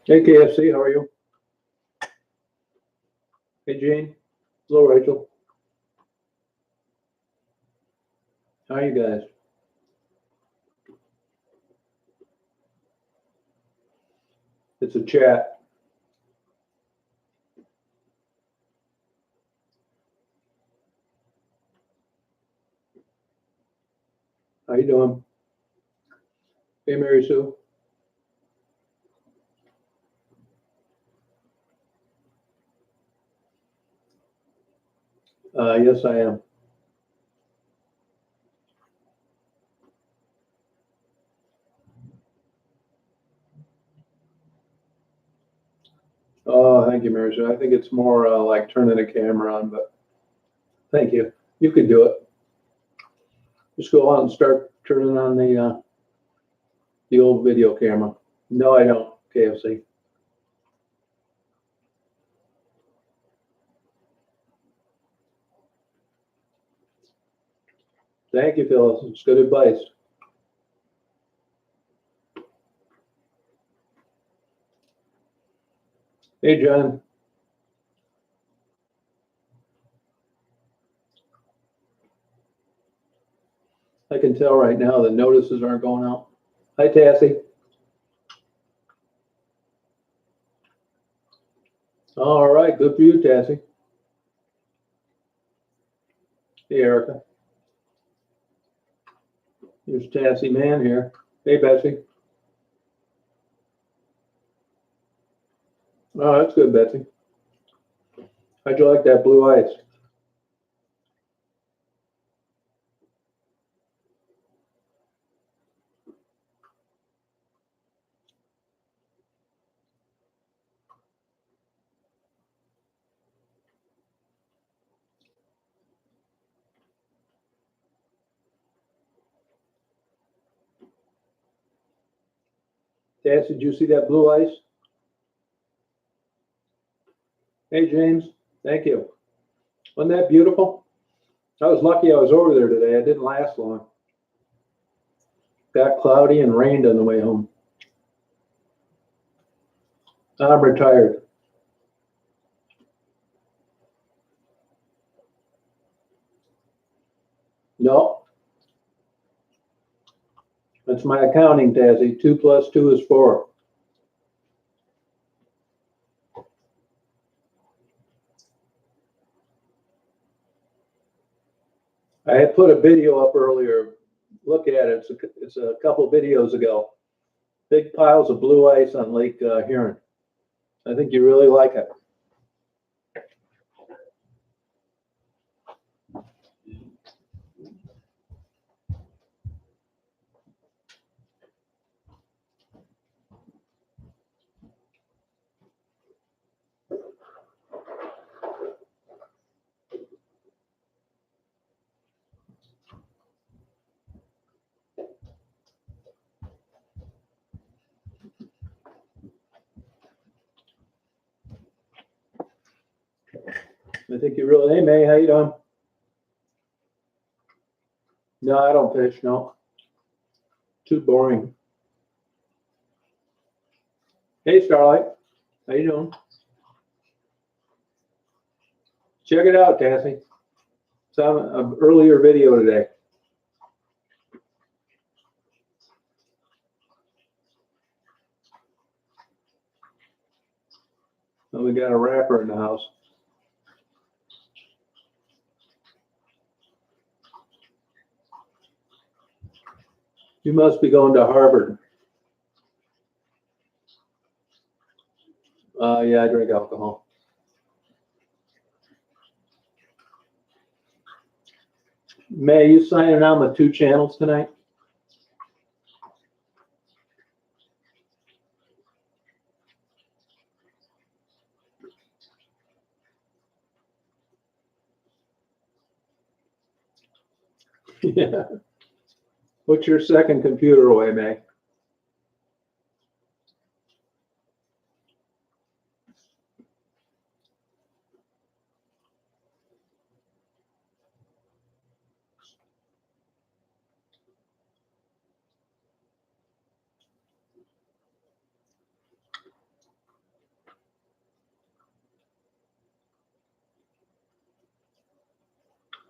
Hey KFC, how are you? Hey Jane. Hello Rachel. How are you guys? It's a chat. How you doing? Hey Mary Sue. Yes, I am. Oh, thank you, Mary Sue. I think it's more like turning the camera on, but thank you. You could do it. Just go out and start turning on the old video camera. No, I don't. KFC. Thank you, Phyllis. It's good advice. Hey John. I can tell right now the notices aren't going out. Hi Tassie. All right, good for you, Tassie. Hey Erica. Here's Tassie Man here. Hey Betsy. Oh, that's good, Betsy. How'd you like that blue ice? Tassie, did you see that blue ice? Hey, James. Thank you. Wasn't that beautiful? I was lucky I was over there today. It didn't last long. Got cloudy and rained on the way home. I'm retired. No, that's my accounting, Tassie. 2 plus 2 is 4. I had put a video up earlier. Look at it. It's a couple videos ago. Big piles of blue ice on Lake Huron. I think you really like it. I think you really. Hey, May, how you doing? No, I don't fish. No, too boring. Hey, Starlight, how you doing? Check it out, Tassie. It's on an earlier video today. Oh, we got a rapper in the house. You must be going to Harvard. Yeah, I drink alcohol. May, you signing on with 2 channels tonight? Yeah. What's your second computer away, May?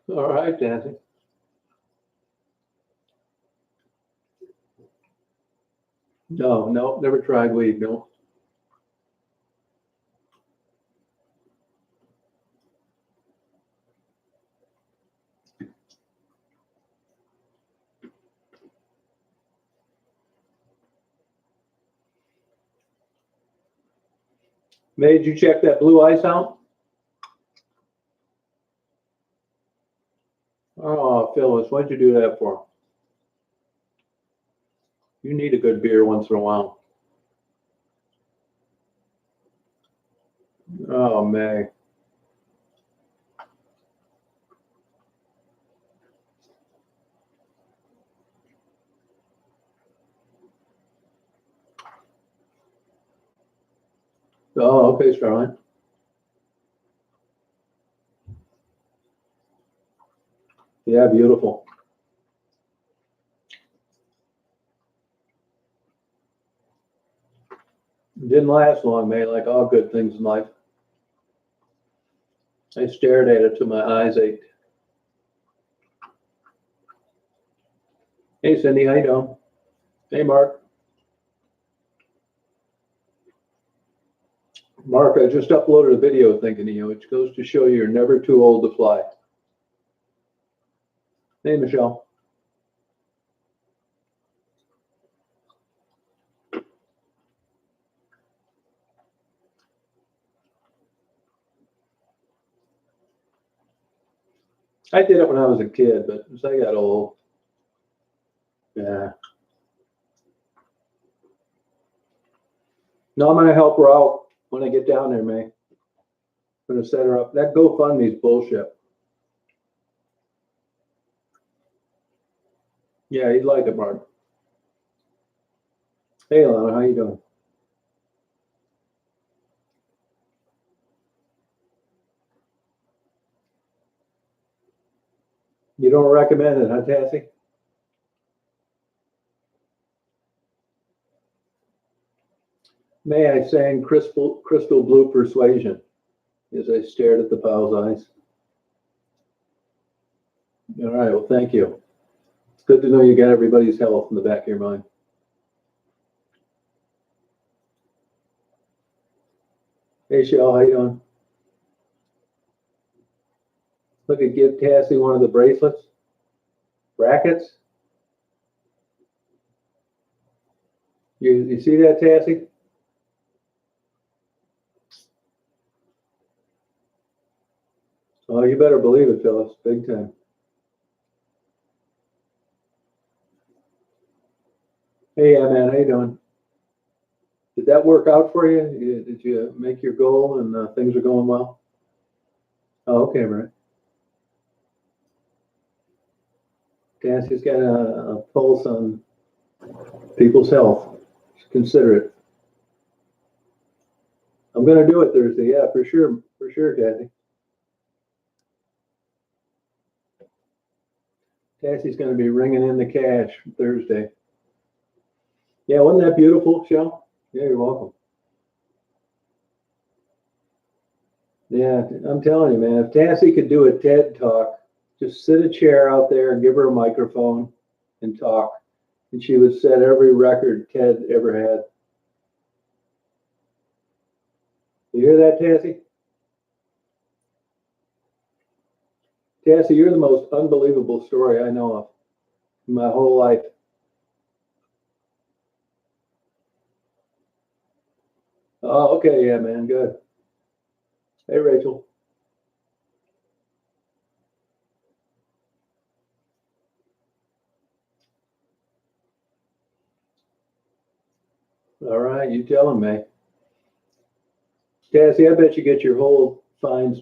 All right, Nancy. No, no, never tried weed. No. May, did you check that blue ice out? Oh, Phyllis, what'd you do that for? You need a good beer once in a while. Oh, May. Oh, okay, Starline. Yeah, beautiful. Didn't last long, May, like all good things in life. I stared at it till my eyes ached. Hey, Cindy, how you doing? Hey, Mark. Mark, I just uploaded a video thinking of you, which goes to show you're never too old to fly. Hey, Michelle. I did it when I was a kid, but as I got old, yeah. No, I'm gonna help her out when I get down there, May. I'm gonna set her up. That GoFundMe's bullshit. Yeah, you'd like it, Mark. Hey, Alana, how you doing? You don't recommend it, huh, Tassie? May I sang Crystal Blue Persuasion as I stared at the pal's eyes. All right, well, thank you. It's good to know you got everybody's health in the back of your mind. Hey, Shell, how you doing? Look at give Tassie one of the bracelets. Brackets. You see that, Tassie? Oh, you better believe it, Phyllis. Big time. Hey, yeah, man, how you doing? Did that work out for you? Did you make your goal and things are going well? Oh, okay, right. Tassie's got a pulse on people's health. Consider it. I'm going to do it Thursday. Yeah, for sure, Tassie. Tassie's going to be ringing in the cash Thursday. Yeah, wasn't that beautiful, Shell? Yeah, you're welcome. Yeah, I'm telling you, man, if Tassie could do a TED talk, just sit a chair out there and give her a microphone and talk, and she would set every record Ted ever had. You hear that, Tassie? Tassie, you're the most unbelievable story I know of in my whole life. Oh, okay, yeah, man, good. Hey, Rachel. All right, you tell him, May. Tassie, I bet you get your whole fines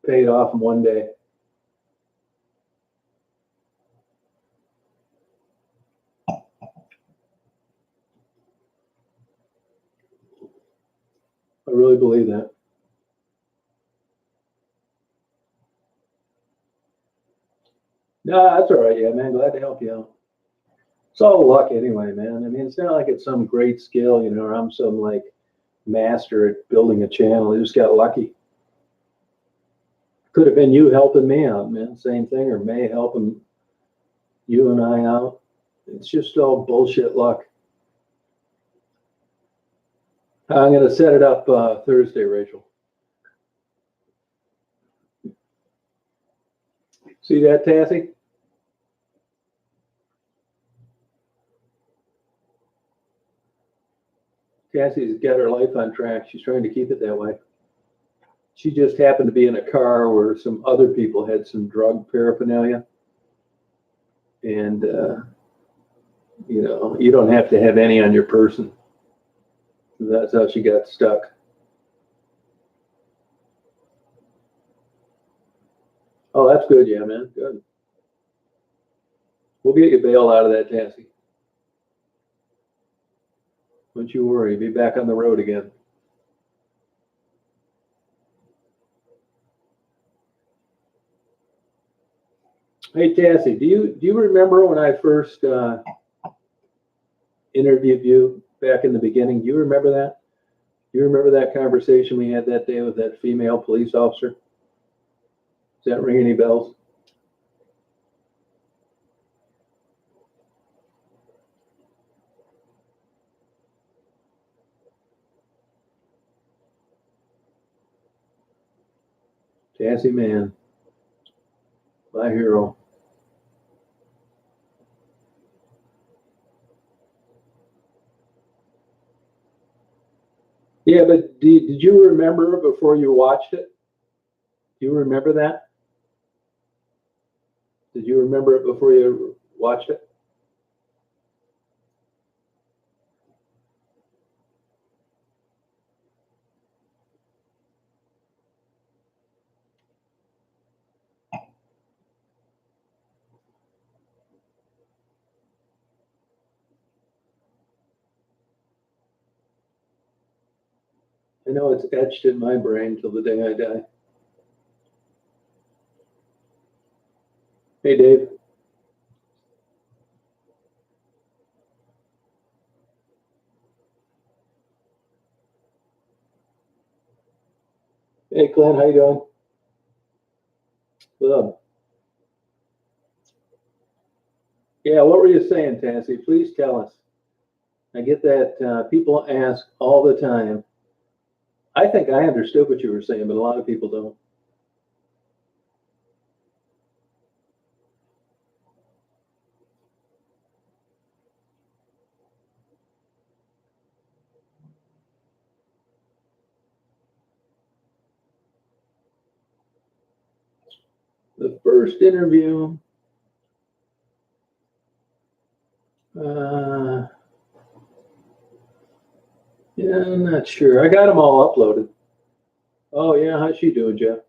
paid off in one day. I really believe that. No, that's all right, yeah, man. Glad to help you out. It's all luck anyway, man. I mean, it's not like it's some great skill, you know, or I'm some like master at building a channel. I just got lucky. Could have been you helping me out, man. Same thing, or May helping you and I out. It's just all bullshit luck. I'm going to set it up Thursday, Rachel. See that, Tassie? Cassie's got her life on track. She's trying to keep it that way. She just happened to be in a car where some other people had some drug paraphernalia. And, you know, you don't have to have any on your person. That's how she got stuck. Oh, that's good. Yeah, man. Good. We'll get you bail out of that, Tassie. Don't you worry. Be back on the road again. Hey, Tassie, do you remember when I first interviewed you back in the beginning? Do you remember that? Do you remember that conversation we had that day with that female police officer? Does that ring any bells? Tassie man, my hero. Yeah, but did you remember before you watched it? Do you remember that? Did you remember it before you watched it? I know it's etched in my brain till the day I die. Hey, Dave. Hey, Clint, how you doing? What's up? Yeah, what were you saying, Tassie? Please tell us. I get that people ask all the time. I think I understood what you were saying, but a lot of people don't. The first interview, yeah, I'm not sure. I got them all uploaded. Oh, yeah, how's she doing, Jeff?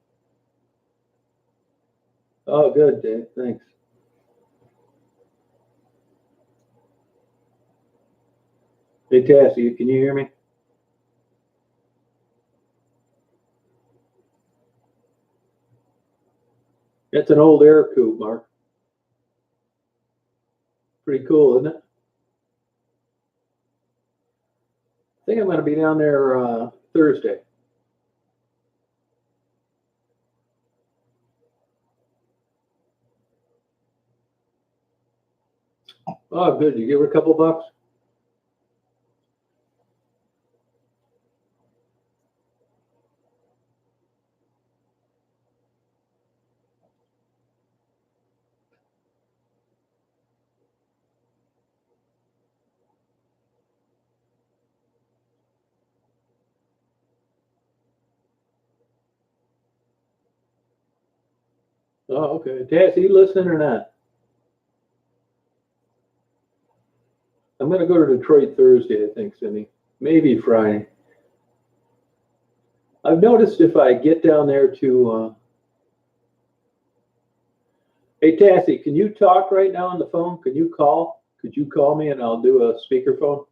Oh, good, Dave, thanks. Hey, Tassie, can you hear me? That's an old air coupe, Mark. Pretty cool, isn't it? I think I'm going to be down there Thursday. Oh, good. You give her a couple bucks? Oh, okay. Tassie, you listening or not? I'm going to go to Detroit Thursday, I think, Cindy. Maybe Friday. I've noticed if I get down there to, hey, Tassie, can you talk right now on the phone? Can you call? Could you call me and I'll do a speakerphone?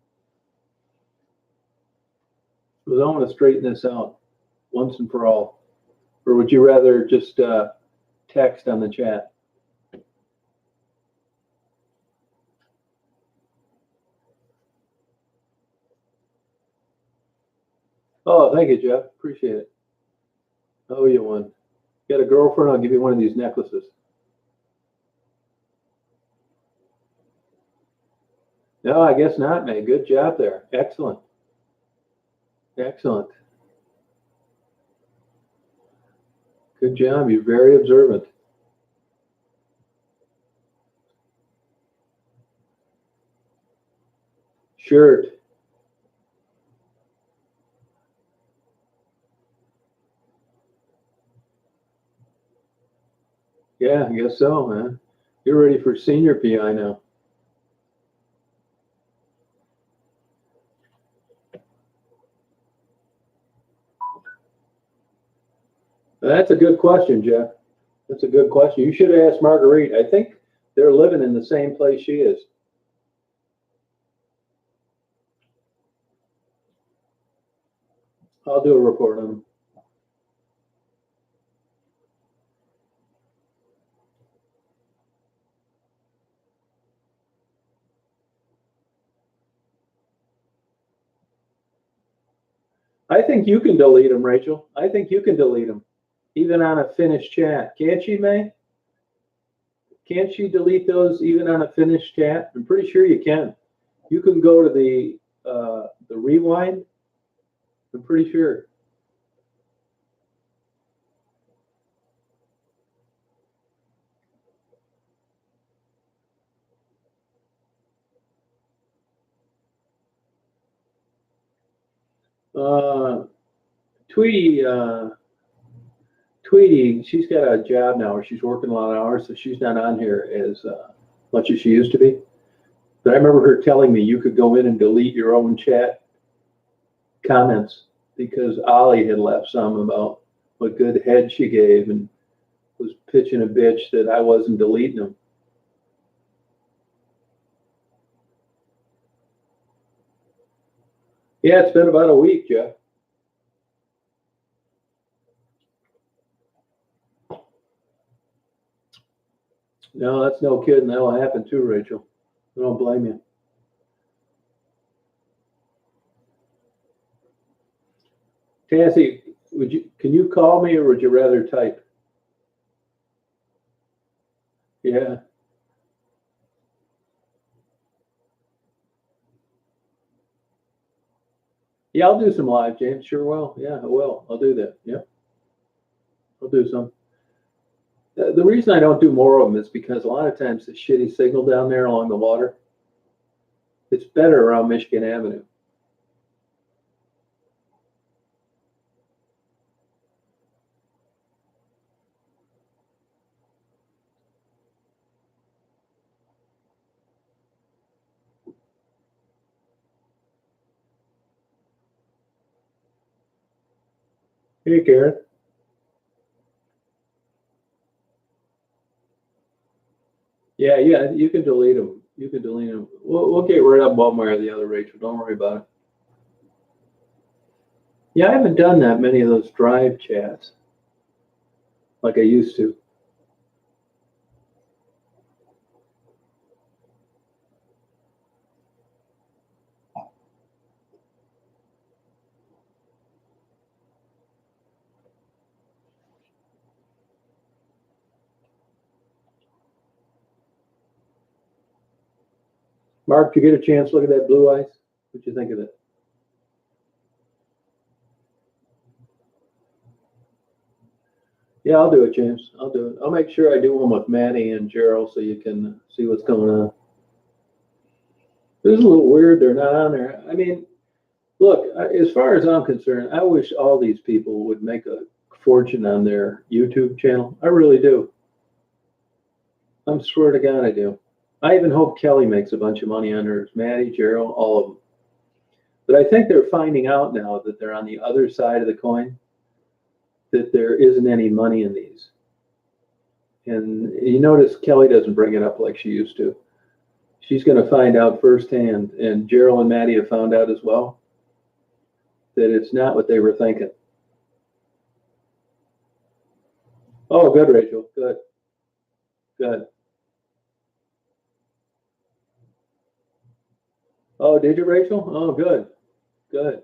Because I want to straighten this out once and for all. Or would you rather just text on the chat? Oh, thank you, Jeff. Appreciate it. I owe you one. Got a girlfriend? I'll give you one of these necklaces. No, I guess not, May. Good job there. Excellent. Excellent. Good job. You're very observant. Shirt. Yeah, I guess so, man. You're ready for senior PI now. That's a good question, Jeff. That's a good question. You should have asked Marguerite. I think they're living in the same place she is. I'll do a report on them. I think you can delete them, Rachel. I think you can delete them, even on a finished chat. Can't she, May? Can't she delete those even on a finished chat? I'm pretty sure you can. You can go to the rewind. I'm pretty sure. Tweety, Tweety, she's got a job now where she's working a lot of hours, so she's not on here as much as she used to be. But I remember her telling me you could go in and delete your own chat comments because Ollie had left some about what good head she gave and was pitching a bitch that I wasn't deleting them. Yeah, it's been about a week, Jeff. No, that's no kidding. That'll happen too, Rachel. I don't blame you. Tassie, can you call me or would you rather type? Yeah. Yeah, I'll do some live, James. Sure will. Yeah, I will. I'll do that. Yep. I'll do some. The reason I don't do more of them is because a lot of times the shitty signal down there along the water, it's better around Michigan Avenue. Hey, Karen. Yeah, yeah, you can delete them. You can delete them. We'll get rid of them one way or the other, Rachel. Don't worry about it. Yeah, I haven't done that many of those drive chats like I used to. Mark, did you get a chance to look at that blue ice? What'd you think of it? Yeah, I'll do it, James. I'll do it. I'll make sure I do one with Manny and Gerald so you can see what's going on. This is a little weird. They're not on there. I mean, look, as far as I'm concerned, I wish all these people would make a fortune on their YouTube channel. I really do. I swear to God, I do. I even hope Kelly makes a bunch of money on hers. Maddie, Gerald, all of them. But I think they're finding out now that they're on the other side of the coin, that there isn't any money in these. And you notice Kelly doesn't bring it up like she used to. She's going to find out firsthand, and Gerald and Maddie have found out as well, that it's not what they were thinking. Oh, good, Rachel. Good. Good. Oh, did you, Rachel? Oh, good. Good.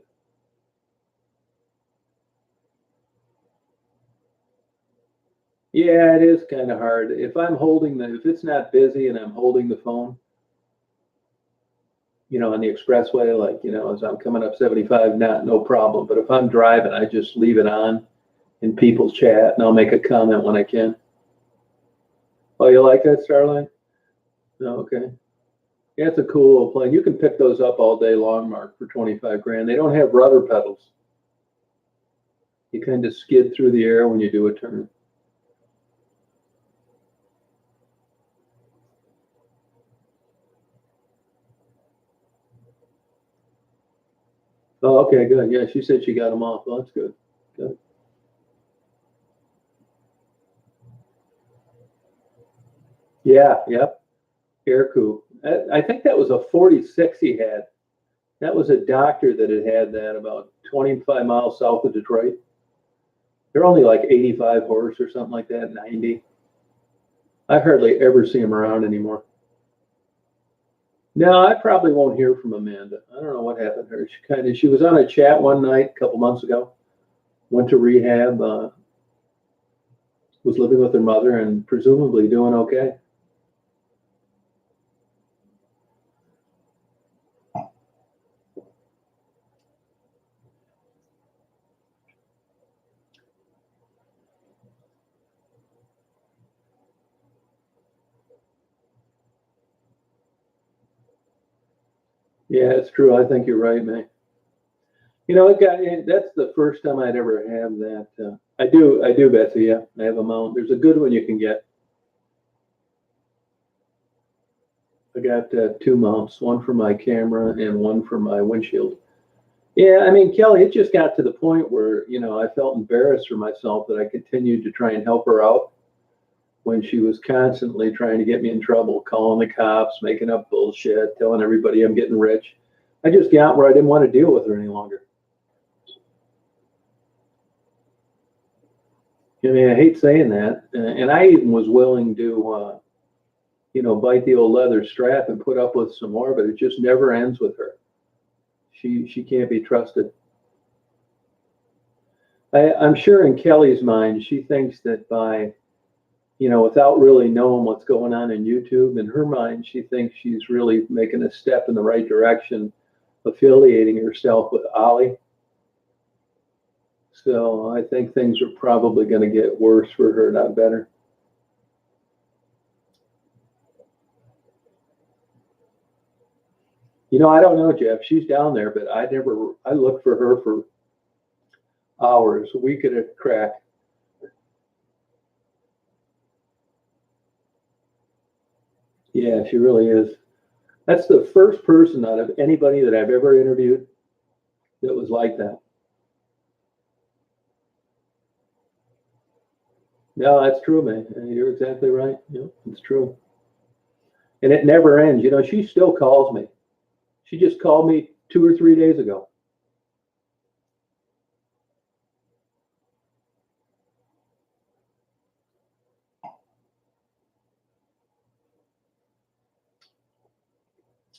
Yeah, it is kind of hard. If I'm holding if it's not busy and I'm holding the phone, on the expressway, like, as I'm coming up 75, no problem. But if I'm driving, I just leave it on and people chat and I'll make a comment when I can. Oh, you like that, Starline? No, okay. Yeah, it's a cool little plane. You can pick those up all day long, Mark, for 25 grand. They don't have rudder pedals. You kind of skid through the air when you do a turn. Oh, okay, good. Yeah, she said she got them off. Well, that's good. Good. Yeah, yep. Air coup. I think that was a 46 he had. That was a doctor that had that about 25 miles south of Detroit. They're only like 85 horse or something like that, 90. I hardly ever see them around anymore. No, I probably won't hear from Amanda. I don't know what happened to her. She was on a chat one night a couple months ago. Went to rehab. Was living with her mother and presumably doing okay. Yeah, it's true. I think you're right, man. That's the first time I'd ever have that. I do, Betsy. Yeah, I have a mount. There's a good one you can get. I got two mounts, one for my camera and one for my windshield. Yeah, I mean, Kelly, it just got to the point where, I felt embarrassed for myself that I continued to try and help her out when she was constantly trying to get me in trouble, calling the cops, making up bullshit, telling everybody I'm getting rich. I just got where I didn't want to deal with her any longer. I mean, I hate saying that. And I even was willing to, bite the old leather strap and put up with some more, but it just never ends with her. She can't be trusted. I'm sure in Kelly's mind, she thinks that by, without really knowing what's going on in YouTube, in her mind, she thinks she's really making a step in the right direction, affiliating herself with Ollie. So I think things are probably going to get worse for her, not better. I don't know, Jeff. She's down there, but I looked for her for hours, a week at a crack. Yeah, she really is. That's the first person out of anybody that I've ever interviewed that was like that. No, that's true, man. You're exactly right. Yeah, it's true. And it never ends. She still calls me. She just called me 2 or 3 days ago.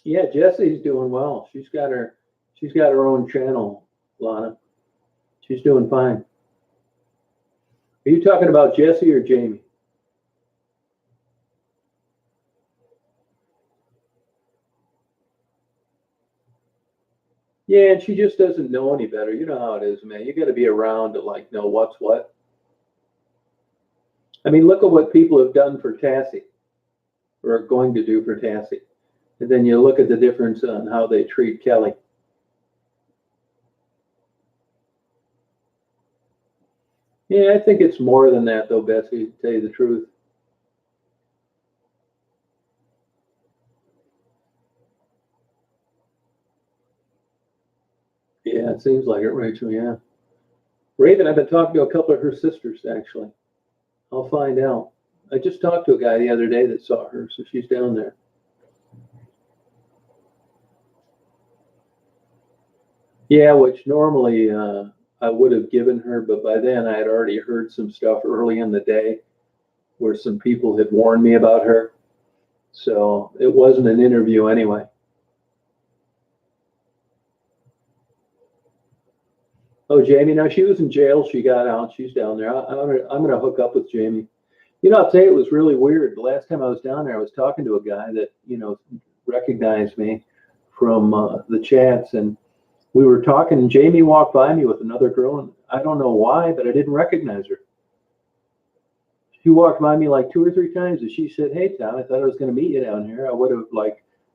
Yeah, Jesse's doing well. She's got her own channel, Lana. She's doing fine. Are you talking about Jesse or Jamie? Yeah, and she just doesn't know any better. You know how it is, man. You got to be around to like know what's what. I mean, look at what people have done for Tassie or are going to do for Tassie. And then you look at the difference on how they treat Kelly. Yeah, I think it's more than that, though, Betsy, to tell you the truth. Yeah, it seems like it, Rachel. Yeah. Raven, I've been talking to a couple of her sisters, actually. I'll find out. I just talked to a guy the other day that saw her, so she's down there. Yeah, which normally I would have given her, but by then I had already heard some stuff early in the day where some people had warned me about her. So it wasn't an interview anyway. Oh, Jamie, now she was in jail. She got out. She's down there. I'm gonna hook up with Jamie. I'll tell you, it was really weird. The last time I was down there, I was talking to a guy that, recognized me from the chats, and we were talking, and Jamie walked by me with another girl, and I don't know why, but I didn't recognize her. She walked by me like 2 or 3 times, and she said, "Hey, Tom, I thought I was going to meet you down here." I would have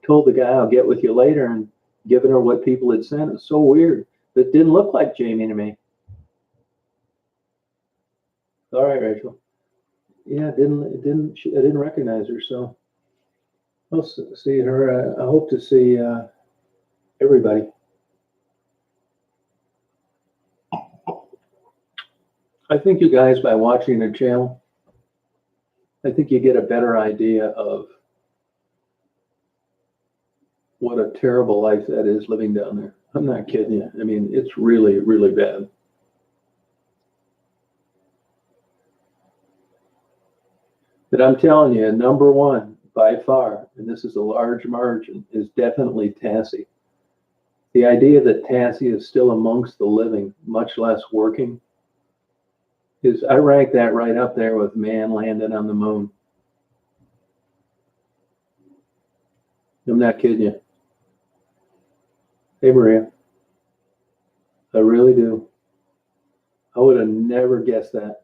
told the guy I'll get with you later and given her what people had sent. It was so weird. It didn't look like Jamie to me. All right, Rachel. Yeah, I didn't recognize her, so I'll see her. I hope to see everybody. I think you guys, by watching the channel, I think you get a better idea of what a terrible life that is living down there. I'm not kidding you. I mean, it's really, really bad. But I'm telling you, number one, by far, and this is a large margin, is definitely TASI. The idea that TASI is still amongst the living, much less working, I rank that right up there with man landing on the moon. I'm not kidding you. Hey, Maria. I really do. I would have never guessed that.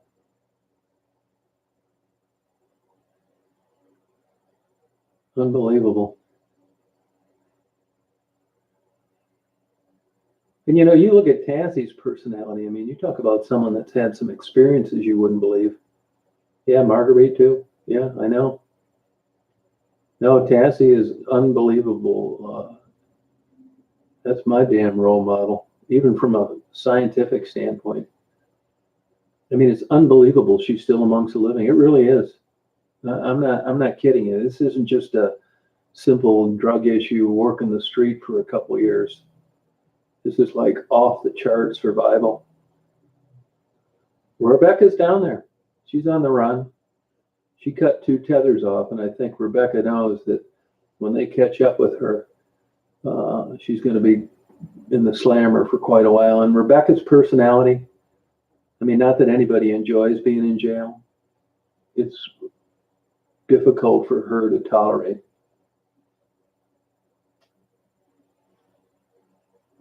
Unbelievable. And you look at TASI's personality. I mean, you talk about someone that's had some experiences you wouldn't believe. Yeah, Marguerite too. Yeah, I know. No, TASI is unbelievable. That's my damn role model, even from a scientific standpoint. I mean, it's unbelievable she's still amongst the living. It really is. I'm not kidding you. This isn't just a simple drug issue, working the street for a couple of years. This is like off the chart survival. Rebecca's down there. She's on the run. She cut 2 tethers off, and I think Rebecca knows that when they catch up with her, she's going to be in the slammer for quite a while. And Rebecca's personality, I mean, not that anybody enjoys being in jail. It's difficult for her to tolerate.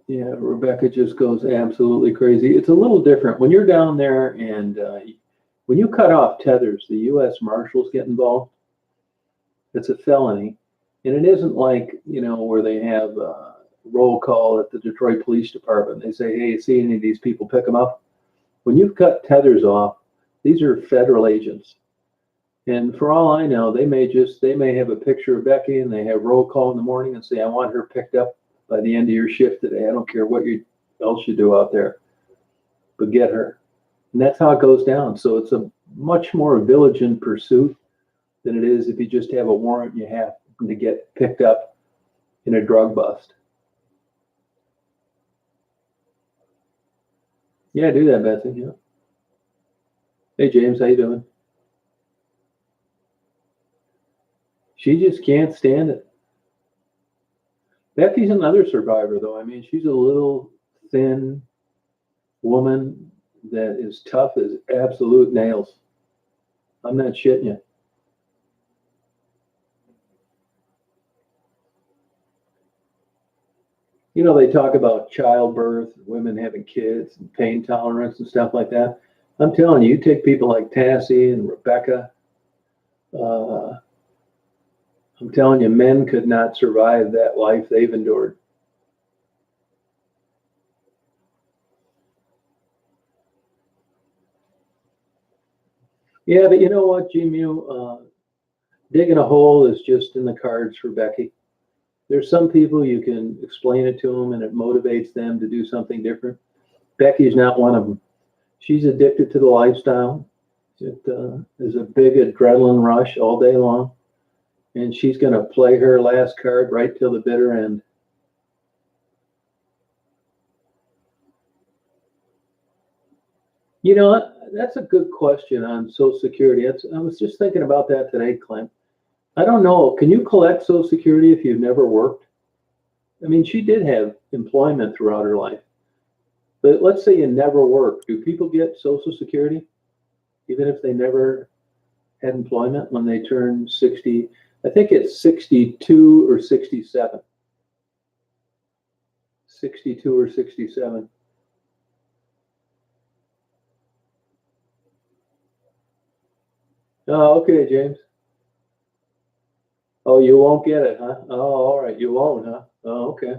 Yeah, Rebecca just goes absolutely crazy. It's a little different when you're down there, and when you cut off tethers, the U.S. Marshals get involved. It's a felony, and it isn't like where they have roll call at the Detroit Police Department. They say, "Hey, you see any of these people? Pick them up." When you've cut tethers off, these are federal agents, and for all I know, they may have a picture of Becky, and they have roll call in the morning and say, "I want her picked up by the end of your shift today. I don't care what else you do out there, but get her." And that's how it goes down. So it's a much more diligent pursuit than it is if you just have a warrant and you have to get picked up in a drug bust. Yeah, do that, Betsy. Yeah. Hey, James, how you doing? She just can't stand it. Becky's another survivor, though. I mean, she's a little thin woman that is tough as absolute nails. I'm not shitting you. They talk about childbirth, women having kids, and pain tolerance and stuff like that. I'm telling you, you take people like TASI and Rebecca, I'm telling you, men could not survive that life they've endured. Yeah, but you know what, G-Mew? Digging a hole is just in the cards for Becky. There's some people you can explain it to them and it motivates them to do something different. Becky's not one of them. She's addicted to the lifestyle. It is a big adrenaline rush all day long. And she's going to play her last card right till the bitter end. That's a good question on Social Security. I was just thinking about that today, Clint. I don't know. Can you collect Social Security if you've never worked? I mean, she did have employment throughout her life. But let's say you never worked. Do people get Social Security even if they never had employment when they turn 60. I think it's 62 or 67. 62 or 67. Oh, okay, James. Oh, you won't get it, huh? Oh, all right, you won't, huh? Oh, okay.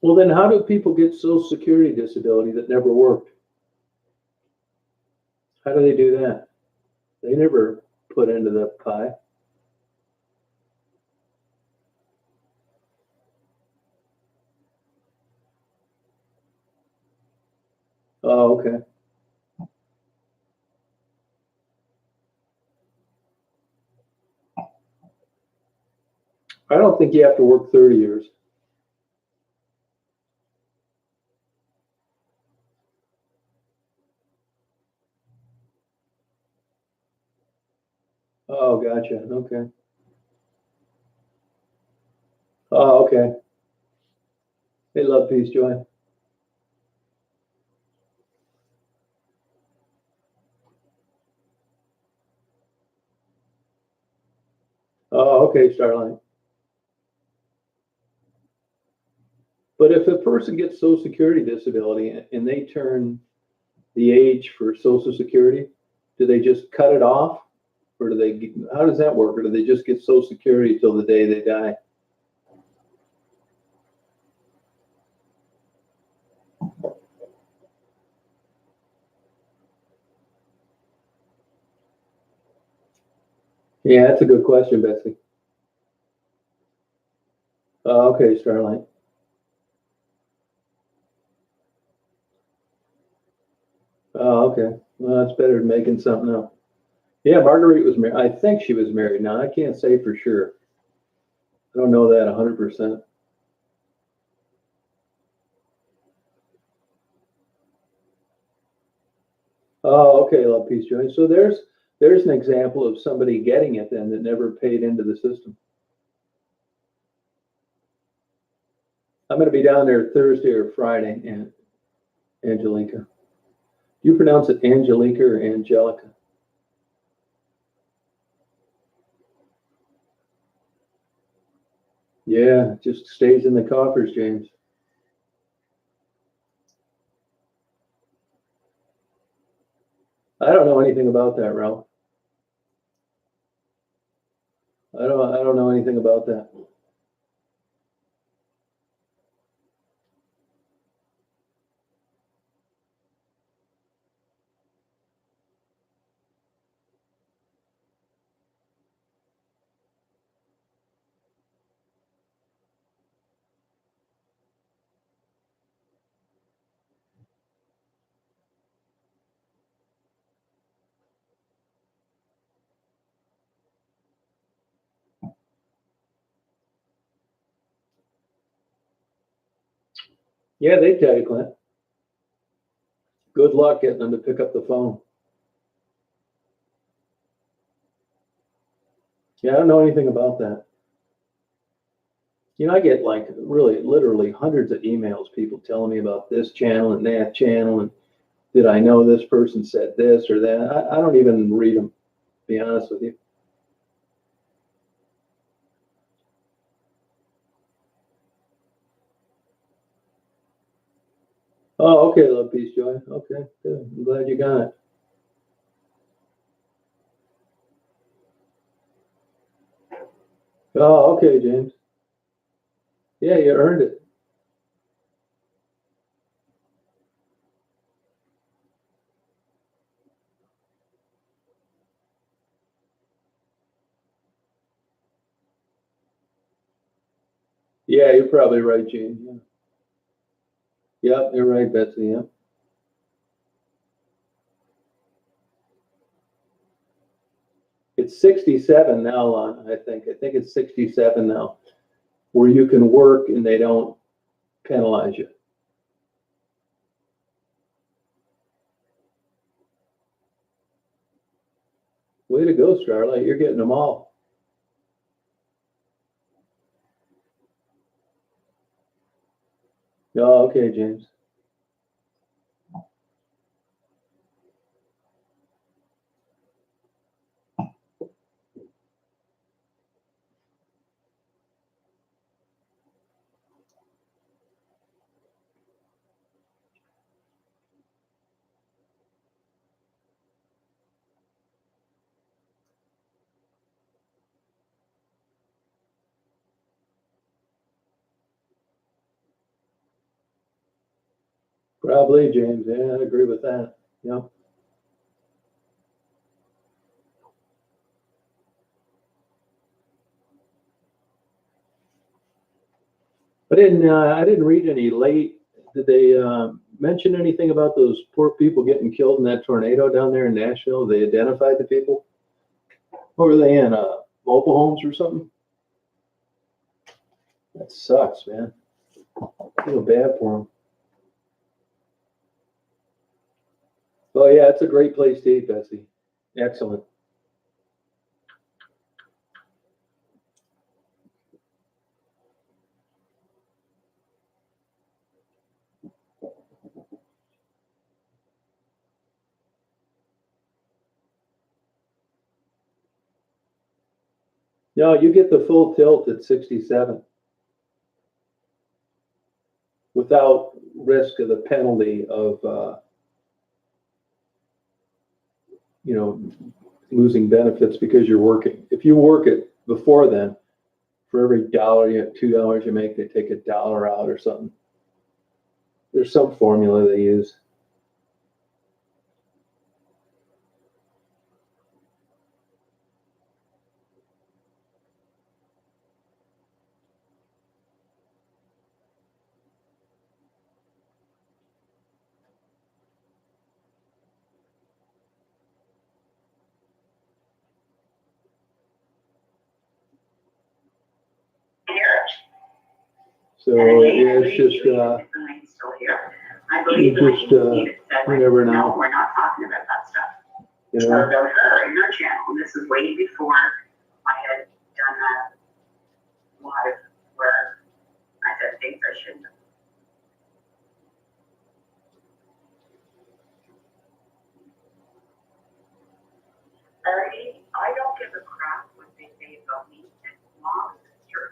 Well, then how do people get Social Security disability that never worked? How do they do that? They never put into the pie. Oh, okay. I don't think you have to work 30 years. Oh, gotcha. Okay. Oh, okay. Hey, love, peace, joy. Oh, okay, Starlight. But if a person gets Social Security disability and they turn the age for Social Security, do they just cut it off? Or do they, how does that work? Or do they just get Social Security till the day they die? Yeah, that's a good question, Betsy. Okay, Starlight. Oh, okay. Well, that's better than making something up. Yeah, Marguerite was married. I think she was married. Now, I can't say for sure. I don't know that 100%. Oh, okay, love, peace, joy. So there's an example of somebody getting it then that never paid into the system. I'm going to be down there Thursday or Friday, and Angelica. You pronounce it Angelica or Angelica? Yeah, it just stays in the coffers, James. I don't know anything about that, Ralph. I don't know anything about that. Yeah, they tell you, Clint. Good luck getting them to pick up the phone. Yeah, I don't know anything about that. I get like really literally hundreds of emails, people telling me about this channel and that channel, and did I know this person said this or that? I don't even read them, to be honest with you. Oh, okay, love, peace, joy. Okay, good. I'm glad you got it. Oh, okay, James. Yeah, you earned it. Yeah, you're probably right, Gene. Yeah. Yep, you're right, Betsy. Yeah. It's 67 now, Lon, I think. I think it's 67 now, where you can work and they don't penalize you. Way to go, Starlight. You're getting them all. Oh, okay, James. Probably, James. Yeah, I agree with that. Yeah. I didn't read any late. Did they mention anything about those poor people getting killed in that tornado down there in Nashville? They identified the people? Or were they in mobile homes or something? That sucks, man. I feel bad for them. Oh yeah, it's a great place to eat, Betsy. Excellent. No, you get the full tilt at 67 without risk of the penalty of you know losing benefits because you're working. If you work it before then, for every dollar you have $2 you make, they take a dollar out or something. There's some formula they use. So yeah, it's just you never know. No, we're not talking about that stuff. You So know? those are in our channel, and this is way before I had done that live where I said things I shouldn't have. I don't give a crap what they say about me as long as it's true.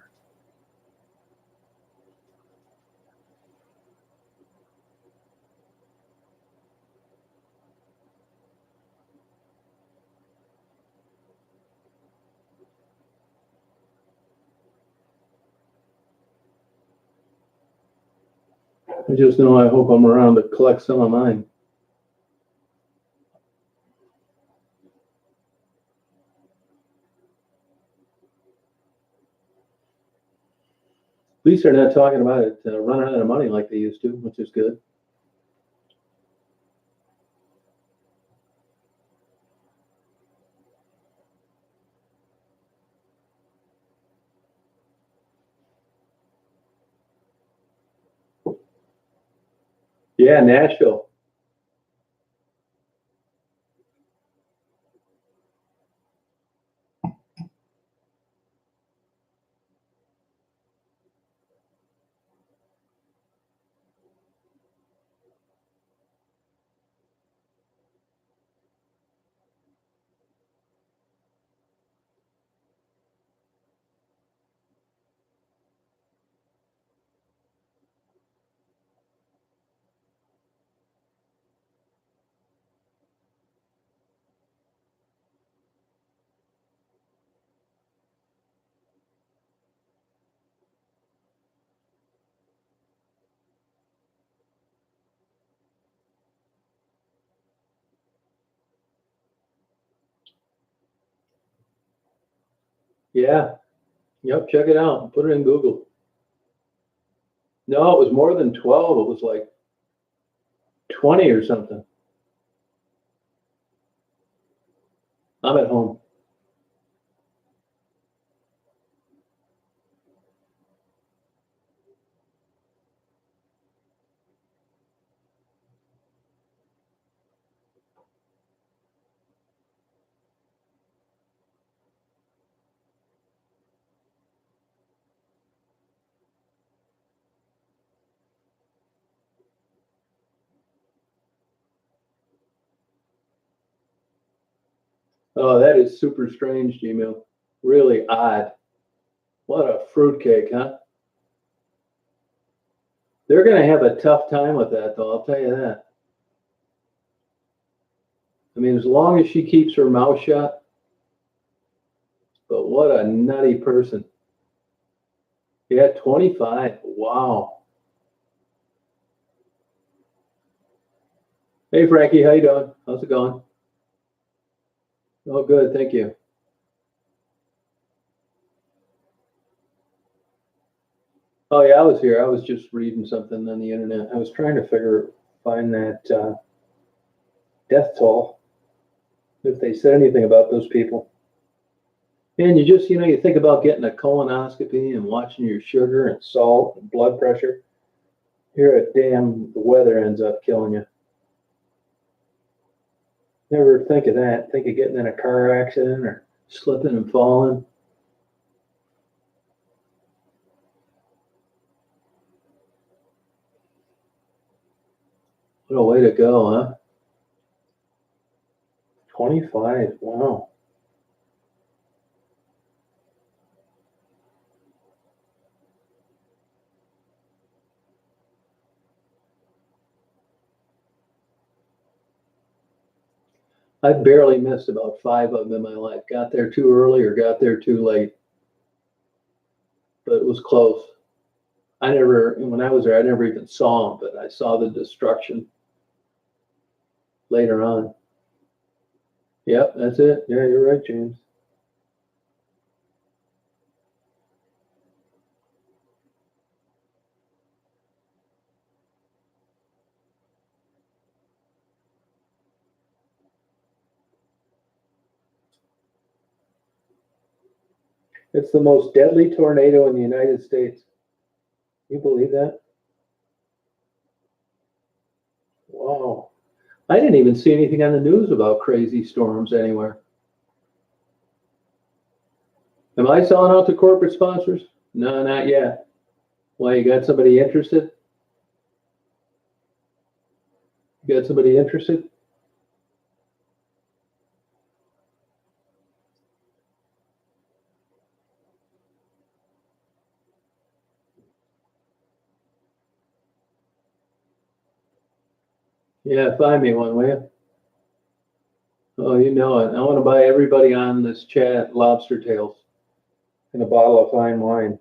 I just know I hope I'm around to collect some of mine. At least they're not talking about it running out of money like they used to, which is good. Yeah, Nashville. Yeah. Yep, check it out. Put it in Google. No, it was more than 12. It was like 20 or something. I'm at home. Oh, that is super strange, Gmail. Really odd. What a fruitcake, huh? They're going to have a tough time with that, though, I'll tell you that. I mean, as long as she keeps her mouth shut, but what a nutty person. Yeah, 25. Wow. Hey, Frankie, how you doing? How's it going? Oh, good, thank you. Oh, yeah, I was here. I was just reading something on the internet. I was trying to find that death toll, if they said anything about those people. And you just, you think about getting a colonoscopy and watching your sugar and salt and blood pressure. Here at damn, the weather ends up killing you. Never think of that. Think of getting in a car accident or slipping and falling. What a way to go, huh? 25, wow. I barely missed about 5 of them in my life. Got there too early or got there too late. But it was close. When I was there, I never even saw them, but I saw the destruction later on. Yep, that's it. Yeah, you're right, James. It's the most deadly tornado in the United States. You believe that? Wow. I didn't even see anything on the news about crazy storms anywhere. Am I selling out to corporate sponsors? No, not yet. Why, you got somebody interested? You got somebody interested? Yeah, find me one, will you? Oh, you know it. I want to buy everybody on this chat lobster tails and a bottle of fine wine.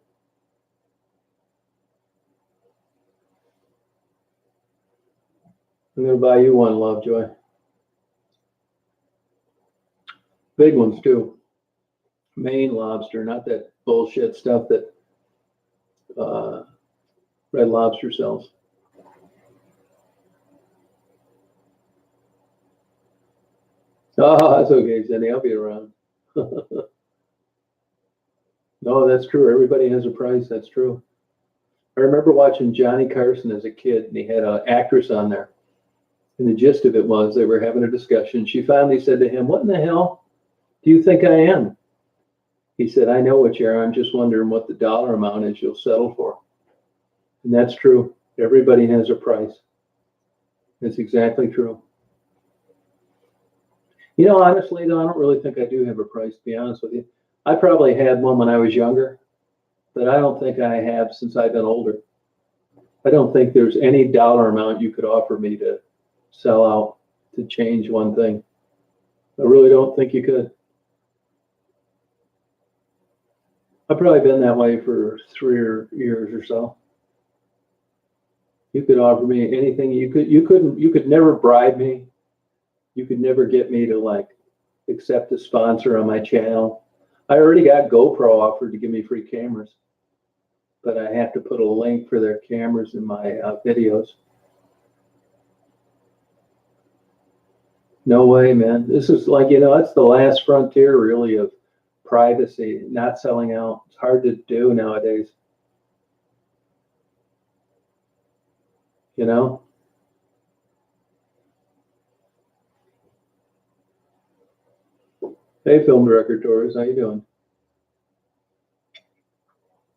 I'm going to buy you one, Lovejoy. Big ones, too. Maine lobster, not that bullshit stuff that Red Lobster sells. Oh, that's okay, Cindy. I'll be around. No, that's true. Everybody has a price. That's true. I remember watching Johnny Carson as a kid, and he had an actress on there. And the gist of it was they were having a discussion. She finally said to him, "What in the hell do you think I am?" He said, "I know what you are. I'm just wondering what the dollar amount is you'll settle for." And that's true. Everybody has a price. It's exactly true. Honestly, though, I don't really think I do have a price, to be honest with you. I probably had one when I was younger, but I don't think I have since I've been older. I don't think there's any dollar amount you could offer me to sell out to change one thing. I really don't think you could. I've probably been that way for 3 years or so. You could offer me anything. You could never bribe me. You could never get me to accept a sponsor on my channel. I already got GoPro offered to give me free cameras, but I have to put a link for their cameras in my videos. No way, man. This is that's the last frontier really of privacy, not selling out. It's hard to do nowadays. Hey, film director Torres, how you doing?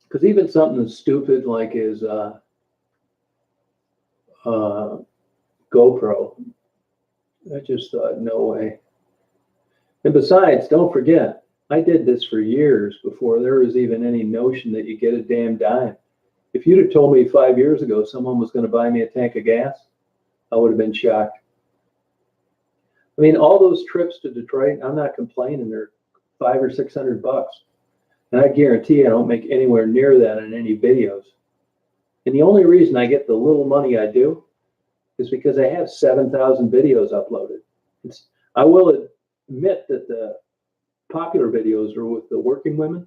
Because even something as stupid like his GoPro, I just thought, no way. And besides, don't forget, I did this for years before there was even any notion that you get a damn dime. If you'd have told me 5 years ago someone was going to buy me a tank of gas, I would have been shocked. I mean, all those trips to Detroit, I'm not complaining. They're $500 or $600, and I guarantee I don't make anywhere near that in any videos. And the only reason I get the little money I do is because I have 7,000 videos uploaded. I will admit that the popular videos are with the working women.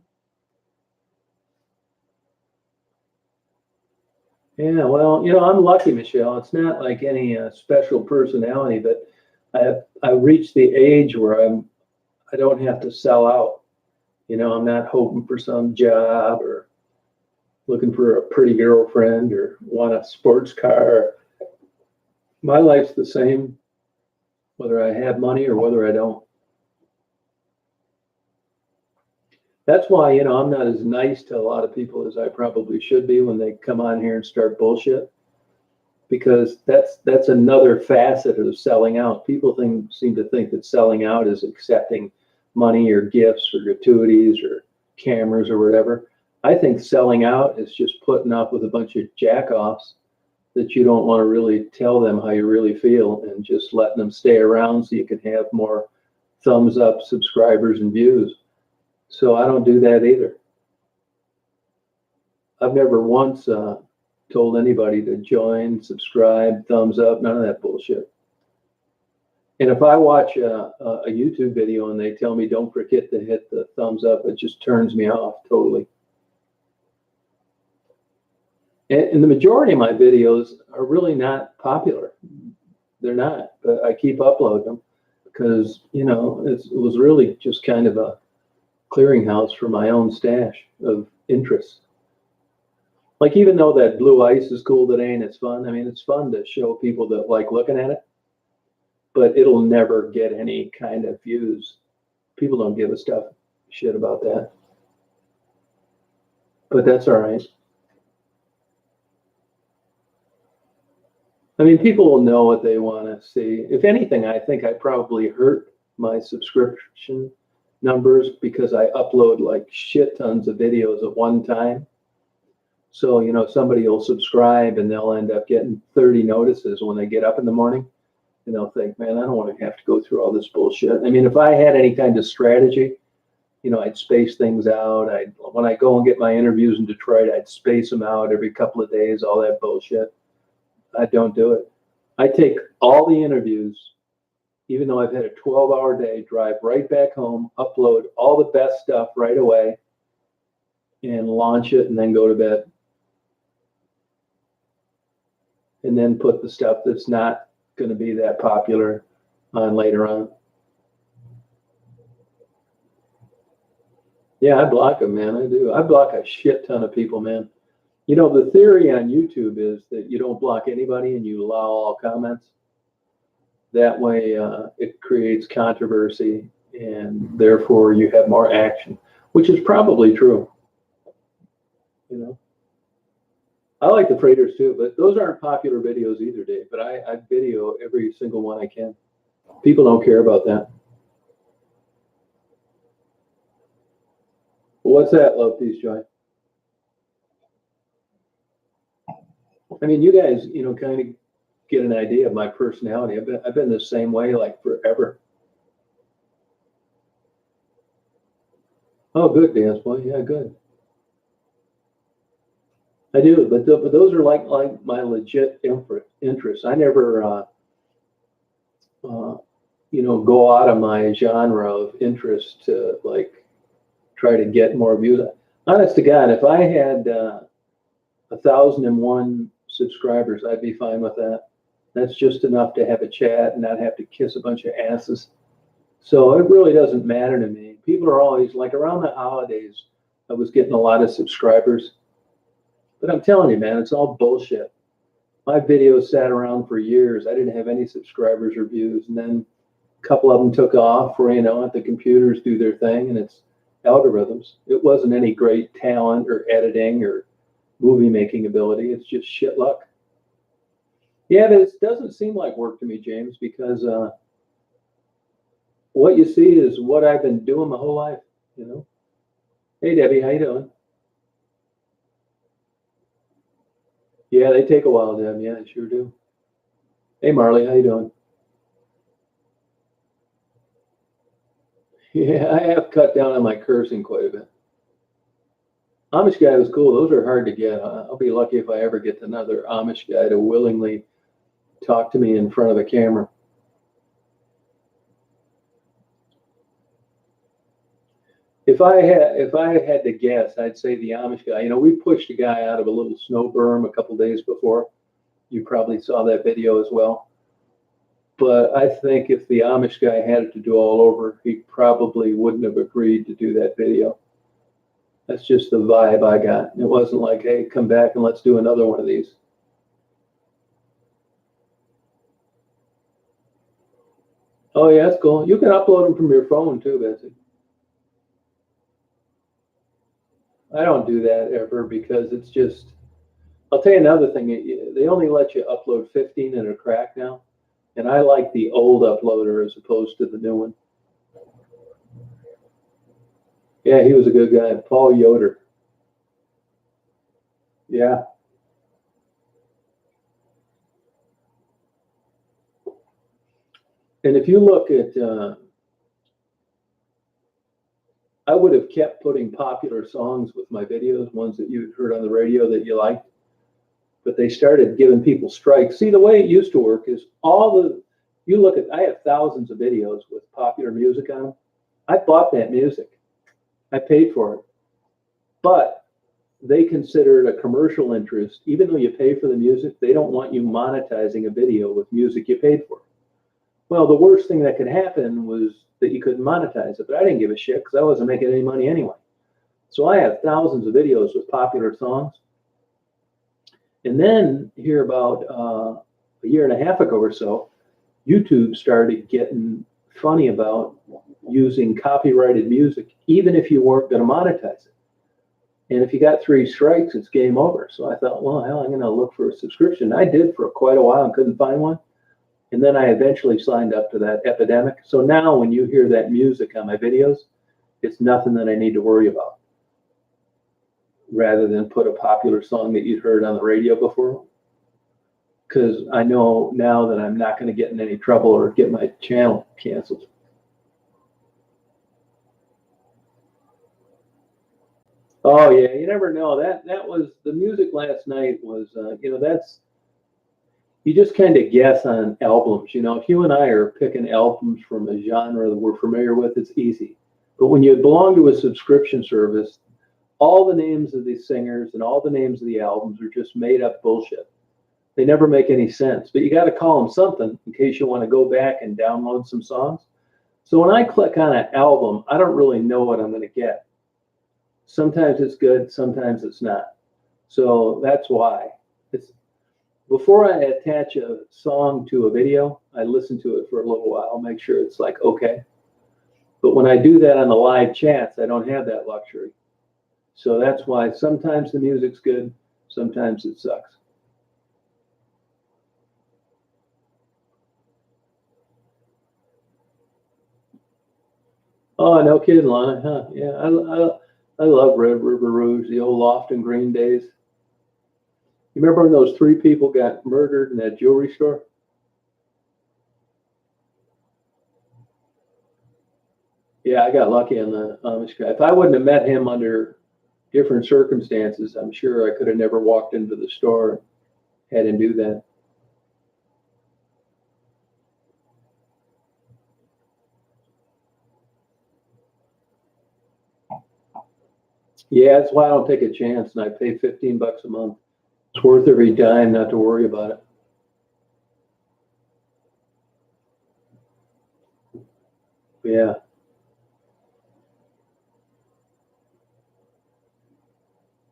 Yeah, well, I'm lucky, Michelle. It's not like any special personality, but I've reached the age where I don't have to sell out. I'm not hoping for some job or looking for a pretty girlfriend or want a sports car. My life's the same, whether I have money or whether I don't. That's why, I'm not as nice to a lot of people as I probably should be when they come on here and start bullshit. Because that's another facet of selling out. People seem to think that selling out is accepting money or gifts or gratuities or cameras or whatever. I think selling out is just putting up with a bunch of jack-offs that you don't want to really tell them how you really feel and just letting them stay around so you can have more thumbs up, subscribers, and views. So I don't do that either. I've never once told anybody to join, subscribe, thumbs up, none of that bullshit. And if I watch a YouTube video and they tell me don't forget to hit the thumbs up, it just turns me off totally. And the majority of my videos are really not popular. They're not, but I keep uploading them because, it was really just kind of a clearinghouse for my own stash of interests. Like, even though that blue ice is cool today and it's fun, I mean, it's fun to show people that like looking at it, but it'll never get any kind of views. People don't give a shit about that. But that's all right. I mean, people will know what they want to see. If anything, I think I probably hurt my subscription numbers because I upload like shit tons of videos at one time. So, somebody will subscribe and they'll end up getting 30 notices when they get up in the morning. And they'll think, man, I don't want to have to go through all this bullshit. I mean, if I had any kind of strategy, I'd space things out. When I go and get my interviews in Detroit, I'd space them out every couple of days, all that bullshit. I don't do it. I take all the interviews, even though I've had a 12-hour day, drive right back home, upload all the best stuff right away, and launch it, and then go to bed. And then put the stuff that's not going to be that popular on later on. Yeah, I block them, man. I do. I block a shit ton of people, man. The theory on YouTube is that you don't block anybody and you allow all comments. That way it creates controversy and therefore you have more action, which is probably true. I like the freighters too, but those aren't popular videos either, Dave. But I video every single one I can. People don't care about that. What's that, Love, Peace, Joy? I mean, you guys, kind of get an idea of my personality. I've been the same way like forever. Oh, good, Dance Boy. Yeah, good. I do, but those are like my legit interests. I never, go out of my genre of interest to like try to get more views. Honest to God, if I had 1,001 subscribers, I'd be fine with that. That's just enough to have a chat and not have to kiss a bunch of asses. So it really doesn't matter to me. People are always like, around the holidays, I was getting a lot of subscribers. But I'm telling you, man, it's all bullshit. My videos sat around for years. I didn't have any subscribers or views. And then a couple of them took off where, the computers do their thing and it's algorithms. It wasn't any great talent or editing or movie making ability. It's just shit luck. Yeah, this doesn't seem like work to me, James, because what you see is what I've been doing my whole life, you know. Hey Debbie, how you doing? Yeah, they take a while, Deb. Yeah, they sure do. Hey Marley, how you doing? Yeah, I have cut down on my cursing quite a bit. Amish guy was cool. Those are hard to get. I'll be lucky if I ever get another Amish guy to willingly talk to me in front of the camera. If I had to guess, I'd say the Amish guy. You know, we pushed a guy out of a little snow berm a couple days before. You probably saw that video as well. But I think if the Amish guy had it to do all over, he probably wouldn't have agreed to do that video. That's just the vibe I got. It wasn't like, hey, come back and let's do another one of these. Oh yeah, that's cool. You can upload them from your phone too, Betsy. I don't do that ever because it's just. I'll tell you another thing. They only let you upload 15 in a crack now, and I like the old uploader as opposed to the new one. Yeah, he was a good guy, Paul Yoder. Yeah. And if you look at, I would have kept putting popular songs with my videos, ones that you heard on the radio that you liked, but they started giving people strikes. See, the way it used to work is you look at, I have thousands of videos with popular music on them. I bought that music. I paid for it. But they consider it a commercial interest. Even though you pay for the music, they don't want you monetizing a video with music you paid for. Well, the worst thing that could happen was that you couldn't monetize it, but I didn't give a shit because I wasn't making any money anyway. So I have thousands of videos with popular songs. And then here about a year and a half ago or so, YouTube started getting funny about using copyrighted music, even if you weren't going to monetize it. And if you got 3 strikes, it's game over. So I thought, well, hell, I'm going to look for a subscription. I did for quite a while and couldn't find one. And then I eventually signed up to that Epidemic. So now when you hear that music on my videos, it's nothing that I need to worry about. Rather than put a popular song that you'd heard on the radio before. Because I know now that I'm not going to get in any trouble or get my channel canceled. Oh yeah, you never know. That was the music last night was that's you just kind of guess on albums. You know, if you and I are picking albums from a genre that we're familiar with, it's easy. But when you belong to a subscription service, all the names of the singers and all the names of the albums are just made up bullshit. They never make any sense. But you got to call them something in case you want to go back and download some songs. So when I click on an album, I don't really know what I'm going to get. Sometimes it's good, sometimes it's not. So that's why. It's before I attach a song to a video, I listen to it for a little while, make sure it's like okay. But when I do that on the live chats, I don't have that luxury. So that's why sometimes the music's good, sometimes it sucks. Oh, no kidding, Lana, huh? Yeah, I love Red River Rouge, the old Lofton Green days. You remember when those 3 people got murdered in that jewelry store? Yeah, I got lucky on the Amish guy. If I wouldn't have met him under different circumstances, I'm sure I could have never walked into the store and had him do that. Yeah, that's why I don't take a chance and I pay $15 a month. It's worth every dime not to worry about it. Yeah.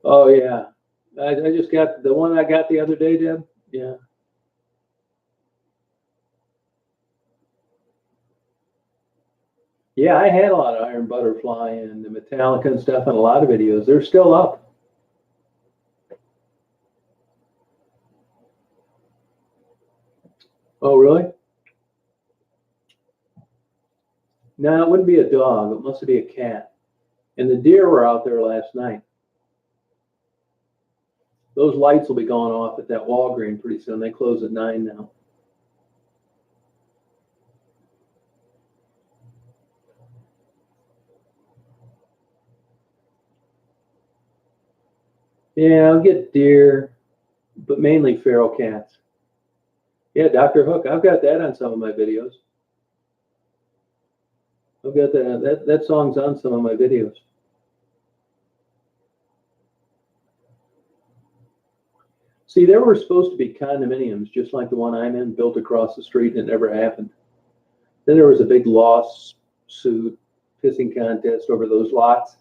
Oh yeah. I just got the one I got the other day, Deb. Yeah. Yeah, I had a lot of Iron Butterfly and the Metallica and stuff and a lot of videos. They're still up. Oh really? No, it wouldn't be a dog. It must be a cat. And the deer were out there last night. Those lights will be going off at that Walgreens pretty soon. They close at 9 now. Yeah, I'll get deer, but mainly feral cats. Yeah, Dr. Hook. I've got that on some of my videos. I've got that song's on some of my videos. See, there were supposed to be condominiums just like the one I'm in, built across the street, and it never happened. Then there was a big lawsuit, pissing contest over those lots.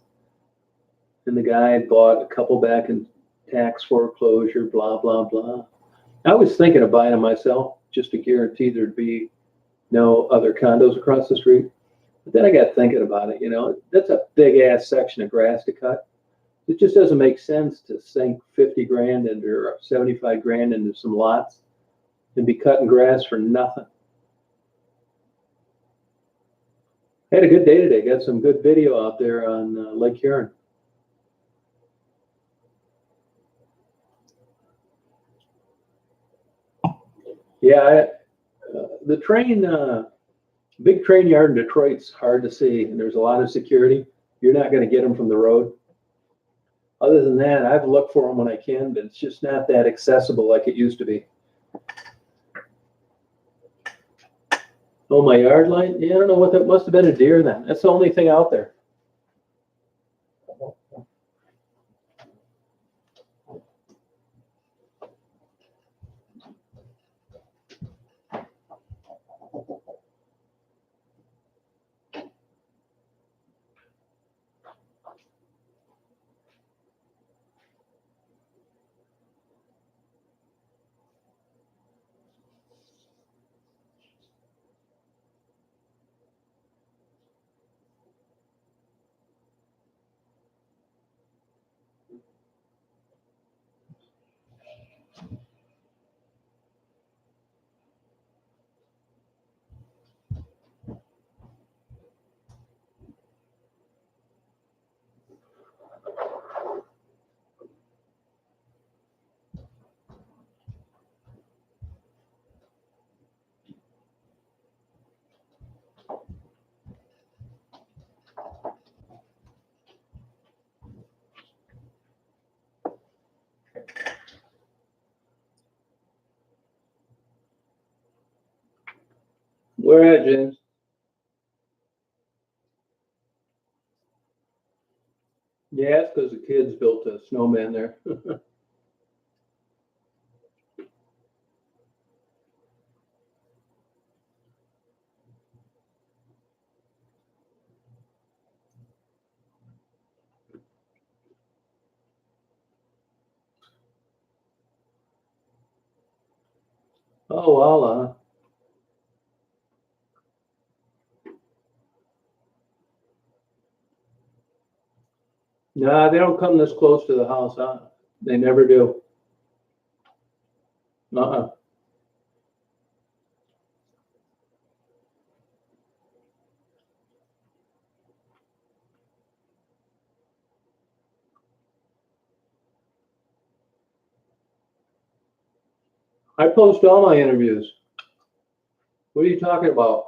And the guy had bought a couple back in tax foreclosure, blah, blah, blah. I was thinking of buying them myself just to guarantee there'd be no other condos across the street. But then I got thinking about it, that's a big ass section of grass to cut. It just doesn't make sense to sink 50 grand into or 75 grand into some lots and be cutting grass for nothing. I had a good day today. Got some good video out there on Lake Huron. Yeah, the train, big train yard in Detroit's hard to see, and there's a lot of security. You're not going to get them from the road. Other than that, I've looked for them when I can, but it's just not that accessible like it used to be. Oh, my yard light? Yeah, I don't know what that must have been, a deer then. That's the only thing out there. Where at, James? Yeah, it's because the kids built a snowman there. Oh, well, nah, they don't come this close to the house, huh? They never do. Uh-uh. I post all my interviews. What are you talking about?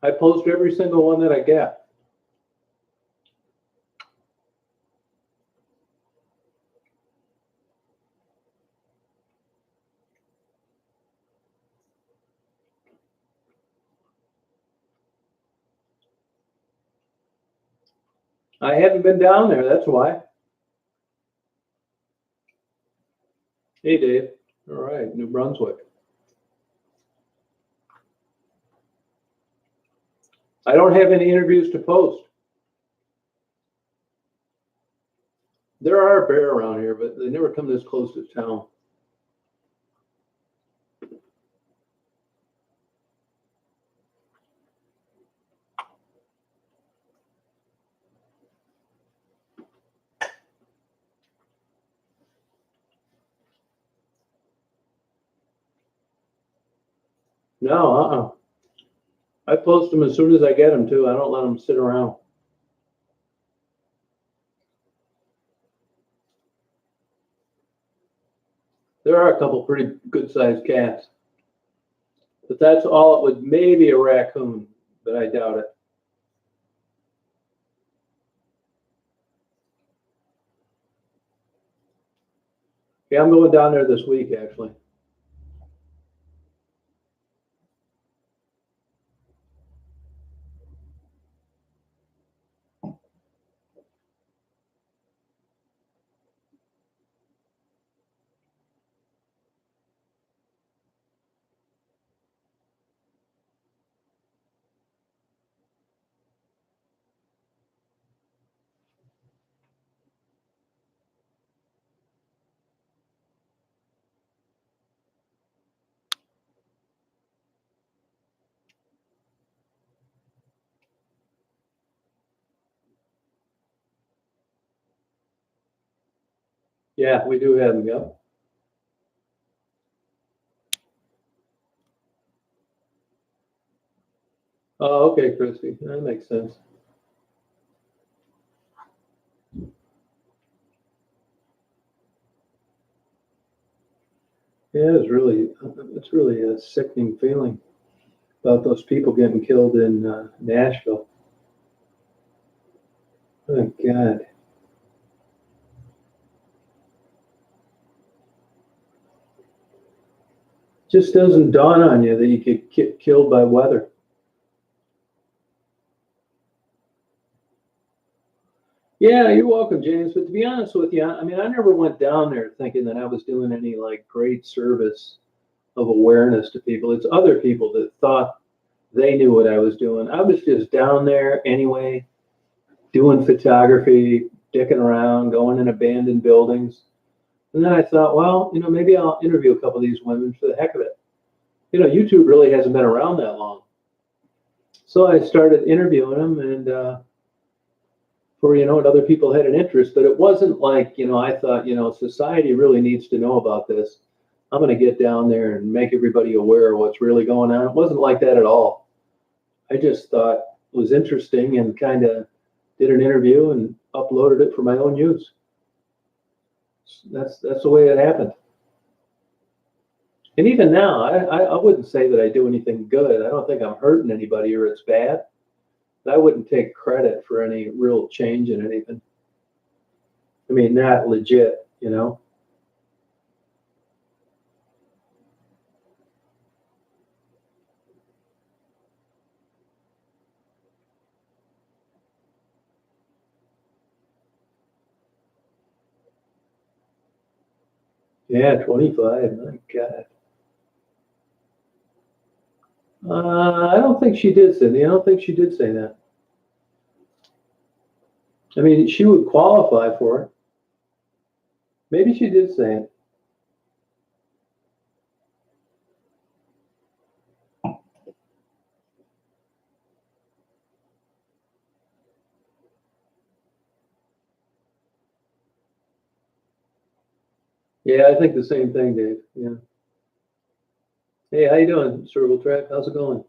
I post every single one that I get. I haven't been down there, that's why. Hey, Dave. All right, New Brunswick. I don't have any interviews to post. There are a bear around here, but they never come this close to town. No, I post them as soon as I get them too. I don't let them sit around. There are a couple pretty good sized cats, but that's all it would. Maybe a raccoon, but I doubt it. Yeah, I'm going down there this week actually. Yeah, we do have them. Yep. Oh, okay, Christy. That makes sense. Yeah, it's really a sickening feeling about those people getting killed in Nashville. Oh God. Just doesn't dawn on you that you could get killed by weather. Yeah, you're welcome, James. But to be honest with you, I mean, I never went down there thinking that I was doing any like great service of awareness to people. It's other people that thought they knew what I was doing. I was just down there anyway, doing photography, dicking around, going in abandoned buildings. And then I thought, well, maybe I'll interview a couple of these women for the heck of it. YouTube really hasn't been around that long. So I started interviewing them, and before you know it, other people had an interest. But it wasn't like, I thought, society really needs to know about this. I'm going to get down there and make everybody aware of what's really going on. It wasn't like that at all. I just thought it was interesting and kind of did an interview and uploaded it for my own use. That's the way it happened. And even now, I wouldn't say that I do anything good. I don't think I'm hurting anybody or it's bad. I wouldn't take credit for any real change in anything. I mean, not legit, Yeah, 25. My God. I don't think she did, Sydney. I don't think she did say that. I mean, she would qualify for it. Maybe she did say it. Yeah, I think the same thing, Dave. Yeah. Hey, how you doing, Circle Track? How's it going?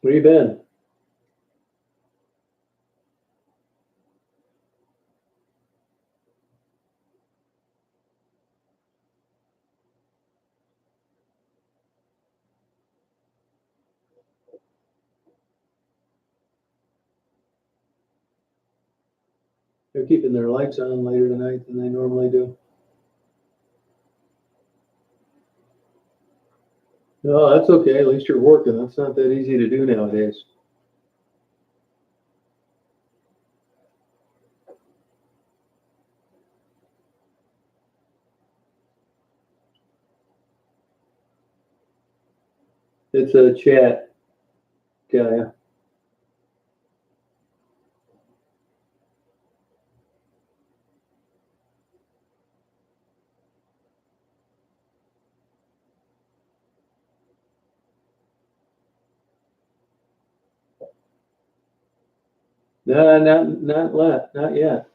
Where you been? They're keeping their lights on later tonight than they normally do. No, that's okay. At least you're working. That's not that easy to do nowadays. It's a chat guy. No, not yet.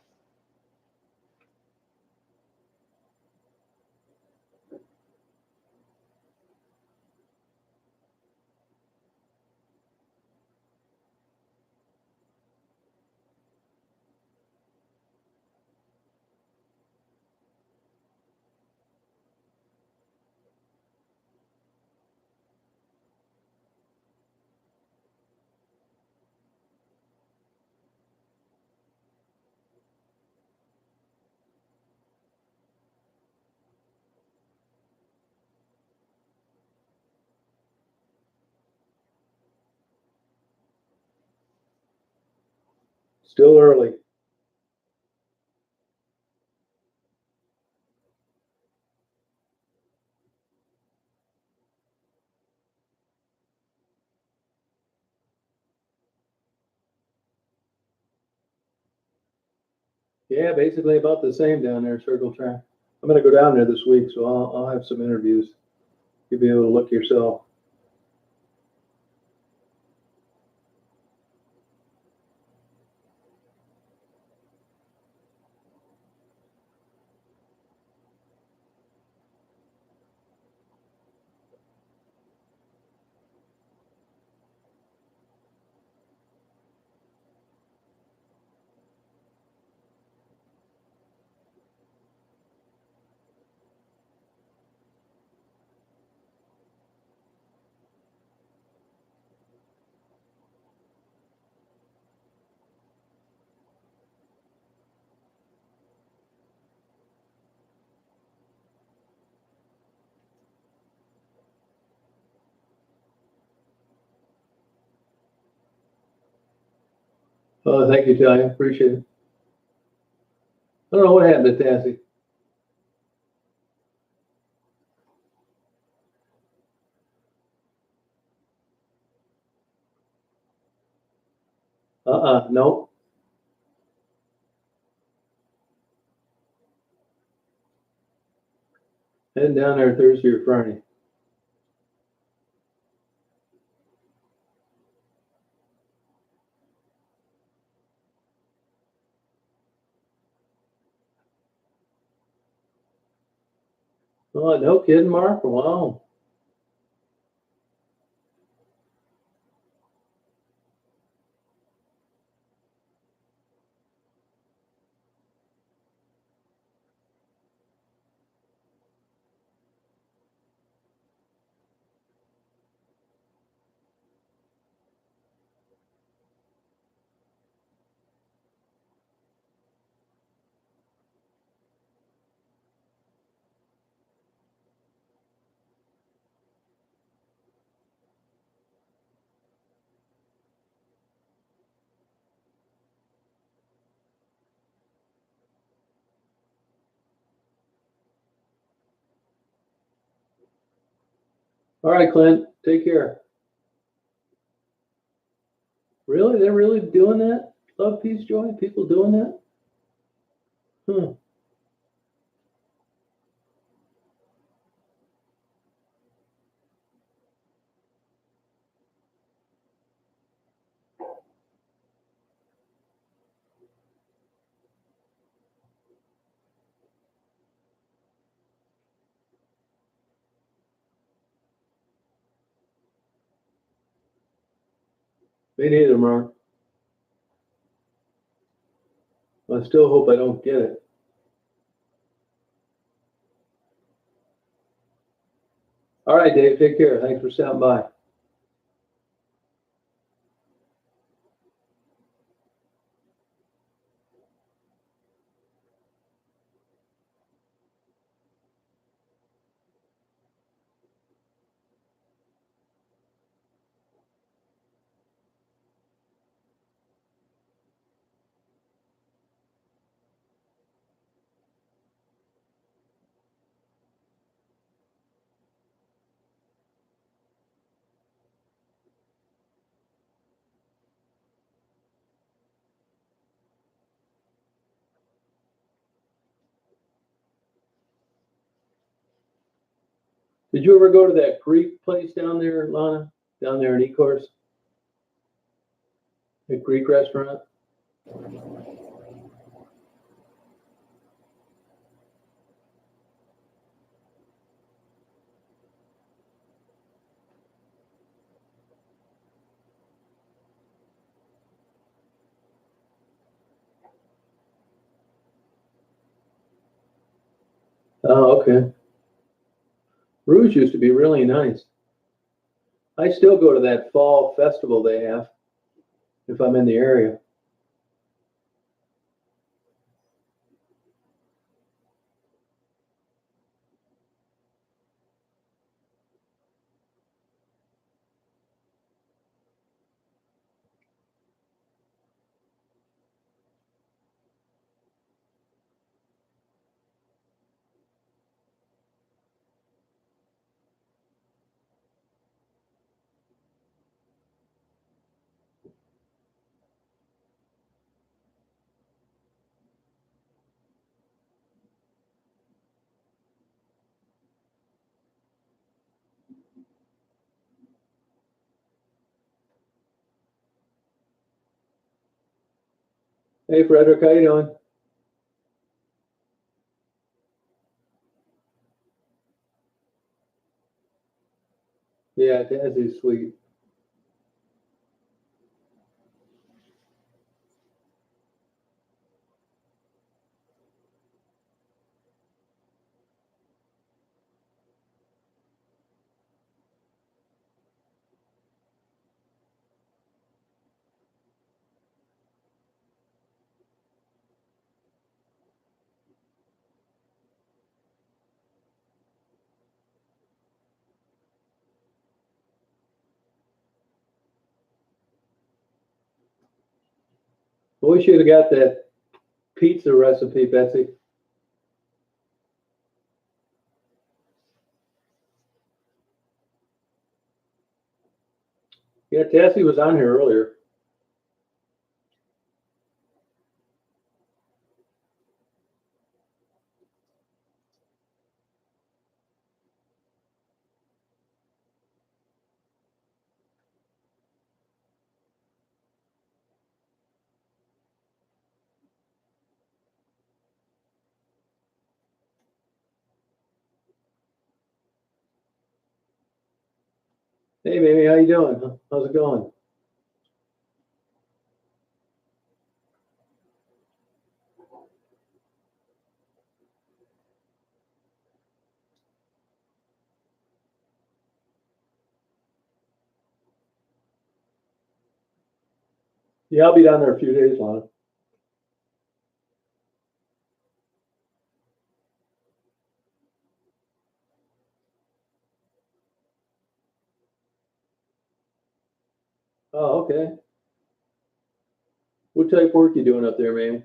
Still early. Yeah, basically about the same down there, Circle Track. I'm gonna go down there this week, so I'll have some interviews. You'll be able to look yourself. Oh, thank you, Talia. Appreciate it. I don't know what happened to Tassie. Nope. Heading down there Thursday or Friday. Oh, no kidding, Mark? Wow. All right, Clint. Take care. Really? They're really doing that? Love, peace, joy? People doing that? Hmm. Me neither, Mark. I still hope I don't get it. All right, Dave. Take care. Thanks for stopping by. Did you ever go to that Greek place down there, Lana? Down there in Ecorse? The Greek restaurant? Oh, okay. Rouge used to be really nice. I still go to that fall festival they have if I'm in the area. Hey, Frederick, how you doing? Yeah, Dazzy's sweet. We should have got that pizza recipe, Betsy. Yeah, Tassie was on here earlier. Hey, baby, how you doing? How's it going? Yeah, I'll be down there a few days, Lana. Oh, okay. What type of work you doing up there, man?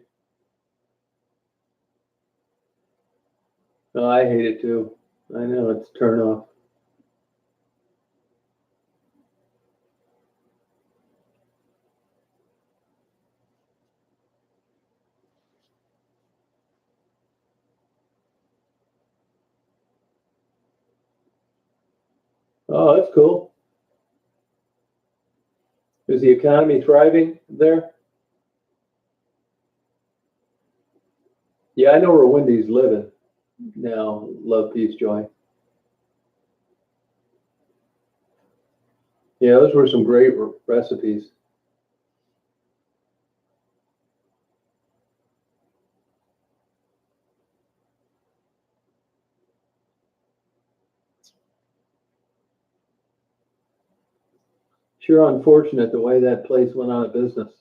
Oh, I hate it too. I know it's a turn off. Oh, that's cool. Is the economy thriving there? Yeah, I know where Wendy's living now. Love, peace, joy. Yeah, those were some great recipes. Sure unfortunate the way that place went out of business.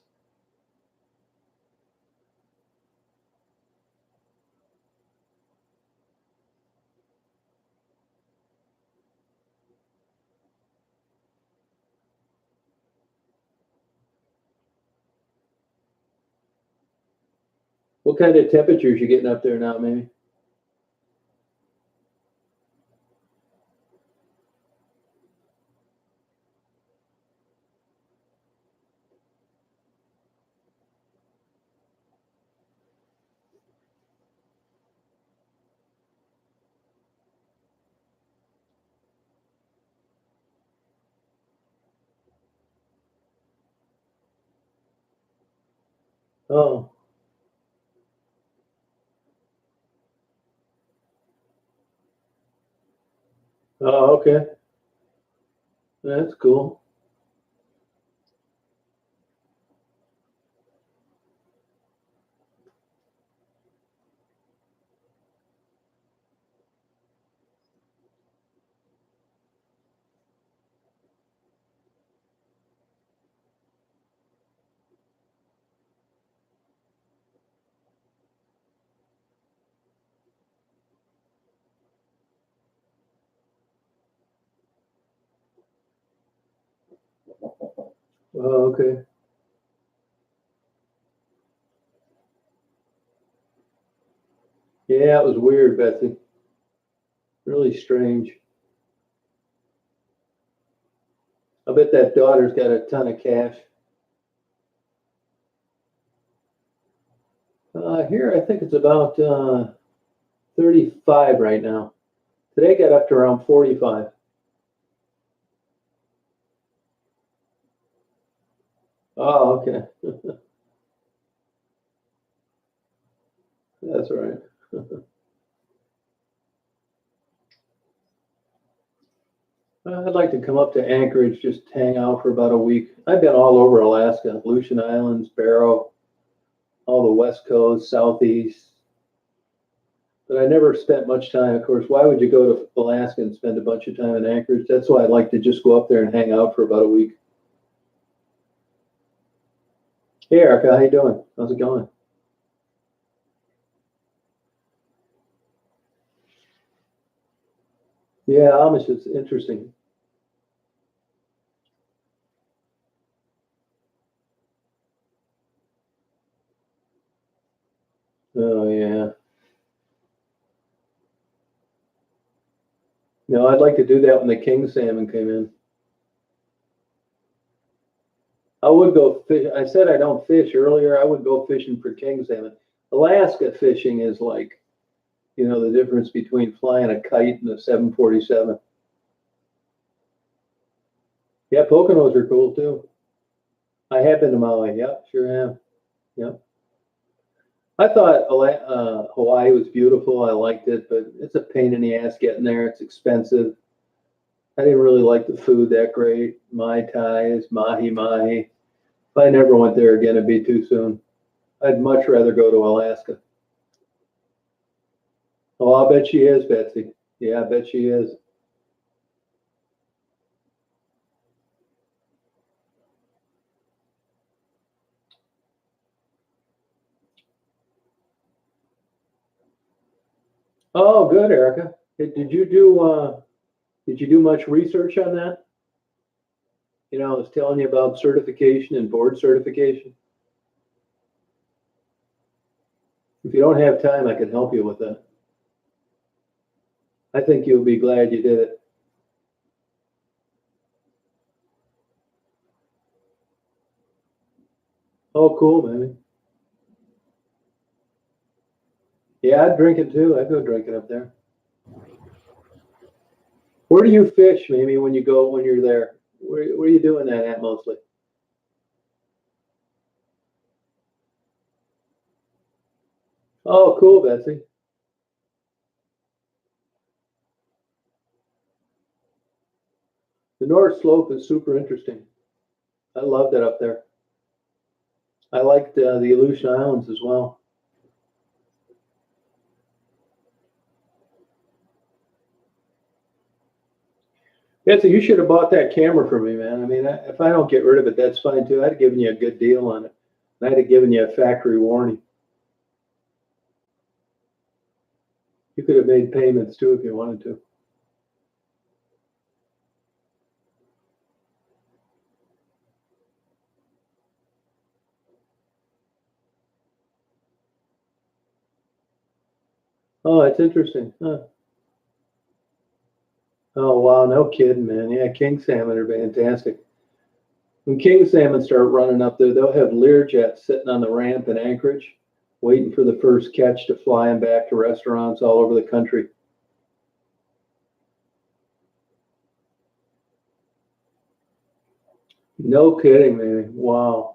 What kind of temperatures you getting up there now, maybe? Oh, oh, okay. That's cool. Oh, okay. Yeah, it was weird, Betsy. Really strange. I bet that daughter's got a ton of cash. Here, I think it's about 35 right now. Today got up to around 45. Oh, okay. That's right. I'd like to come up to Anchorage, just hang out for about a week. I've been all over Alaska, Aleutian Islands, Barrow, all the West Coast, Southeast. But I never spent much time. Of course, why would you go to Alaska and spend a bunch of time in Anchorage? That's why I'd like to just go up there and hang out for about a week. Hey, Erica, how you doing? How's it going? Yeah, Amish is interesting. Oh, yeah. No, I'd like to do that when the king salmon came in. I would go fish. I said I don't fish earlier. I would go fishing for king salmon. Alaska fishing is like, the difference between flying a kite and a 747. Yeah, Poconos are cool too. I have been to Maui. Yep, sure have. Yep. I thought Hawaii was beautiful. I liked it, but it's a pain in the ass getting there. It's expensive. I didn't really like the food that great. Mai Tais, mahi mahi. If I never went there again, it'd be too soon. I'd much rather go to Alaska. Oh, I bet she is, Betsy. Yeah, I bet she is. Oh, good, Erica. Did you do much research on that? I was telling you about certification and board certification. If you don't have time, I can help you with that. I think you'll be glad you did it. Oh, cool, man. Yeah, I'd drink it too. I'd go drink it up there. Where do you fish, Mimi, when you're there? Where are you doing that at mostly? Oh, cool, Betsy. The North Slope is super interesting. I loved it up there. I liked the Aleutian Islands as well. Betsy, you should have bought that camera for me, man. I mean, if I don't get rid of it, that's fine too. I'd have given you a good deal on it. I'd have given you a factory warranty. You could have made payments too if you wanted to. Oh, that's interesting. Huh. Oh, wow. No kidding, man. Yeah, king salmon are fantastic. When king salmon start running up there, they'll have Learjets sitting on the ramp in Anchorage, waiting for the first catch to fly them back to restaurants all over the country. No kidding, man. Wow.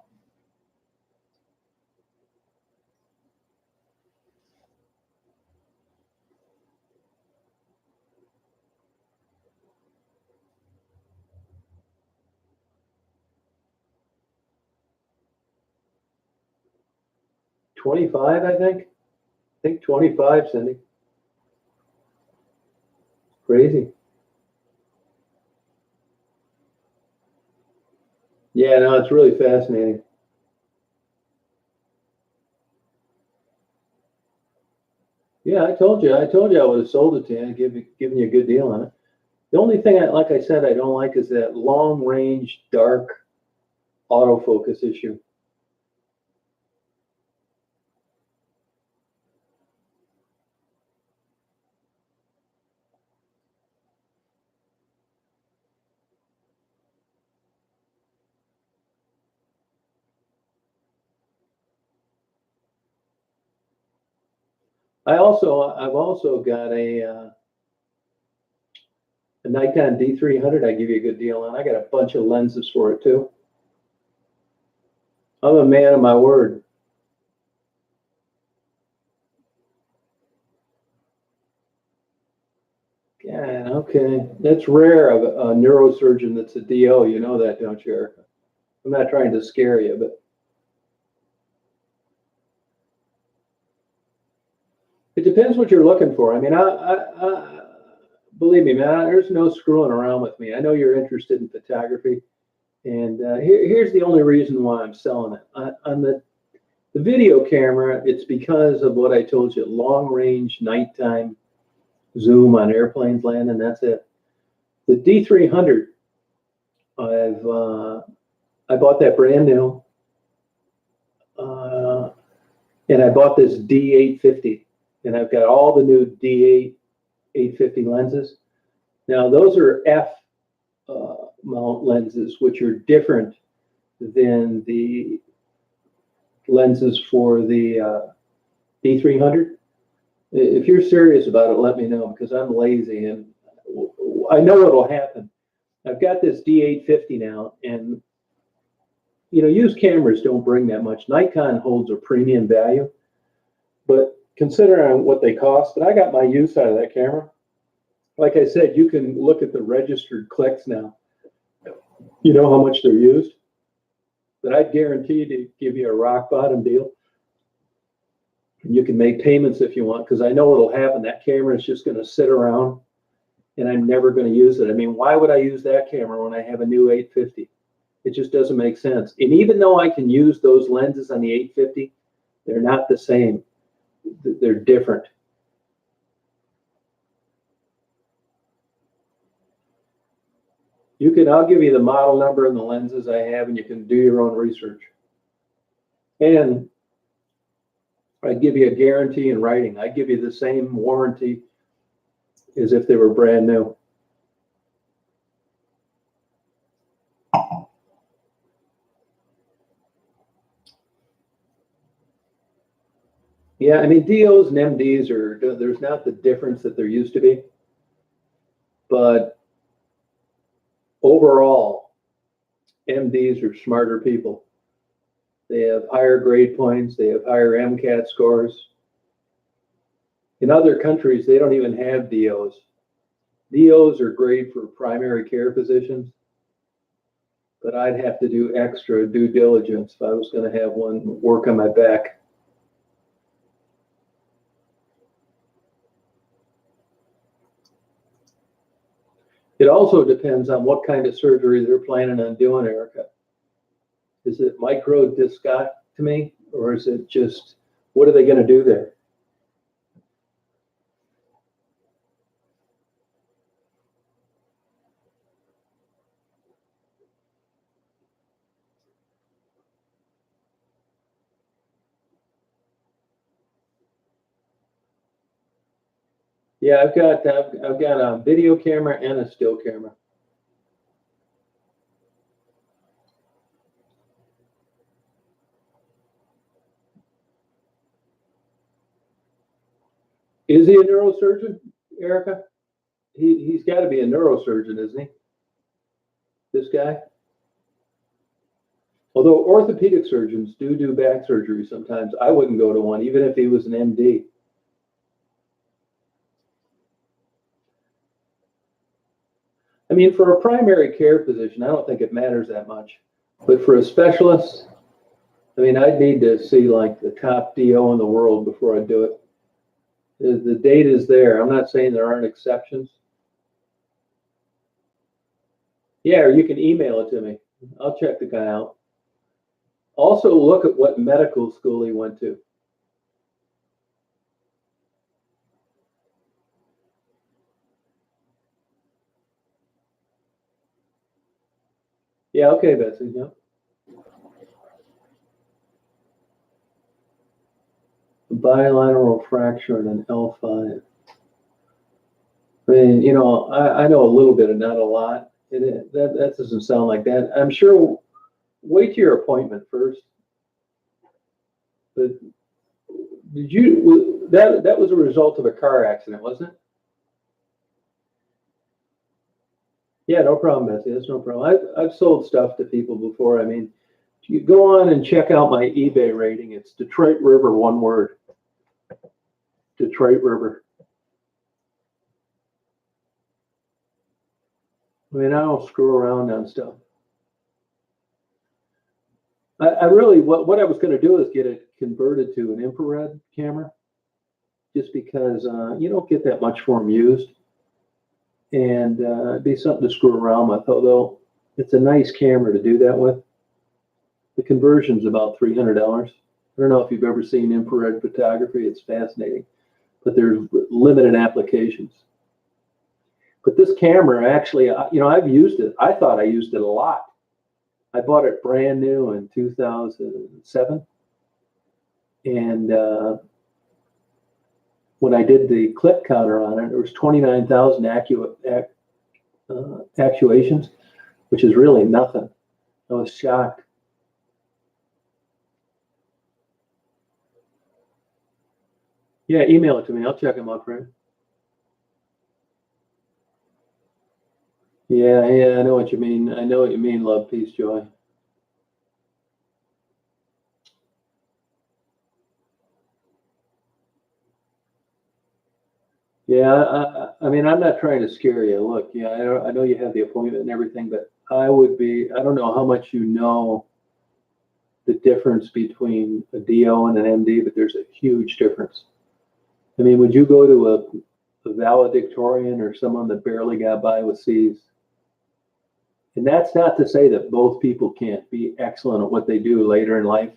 25, I think. I think 25, Cindy. Crazy. Yeah, no, it's really fascinating. Yeah, I told you I would have sold it to you and given you a good deal on it. The only thing, like I said, I don't like is that long range, dark autofocus issue. I've also got a Nikon D300. I give you a good deal on. I got a bunch of lenses for it too. I'm a man of my word. Yeah, okay. That's rare of a neurosurgeon that's a DO. You know that, don't you, Erica? I'm not trying to scare you, but it depends what you're looking for. I mean, believe me, man, there's no screwing around with me. I know you're interested in photography, and here's the only reason why I'm selling it. On the video camera, it's because of what I told you, long range, nighttime zoom on airplanes landing, that's it. The D300, I bought that brand new, and I bought this D850, and I've got all the new D850 lenses. Now those are F mount lenses, which are different than the lenses for the D300. If you're serious about it, let me know, because I'm lazy and I know what'll happen. I've got this D850 now, and you know, used cameras don't bring that much. Nikon holds a premium value, but considering what they cost, and I got my use out of that camera. Like I said, you can look at the registered clicks now. You know how much they're used, but I'd guarantee to give you a rock bottom deal. You can make payments if you want, because I know what'll happen. That camera is just going to sit around, and I'm never going to use it. I mean, why would I use that camera when I have a new 850? It just doesn't make sense. And even though I can use those lenses on the 850, they're not the same. They're different. I'll give you the model number and the lenses I have, and you can do your own research. And I give you a guarantee in writing. I give you the same warranty as if they were brand new. Yeah, I mean, DOs and MDs there's not the difference that there used to be. But overall, MDs are smarter people. They have higher grade points. They have higher MCAT scores. In other countries, they don't even have DOs. DOs are great for primary care physicians, but I'd have to do extra due diligence if I was going to have one work on my back. It also depends on what kind of surgery they're planning on doing, Erica. Is it microdiscectomy, or is it just, what are they going to do there? Yeah, I've got a video camera and a still camera. Is he a neurosurgeon, Erica? He's got to be a neurosurgeon, isn't he? This guy? Although orthopedic surgeons do back surgery sometimes, I wouldn't go to one, even if he was an MD. I mean, for a primary care physician, I don't think it matters that much. But for a specialist, I mean, I'd need to see like the top DO in the world before I do it. The data is there. I'm not saying there aren't exceptions. Yeah, or you can email it to me. I'll check the guy out. Also, look at what medical school he went to. Yeah, okay, Betsy. Yeah. Bilateral fracture in an L5. I mean, you know, I know a little bit and not a lot. That doesn't sound like that. I'm sure. Wait till your appointment first. But did you? That was a result of a car accident, wasn't it? Yeah, no problem, Betsy. That's no problem. I've sold stuff to people before. I mean, you go on and check out my eBay rating. It's Detroit River, one word. Detroit River. I mean, I don't screw around on stuff. I really, what I was going to do is get it converted to an infrared camera, just because you don't get that much for them used, and it'd be something to screw around with. Although it's a nice camera to do that with. The conversion's about $300. I don't know if you've ever seen infrared photography. It's fascinating, but there's limited applications. But this camera, actually, you know, I've used it. I thought I used it a lot. I bought it brand new in 2007. And when I did the clip counter on it, there was 29,000 actuations, which is really nothing. I was shocked. Yeah, email it to me. I'll check them out for you. Yeah, I know what you mean. I know what you mean, love, peace, joy. Yeah, I mean, I'm not trying to scare you. Look, yeah, I know you have the appointment and everything, but I don't know how much you know the difference between a DO and an MD, but there's a huge difference. I mean, would you go to a valedictorian or someone that barely got by with C's? And that's not to say that both people can't be excellent at what they do later in life.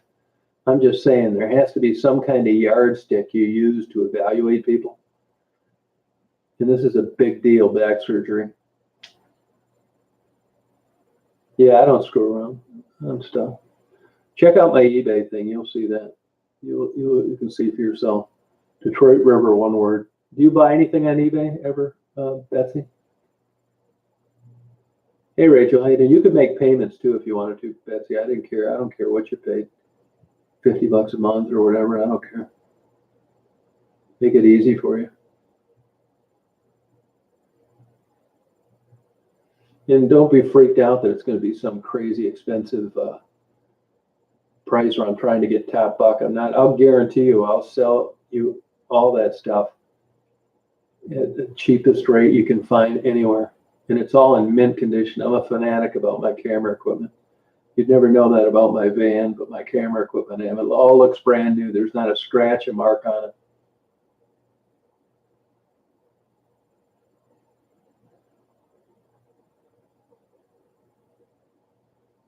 I'm just saying there has to be some kind of yardstick you use to evaluate people. And this is a big deal, back surgery. Yeah, I don't screw around. I'm stuff. Check out my eBay thing. You'll see that. You can see for yourself. Detroit River, one word. Do you buy anything on eBay ever, Betsy? Hey, Rachel, how you doing? You could make payments too if you wanted to, Betsy. I didn't care. I don't care what you paid. $50 a month or whatever. I don't care. Make it easy for you. And don't be freaked out that it's going to be some crazy expensive price where I'm trying to get top buck. I'm not. I'll guarantee you I'll sell you all that stuff at the cheapest rate you can find anywhere. And it's all in mint condition. I'm a fanatic about my camera equipment. You'd never know that about my van, but my camera equipment, it all looks brand new. There's not a scratch, a mark on it.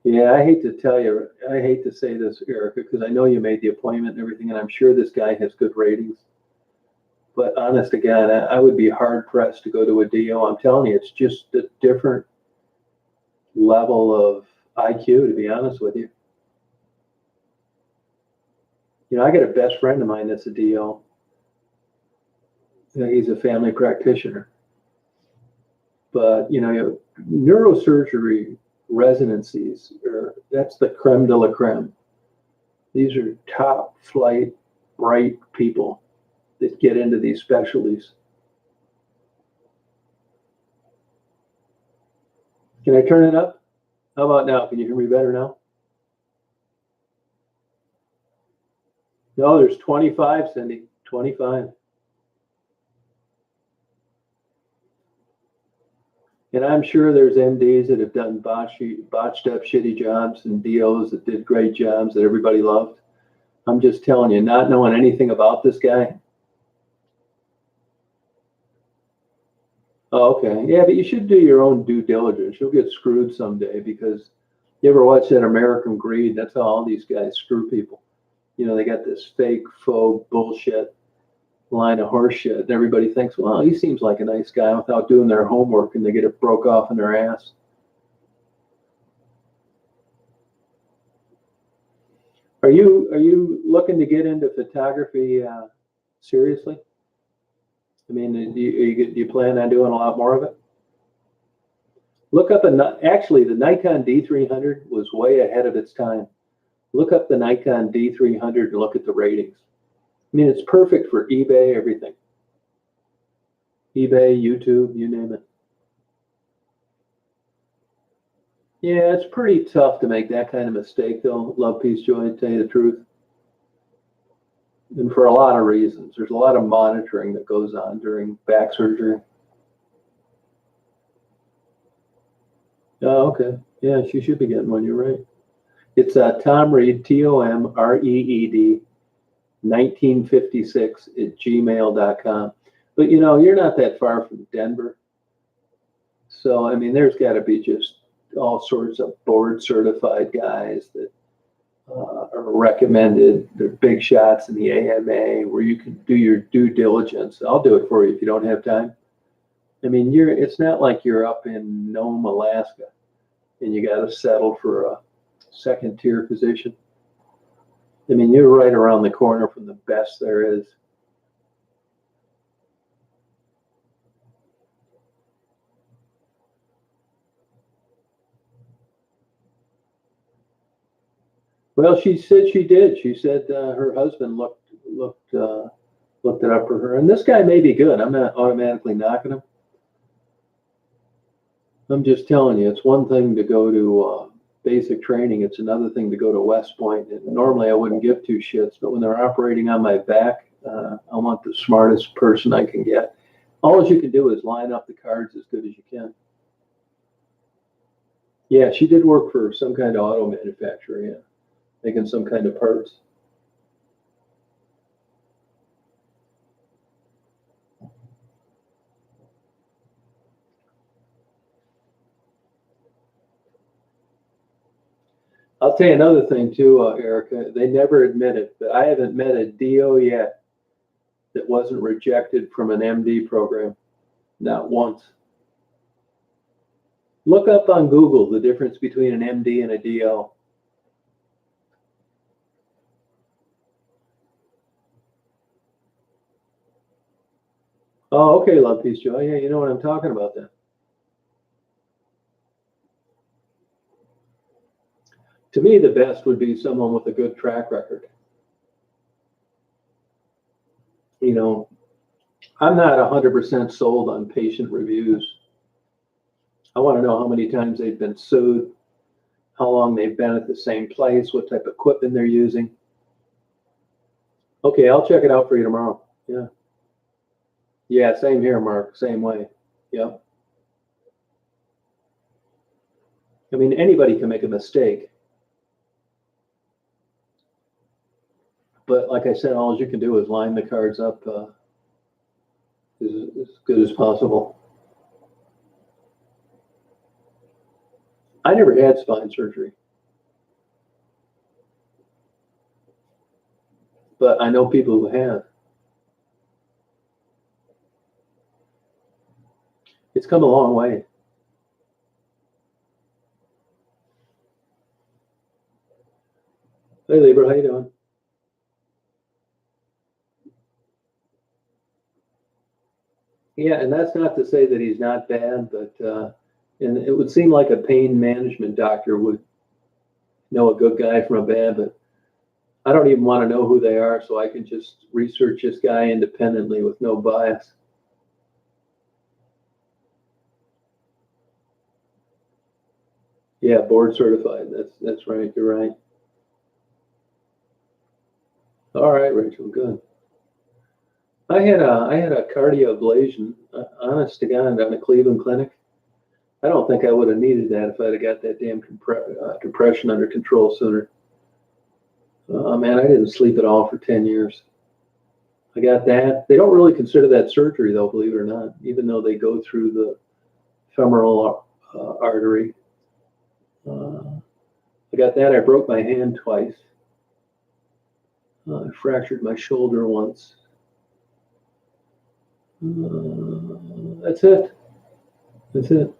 Yeah, I hate to tell you, I hate to say this, Erica, because I know you made the appointment and everything, and I'm sure this guy has good ratings. But honest to God, I would be hard pressed to go to a DO. I'm telling you, it's just a different level of IQ, to be honest with you. You know, I got a best friend of mine that's a DO. You know, he's a family practitioner. But, you know, neurosurgery residencies, that's the creme de la creme. These are top flight, bright people that get into these specialties. Can I turn it up? How about now? Can you hear me better now? No, there's 25, Cindy, 25. And I'm sure there's MDs that have done botched up shitty jobs and DOs that did great jobs that everybody loved. I'm just telling you, not knowing anything about this guy. Oh, okay. Yeah, but you should do your own due diligence. You'll get screwed someday because you ever watch that American Greed? That's how all these guys screw people. You know, they got this fake, faux bullshit line of horse shit. And everybody thinks, well, he seems like a nice guy without doing their homework, and they get it broke off in their ass. Are you looking to get into photography seriously? I mean, do you plan on doing a lot more of it? Look up actually the Nikon D300 was way ahead of its time. Look up the Nikon D300 and look at the ratings. I mean, it's perfect for eBay, everything. eBay, YouTube, you name it. Yeah, it's pretty tough to make that kind of mistake, though. Love, peace, joy, to tell you the truth. And for a lot of reasons. There's a lot of monitoring that goes on during back surgery. Oh, okay. Yeah, she should be getting one. You're right. It's Tom Reed, TOMREED, 1956 at gmail.com. But you're not that far from Denver. So, I mean, there's got to be just all sorts of board certified guys that are recommended. They're big shots in the AMA where you can do your due diligence. I'll do it for you if you don't have time. I mean, it's not like you're up in Nome, Alaska, and you got to settle for a second tier position. I mean, you're right around the corner from the best there is. Well, she said she did. She said her husband looked it up for her, and this guy may be good. I'm not automatically knocking him. I'm just telling you, it's one thing to go to basic training. It's another thing to go to West Point. And normally I wouldn't give two shits, but when they're operating on my back, I want the smartest person I can get. All you can do is line up the cards as good as you can. Yeah, she did work for some kind of auto manufacturer, yeah, making some kind of parts. I'll tell you another thing too, Erica. They never admit it, but I haven't met a DO yet that wasn't rejected from an MD program. Not once. Look up on Google the difference between an MD and a DO. Oh, okay, Love Peace Joy. Yeah, you know what I'm talking about then. To me, the best would be someone with a good track record. I'm not 100% sold on patient reviews. I want to know how many times they've been sued, how long they've been at the same place, what type of equipment they're using. Okay, I'll check it out for you tomorrow. Yeah. Yeah, same here, Mark. Same way. Yeah. I mean, anybody can make a mistake. But like I said, all you can do is line the cards up as good as possible. I never had spine surgery, but I know people who have. It's come a long way. Hey, Libra, how you doing? Yeah, and that's not to say that he's not bad, but and it would seem like a pain management doctor would know a good guy from a bad, but I don't even want to know who they are, so I can just research this guy independently with no bias. Yeah, board certified. That's right. You're right. All right, Rachel. Good. I had a cardio ablation, honest to God, on a Cleveland clinic. I don't think I would have needed that if I'd have got that damn depression under control sooner. Man, I didn't sleep at all for 10 years. I got that. They don't really consider that surgery, though, believe it or not, even though they go through the femoral artery. I got that. I broke my hand twice. I fractured my shoulder once. That's it. That's it.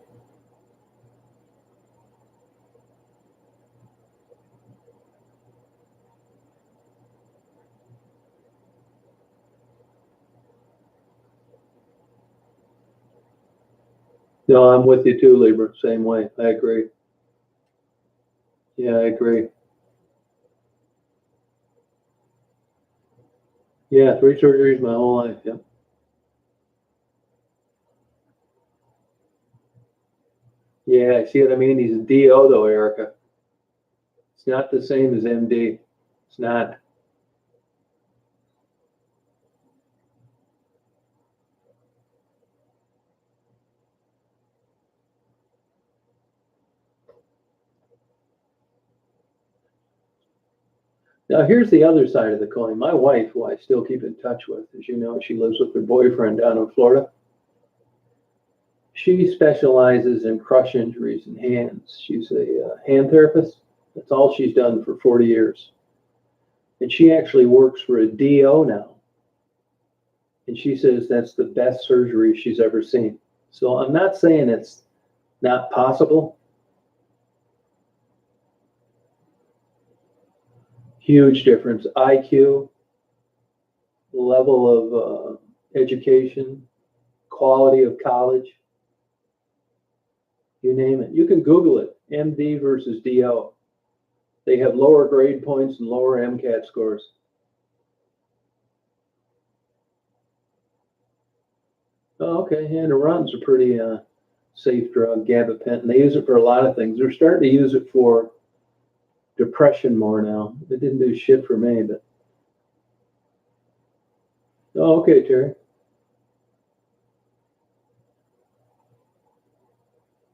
No, I'm with you too, Libra. Same way. I agree. Yeah, I agree. Yeah, 3 surgeries my whole life. Yeah. Yeah, see what I mean? He's a DO though, Erica. It's not the same as MD. It's not. Now, here's the other side of the coin. My wife, who I still keep in touch with, as you know, she lives with her boyfriend down in Florida. She specializes in crush injuries in hands. She's a hand therapist. That's all she's done for 40 years. And she actually works for a DO now. And she says that's the best surgery she's ever seen. So I'm not saying it's not possible. Huge difference. IQ, level of education, quality of college, you name it. You can Google it, MD versus DO. They have lower grade points and lower MCAT scores. Oh, okay, and Neurontin's a pretty safe drug, gabapentin. They use it for a lot of things. They're starting to use it for depression more now. It didn't do shit for me, but. Oh, okay, Terry.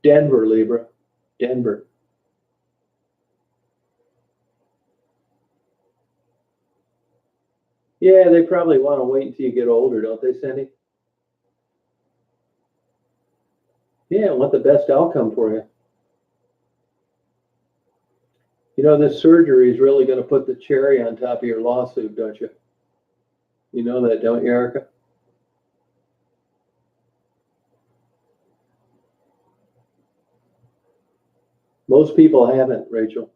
Denver, Libra. Denver. Yeah, they probably want to wait until you get older, don't they, Cindy? Yeah, want the best outcome for you. You know, this surgery is really going to put the cherry on top of your lawsuit, don't you? You know that, don't you, Erica? Most people haven't, Rachel.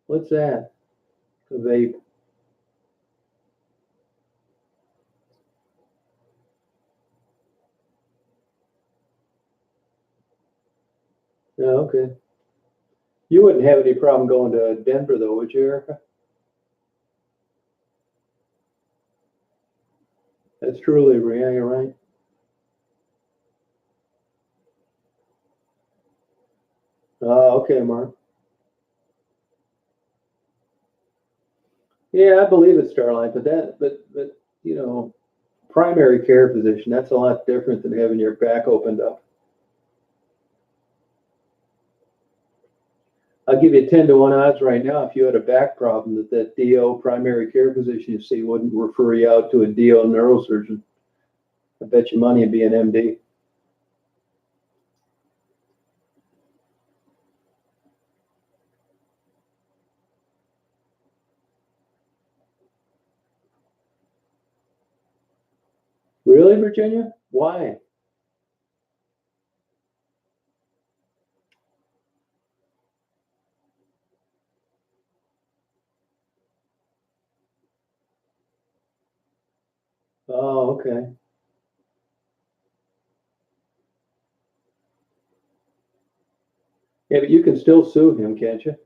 What's that? A vape. Yeah, okay. You wouldn't have any problem going to Denver, though, would you, Erica? That's truly, yeah, you're right. Okay, Mark. Yeah, I believe it's Starlight, but you know, primary care physician, that's a lot different than having your back opened up. I'll give you 10-to-1 odds right now. If you had a back problem, that DO primary care physician you see wouldn't refer you out to a DO neurosurgeon. I bet you money it'd be an MD. Really, Virginia? Why? Oh, okay. Yeah, but you can still sue him, can't you?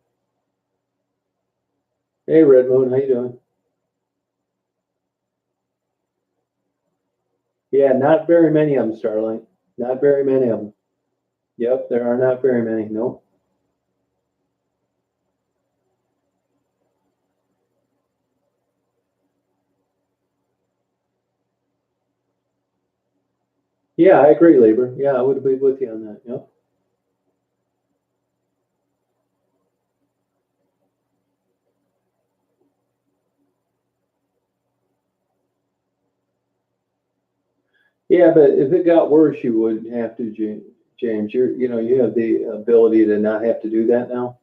Hey, Red Moon, how you doing? Yeah, not very many of them, Starlight. Not very many of them. Yep, there are not very many. Nope. Yeah, I agree, Lieber. Yeah, I would be with you on that. Yep. Yeah, but if it got worse, you wouldn't have to, James. You have the ability to not have to do that now.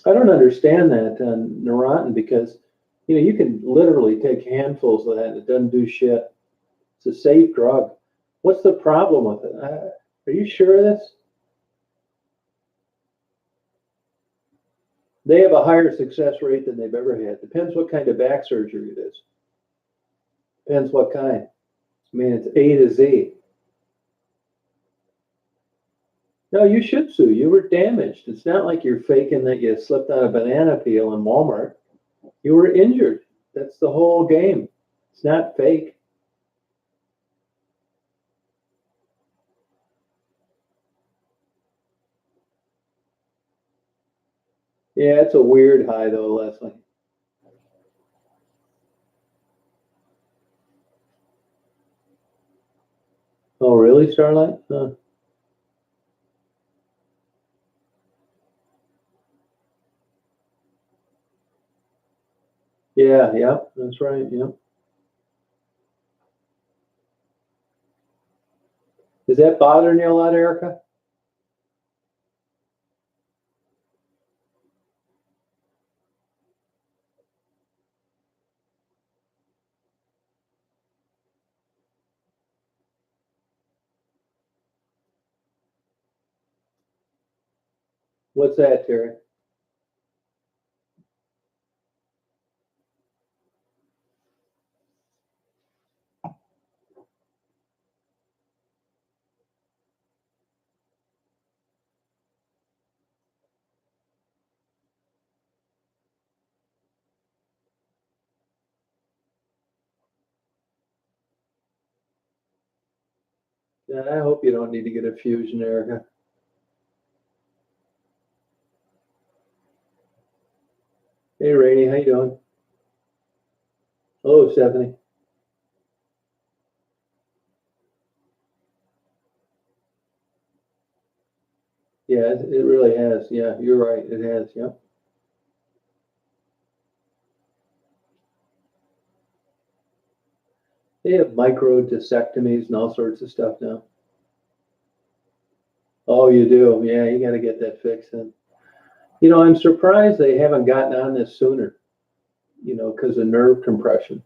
I don't understand that Neurontin because, you can literally take handfuls of that and it doesn't do shit. It's a safe drug. What's the problem with it? Are you sure of this? They have a higher success rate than they've ever had. Depends what kind of back surgery it is. Depends what kind. I mean, it's A to Z. No, you should sue. You were damaged. It's not like you're faking that you slipped on a banana peel in Walmart. You were injured. That's the whole game. It's not fake. Yeah, it's a weird high though, Leslie. Oh, really, Starlight? Huh. Yeah, yeah, that's right. Yeah. Is that bothering you a lot, Erica? What's that, Terry? Yeah, I hope you don't need to get a fusion, Erica. Hey, Rainey, how you doing? Hello, Stephanie. Yeah, it really has. Yeah, you're right. It has. Yep. They have micro discectomies and all sorts of stuff now. Oh, you do? Yeah, you got to get that fixed then. You know, I'm surprised they haven't gotten on this sooner, you know, because of nerve compression.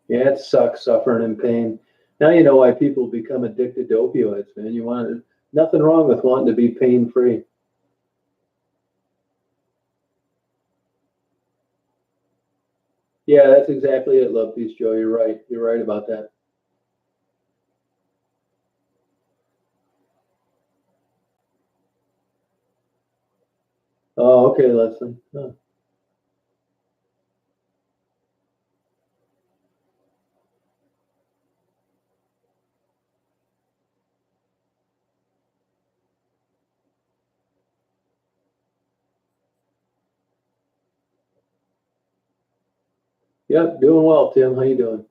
Yeah, it sucks suffering and pain. Now you know why people become addicted to opioids, man. You want nothing wrong with wanting to be pain free. Yeah, that's exactly it, Love Peace Joe. You're right. You're right about that. Oh, okay, Leslie. Huh. Yep, doing well, Tim. How you doing?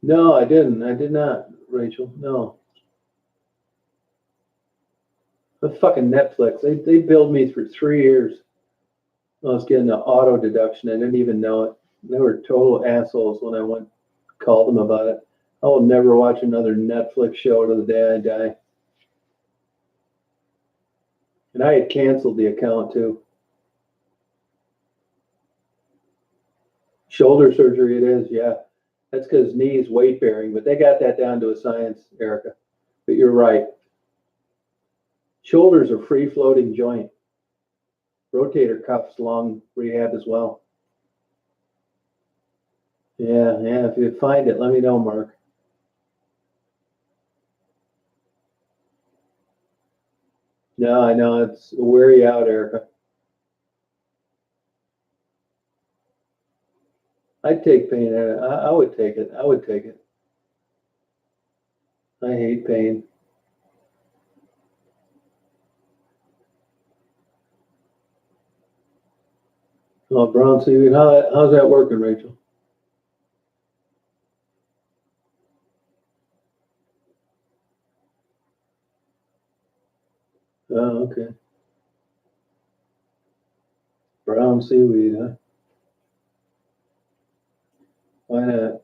No, I didn't. I did not, Rachel. No. The fucking Netflix. They billed me for 3 years. I was getting the auto deduction. I didn't even know it. They were total assholes when I went called them about it. I will never watch another Netflix show to the day I die. And I had canceled the account too. Shoulder surgery it is, yeah. That's because knees weight bearing, but they got that down to a science, Erica. But you're right. Shoulders are free floating joint. Rotator cuffs, long rehab as well. Yeah, yeah. If you find it, let me know, Mark. No, I know it's wear you out, Erica. I'd take pain. I would take it. I would take it. I hate pain. Oh, brown seaweed. How's that working, Rachel? Oh, okay. Brown seaweed, huh? Why not?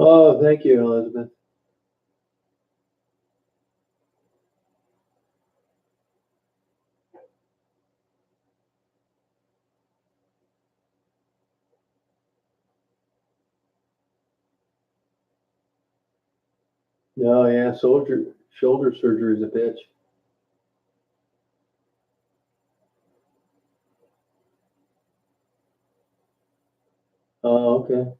Oh, thank you, Elizabeth. Oh, yeah, shoulder surgery is a bitch. Oh, okay.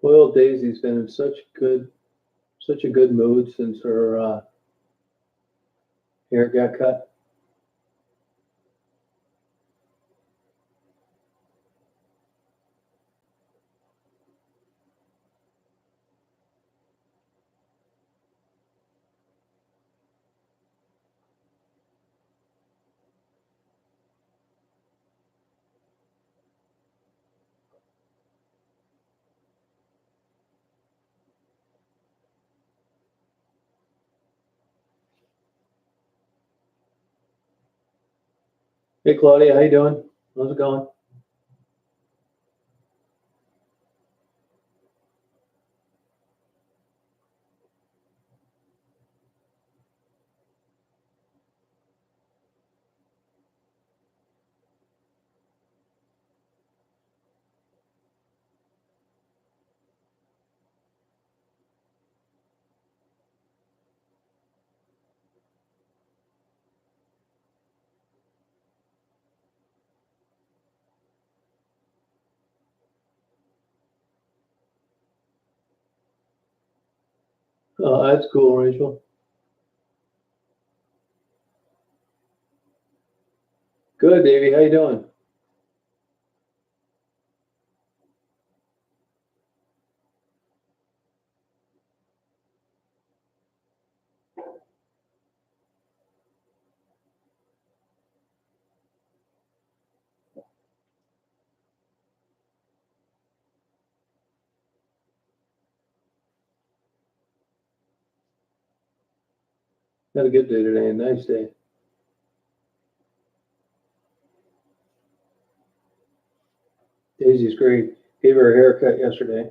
Well, Daisy's been in such a good mood since her hair got cut. Hey, Claudia, how you doing? How's it going? Oh, that's cool, Rachel. Good, Davey. How you doing? Had a good day today. A nice day. Daisy's great. Gave her a haircut yesterday.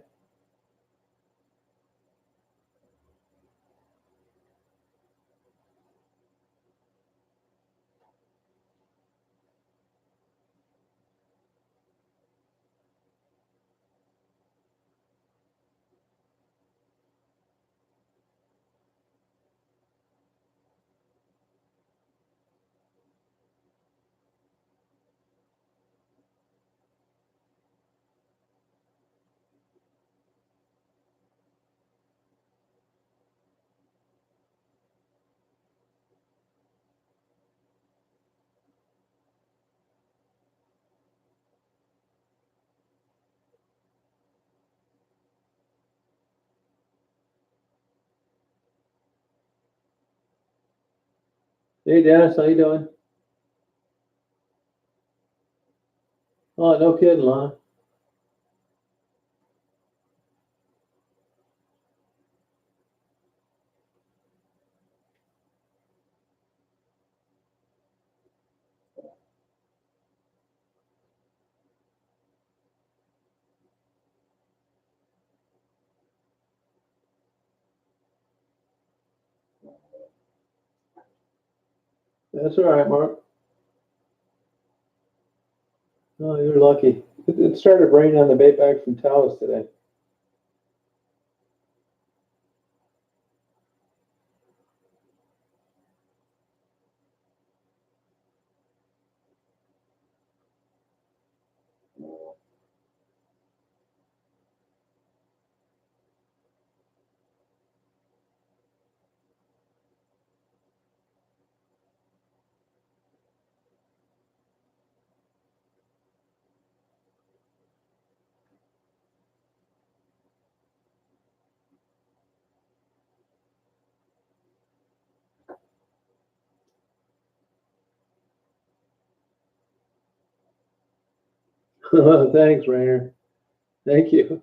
Hey, Dennis, how you doing? Oh, no kidding, Lana. That's all right, Mark. Oh, you're lucky. It started raining on the way back from Taos today. Thanks, Rainer. Thank you.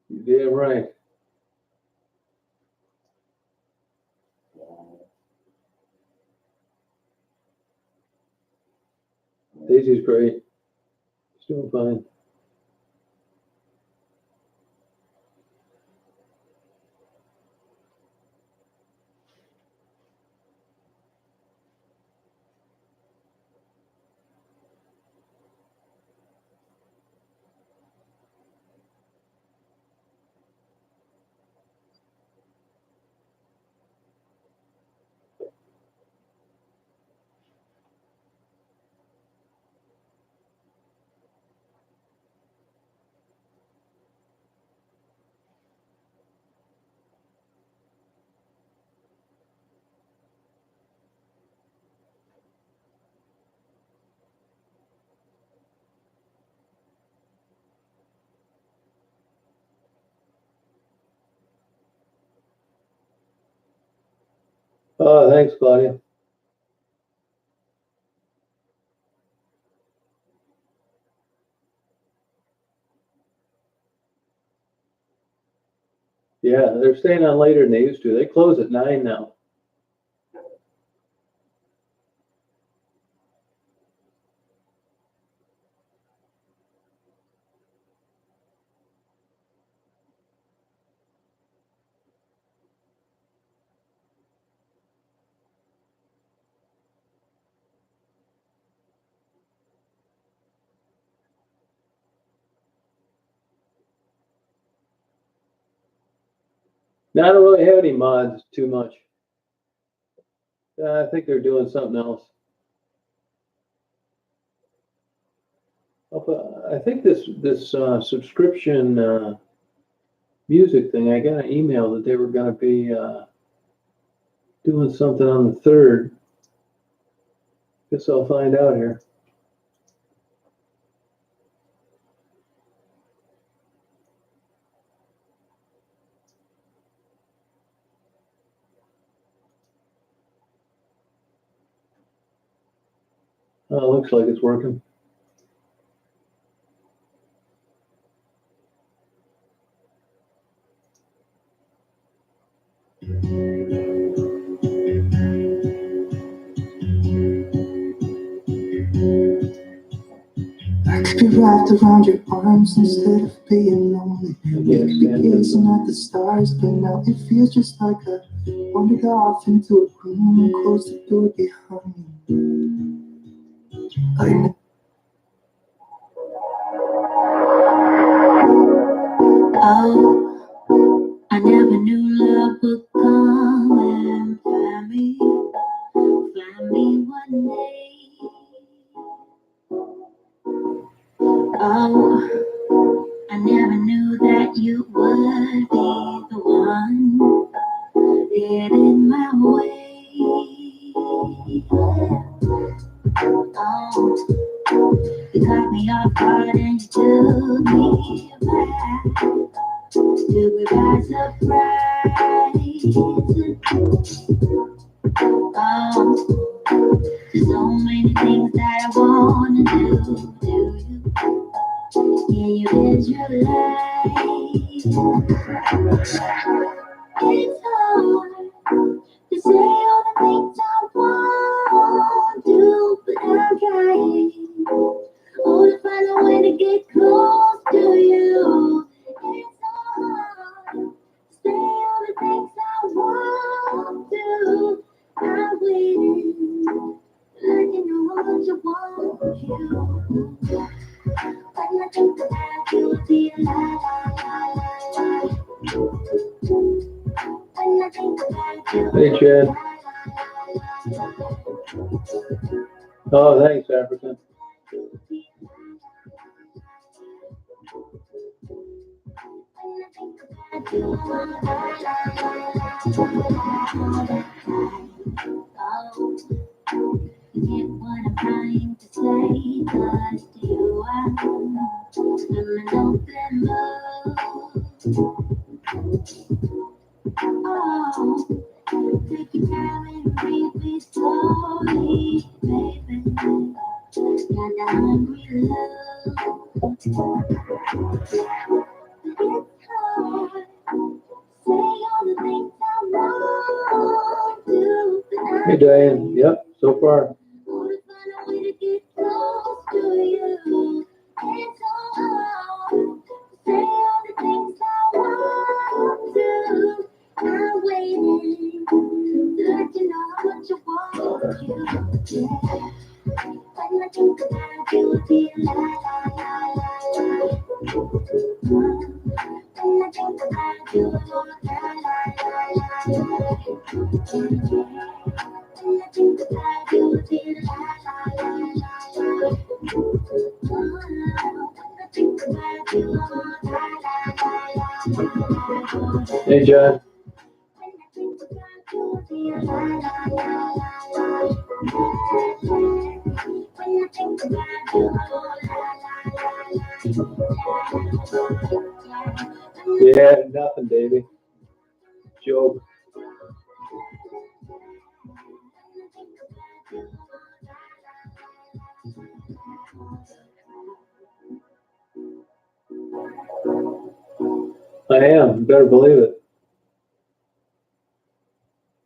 Yeah, right. Daisy's great. She's doing fine. Oh, thanks, Claudia. Yeah, they're staying on later than they used to. They close at 9 now. Now, I don't really have any mods too much. I think they're doing something else. I think this subscription music thing, I got an email that they were going to be doing something on the 3rd. Guess I'll find out here. Looks like it's working. I could be wrapped around your arms instead of being lonely. We could be gazing at the stars, but now it feels just like I wandered off into a room and closed the door behind me. I never knew love would come and find me one day. Oh, I never knew that you would be the one getting my way. Oh, you caught me off guard and you took me back. Took me by surprise. Oh, there's so many things that I wanna do to you. Yeah, you visualize. It's hard to say all the things I want to, but I'm trying. Oh, to find a way to get close to you. It's hard to say all the things I want to. I'm waiting, like you know how much I want you. When I think about you, I feel la la la la la. When I think about you, Hey, Chad. Oh, thanks, African. You get what I'm trying to say, but you are an open book. Oh, take your time and read me slowly, baby. Got the hungry look. It's hard to say all the things I want to. Hey, Diane. Yep, so far. Want to find a way to get close about you, I feel la la la la la. When I think about you, I go la la la la la. When I think about you, I feel la la la la la. When I think about you, I go la la la la la. Hey, John. When I think about you, I feel la la la la la. When I think about you, I go la la la la. Yeah, nothing, baby. Joke. I am. You better believe it.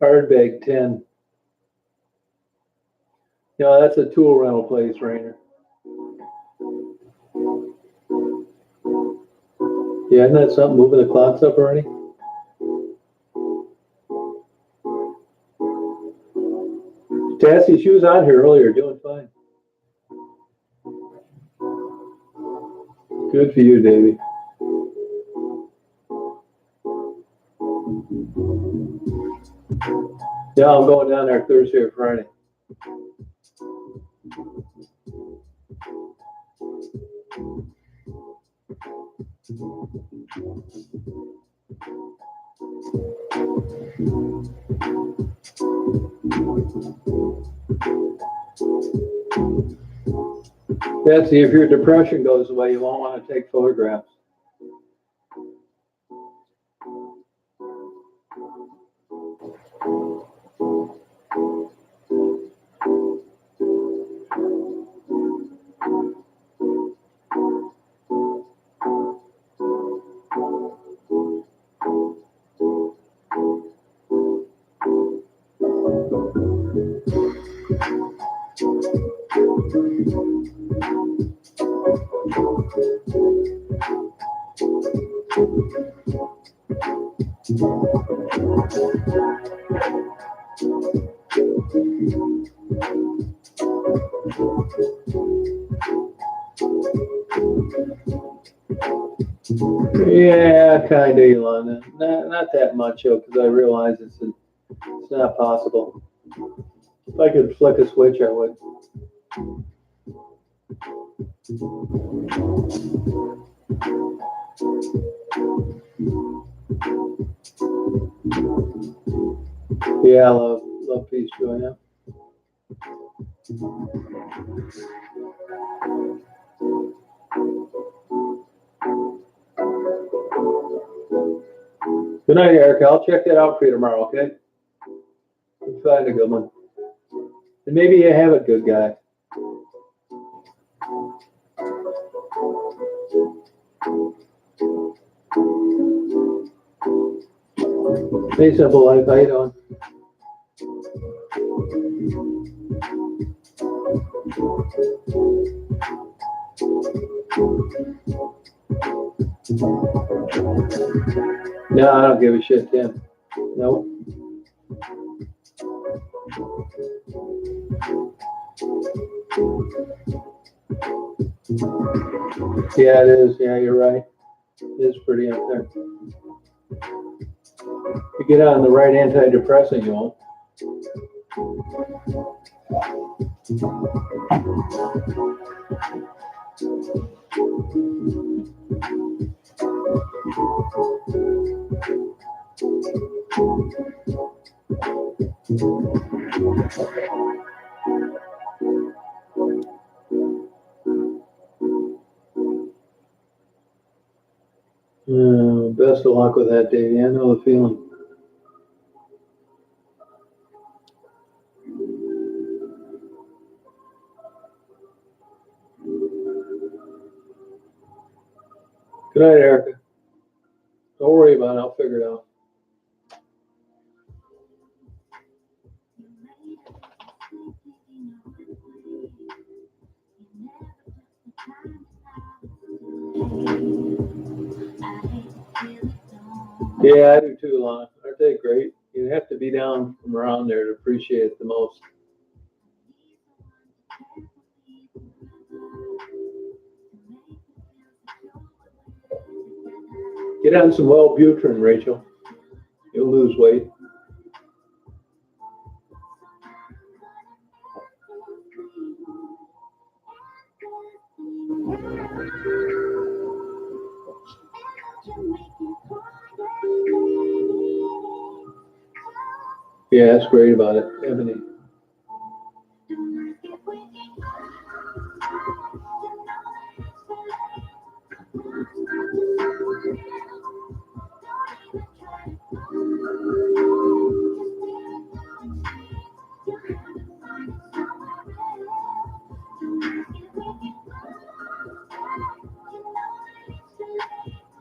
Hardbag 10. Yeah, that's a tool rental place, Rainer. Yeah, isn't that something, moving the clocks up already? Tassie, she was on here earlier, doing fine. Good for you, Davey. Yeah, I'm going down there Thursday or Friday. Betsy, if your depression goes away, you won't want to take photographs. Yeah, kind of, Yolanda. Not that much, because I realize it's not possible. If I could flick a switch, I would. Yeah, I love Peace Joy, yeah. Good night, Erica. I'll check that out for you tomorrow, okay? We'll find a good one. And maybe you have a good guy. Hey, Simple Life, how you doing? No, I don't give a shit, Tim. Nope. Yeah, it is. Yeah, you're right. It is pretty up there. You get on the right antidepressant, you won't. Best of luck with that, Davey. I know the feeling. Good night, Erica. Don't worry about it. I'll figure it out. Yeah, I do too, Lana. Aren't they great? You have to be down from around there to appreciate it the most. Get on some Wellbutrin, Rachel. You'll lose weight. Yeah, that's great about it, Ebony.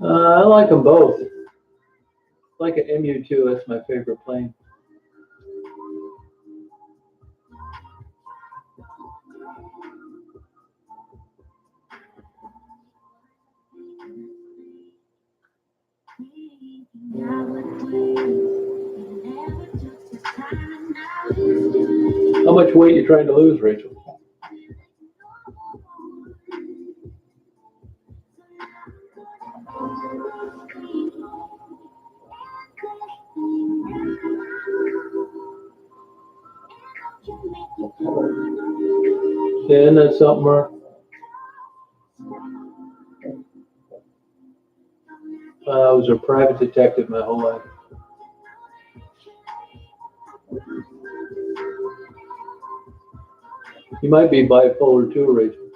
I like them both. I like an MU2, that's my favorite plane. How much weight are you trying to lose, Rachel? Yeah, isn't that something, Mark? I was a private detective my whole life. You might be bipolar too, Rachel.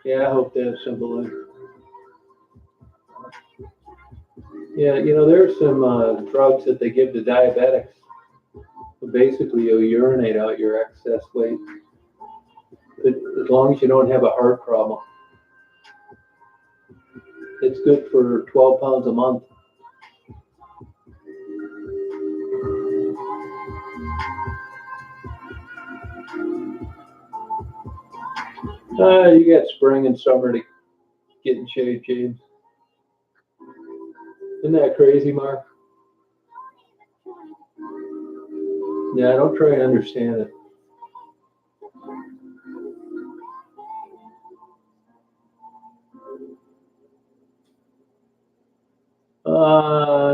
Yeah, I hope they have simple life. Yeah, you know, there's some drugs that they give to diabetics. Basically, you'll urinate out your excess weight. But as long as you don't have a heart problem. It's good for 12 pounds a month. You got spring and summer to get in shape, James. Isn't that crazy, Mark? Yeah, don't try and understand it.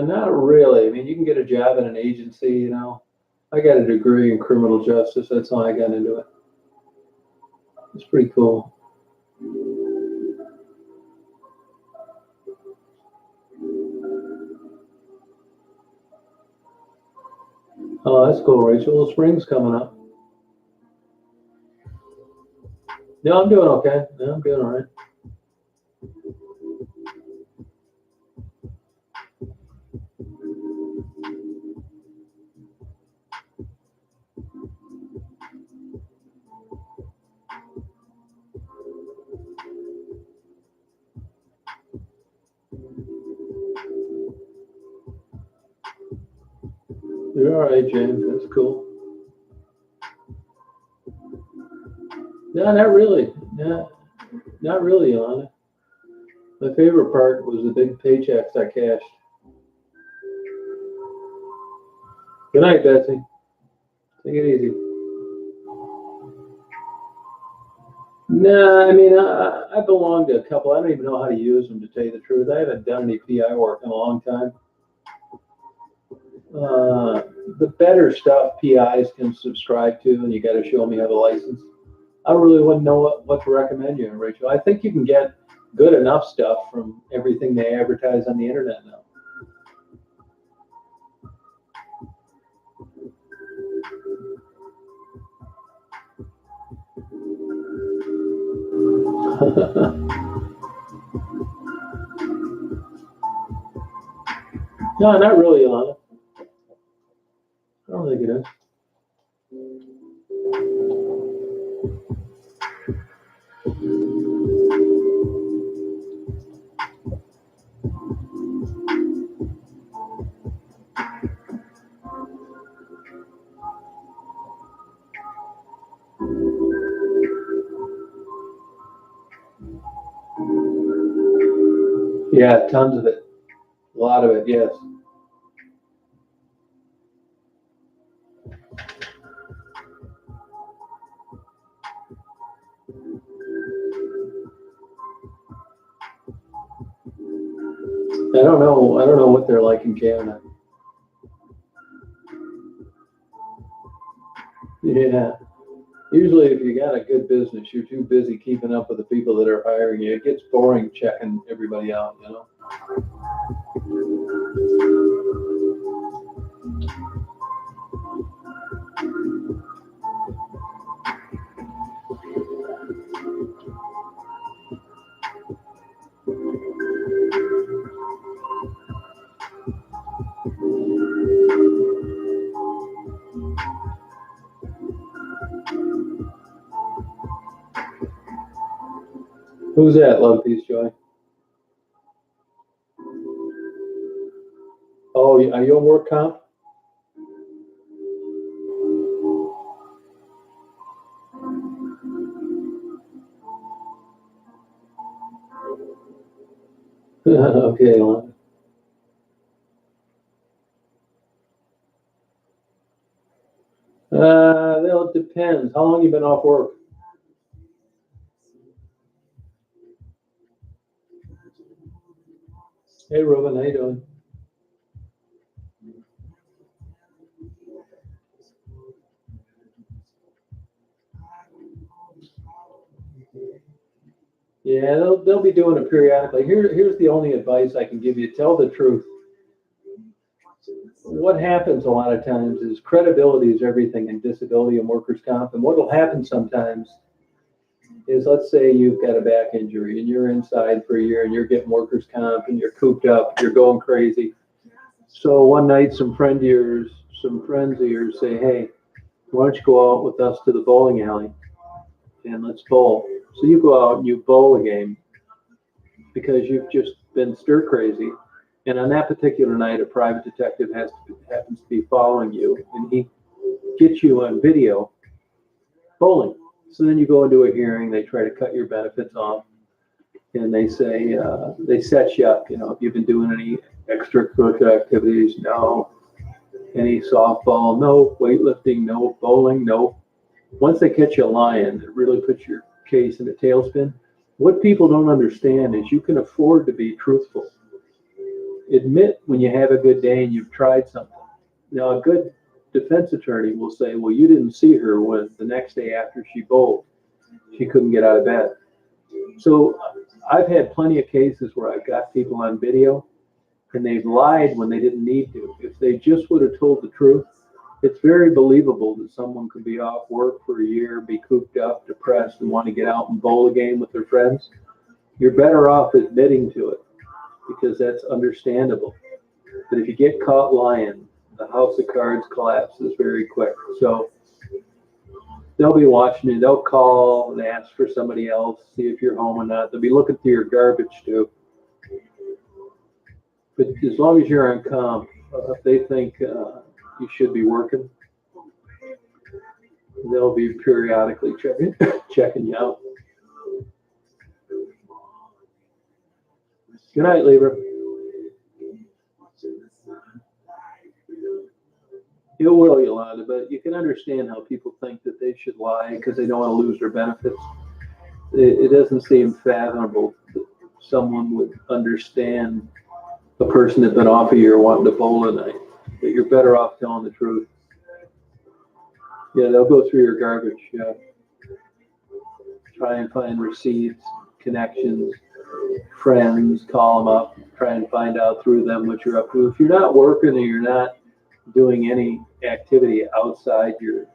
Not really. I mean, you can get a job in an agency, you know. I got a degree in criminal justice. That's how I got into it. It's pretty cool. Oh, that's cool, Rachel. The spring's coming up. No, I'm doing okay. No, I'm doing all right. You're all right, James. That's cool. No, not really. No, not really, Ilana. My favorite part was the big paychecks I cashed. Good night, Betsy. Take it easy. Nah, I mean, I belong to a couple. I don't even know how to use them, to tell you the truth. I haven't done any PI work in a long time. The better stuff PIs can subscribe to, and you got to show them you have a license. I really wouldn't know what to recommend you, Rachel. I think you can get good enough stuff from everything they advertise on the internet now. No, not really, Ilana. I don't think it is. Yeah, tons of it. A lot of it, yes. don't know. I don't know what they're like in Canada. Yeah. Usually if you got a good business, you're too busy keeping up with the people that are hiring you. It gets boring checking everybody out, you know? Who's that, Love Peace Joy? Oh, are you on work comp? Okay, Lon. Well, it depends. How long you been off work? Hey, Ruben, how you doing? Yeah, they'll be doing it periodically. Here's the only advice I can give you. Tell the truth. What happens a lot of times is credibility is everything in disability and workers' comp. And what will happen sometimes is, let's say you've got a back injury and you're inside for a year and you're getting workers' comp and you're cooped up, you're going crazy. So one night some friends of yours say, hey, why don't you go out with us to the bowling alley and let's bowl. So you go out and you bowl a game because you've just been stir crazy. And on that particular night, a private detective happens to be following you, and he gets you on video bowling. So then you go into a hearing, they try to cut your benefits off, and they say, they set you up, if you've been doing any extracurricular activities, no. Any softball, no. Weightlifting, no. Bowling, no. Once they catch you lying, it really puts your case in a tailspin. What people don't understand is you can afford to be truthful. Admit when you have a good day and you've tried something. Now, a good defense attorney will say, well, you didn't see her when the next day after she bowled, she couldn't get out of bed. So I've had plenty of cases where I've got people on video and they've lied when they didn't need to. If they just would have told the truth, it's very believable that someone could be off work for a year, be cooped up, depressed, and want to get out and bowl a game with their friends. You're better off admitting to it because that's understandable. But if you get caught lying, the house of cards collapses very quick. So they'll be watching you. They'll call and ask for somebody else, see if you're home or not. They'll be looking through your garbage too. But as long as you're on comp, if they think you should be working, they'll be periodically checking you out. Good night, Libra. It will, Yolanda, but you can understand how people think that they should lie because they don't want to lose their benefits. It doesn't seem fathomable that someone would understand a person that's been off a year wanting to bowl a night. But you're better off telling the truth. Yeah, they'll go through your garbage. Yeah. Try and find receipts, connections, friends, call them up, try and find out through them what you're up to. If you're not working and you're not doing any activity outside your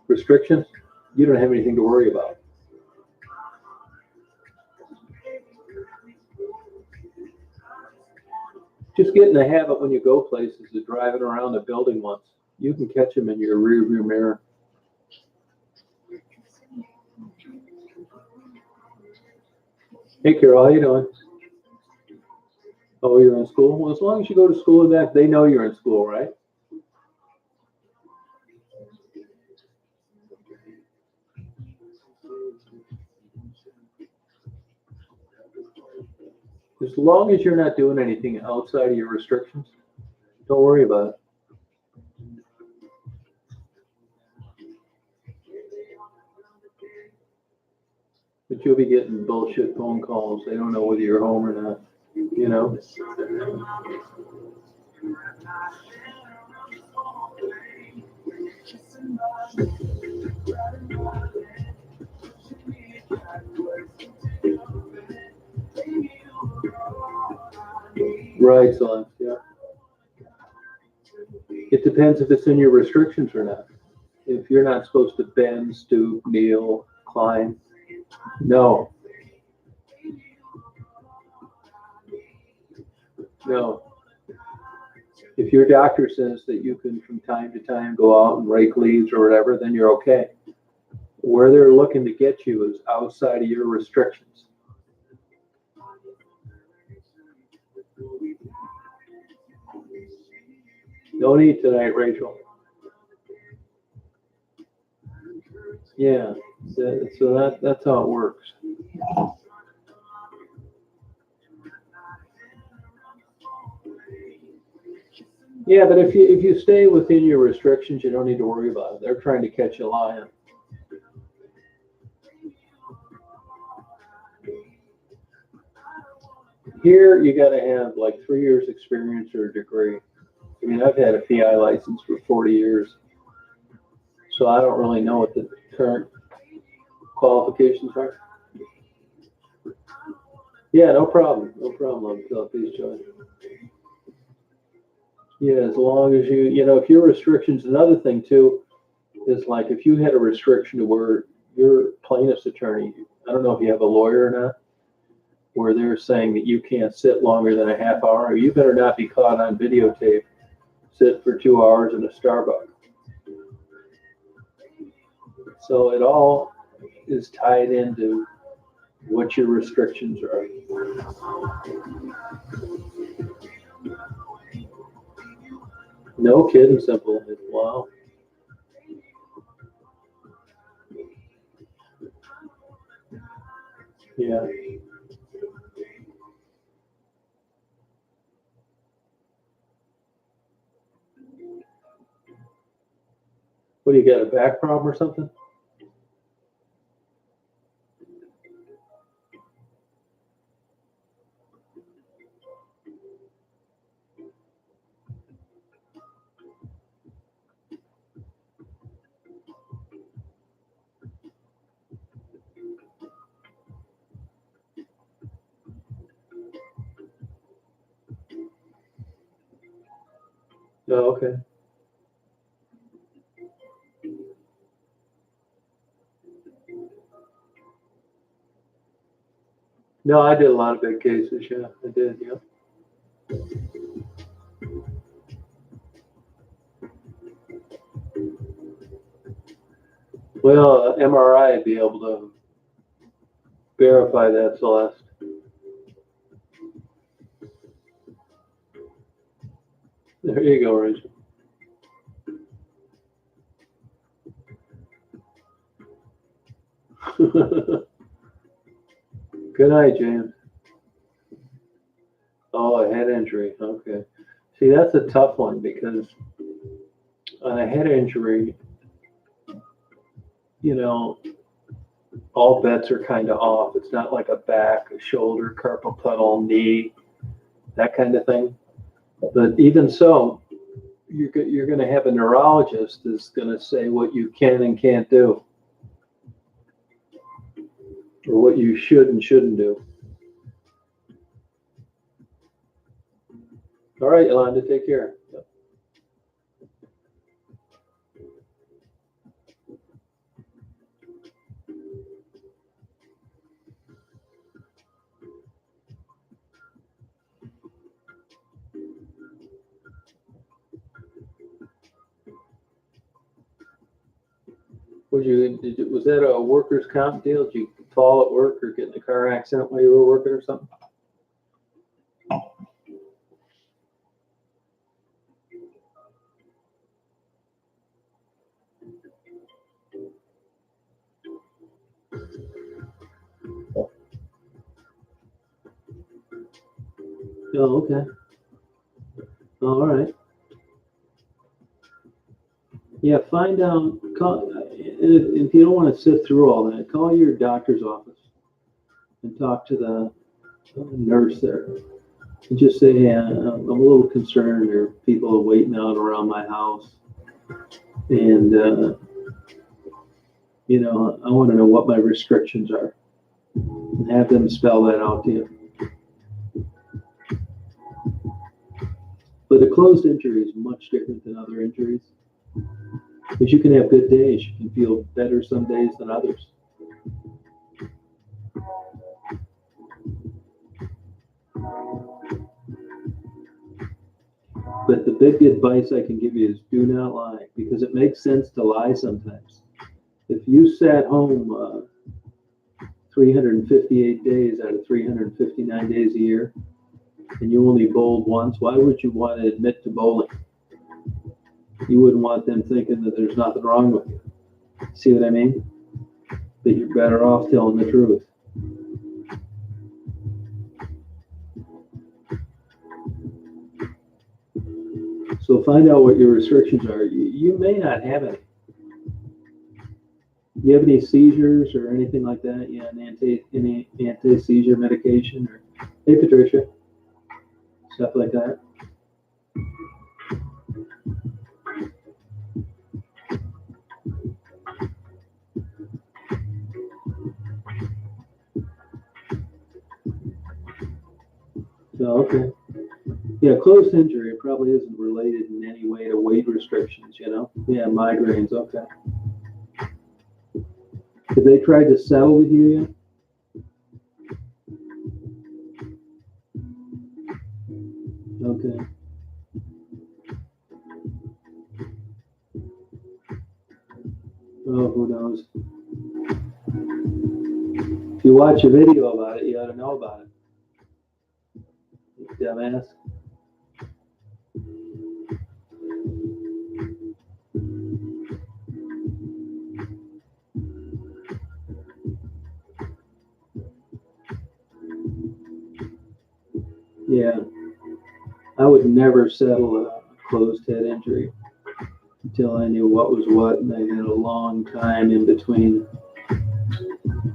restrictions, you don't have anything to worry about. Just get in the habit when you go places of driving around the building once. You can catch them in your rear view mirror. Hey, Carol, how you doing? Oh, you're in school? Well, as long as you go to school and that, they know you're in school, right? As long as you're not doing anything outside of your restrictions, don't worry about it. But you'll be getting bullshit phone calls. They don't know whether you're home or not. you know. Right, Celeste, yeah. It depends if it's in your restrictions or not. If you're not supposed to bend, stoop, kneel, climb, no. No. If your doctor says that you can from time to time go out and rake leaves or whatever, then you're okay. Where they're looking to get you is outside of your restrictions. Don't eat tonight, Rachel. Yeah, so that's how it works. Yeah, but if you stay within your restrictions, you don't need to worry about it. They're trying to catch you lying. Here, you got to have like 3 years experience or a degree. I mean, I've had a PI license for 40 years, so I don't really know what the current qualifications are. Yeah, no problem. No problem, please join. Yeah, as long as if your restrictions, another thing too, is like if you had a restriction to where your plaintiff's attorney, I don't know if you have a lawyer or not, where they're saying that you can't sit longer than a half hour, you better not be caught on videotape, sit for 2 hours in a Starbucks. So it all is tied into what your restrictions are. No kidding, Simple. Wow. Yeah. What, do you got a back problem or something? Oh, okay. No, I did a lot of big cases. Yeah, I did. Yeah. Well, MRI would be able to verify that, Celeste. There you go, Rachel. Good night, James. Oh, a head injury. Okay. See, that's a tough one because on a head injury, all bets are kind of off. It's not like a back, a shoulder, carpal tunnel, knee, that kind of thing. But even so, you're going to have a neurologist that's going to say what you can and can't do, or what you should and shouldn't do. All right, Yolanda, take care. Yep. Was that a workers' comp deal? Did you fall at work or get in a car accident while you were working or something? Oh, okay. All right. Yeah, find out. If you don't want to sit through all that, call your doctor's office and talk to the nurse there. And just say, hey, I'm a little concerned, or people are waiting out around my house. And, you know, I want to know what my restrictions are. And have them spell that out to you. But a closed injury is much different than other injuries. Because you can have good days. You can feel better some days than others. But the big advice I can give you is do not lie, because it makes sense to lie sometimes. If you sat home 358 days out of 359 days a year, and you only bowled once, why would you want to admit to bowling? You wouldn't want them thinking that there's nothing wrong with you. See what I mean? That you're better off telling the truth. So find out what your restrictions are. You may not have any. You have any seizures or anything like that? Yeah, any anti-seizure medication? Or hey, Patricia, stuff like that. Oh, okay. Yeah, closed injury probably isn't related in any way to weight restrictions, you know? Yeah, migraines, okay. Have they tried to settle with you yet? Okay. Oh, who knows? If you watch a video about it, you ought to know about it. You dumbass. Yeah. I would never settle a closed head injury until I knew what was what, and I had a long time in between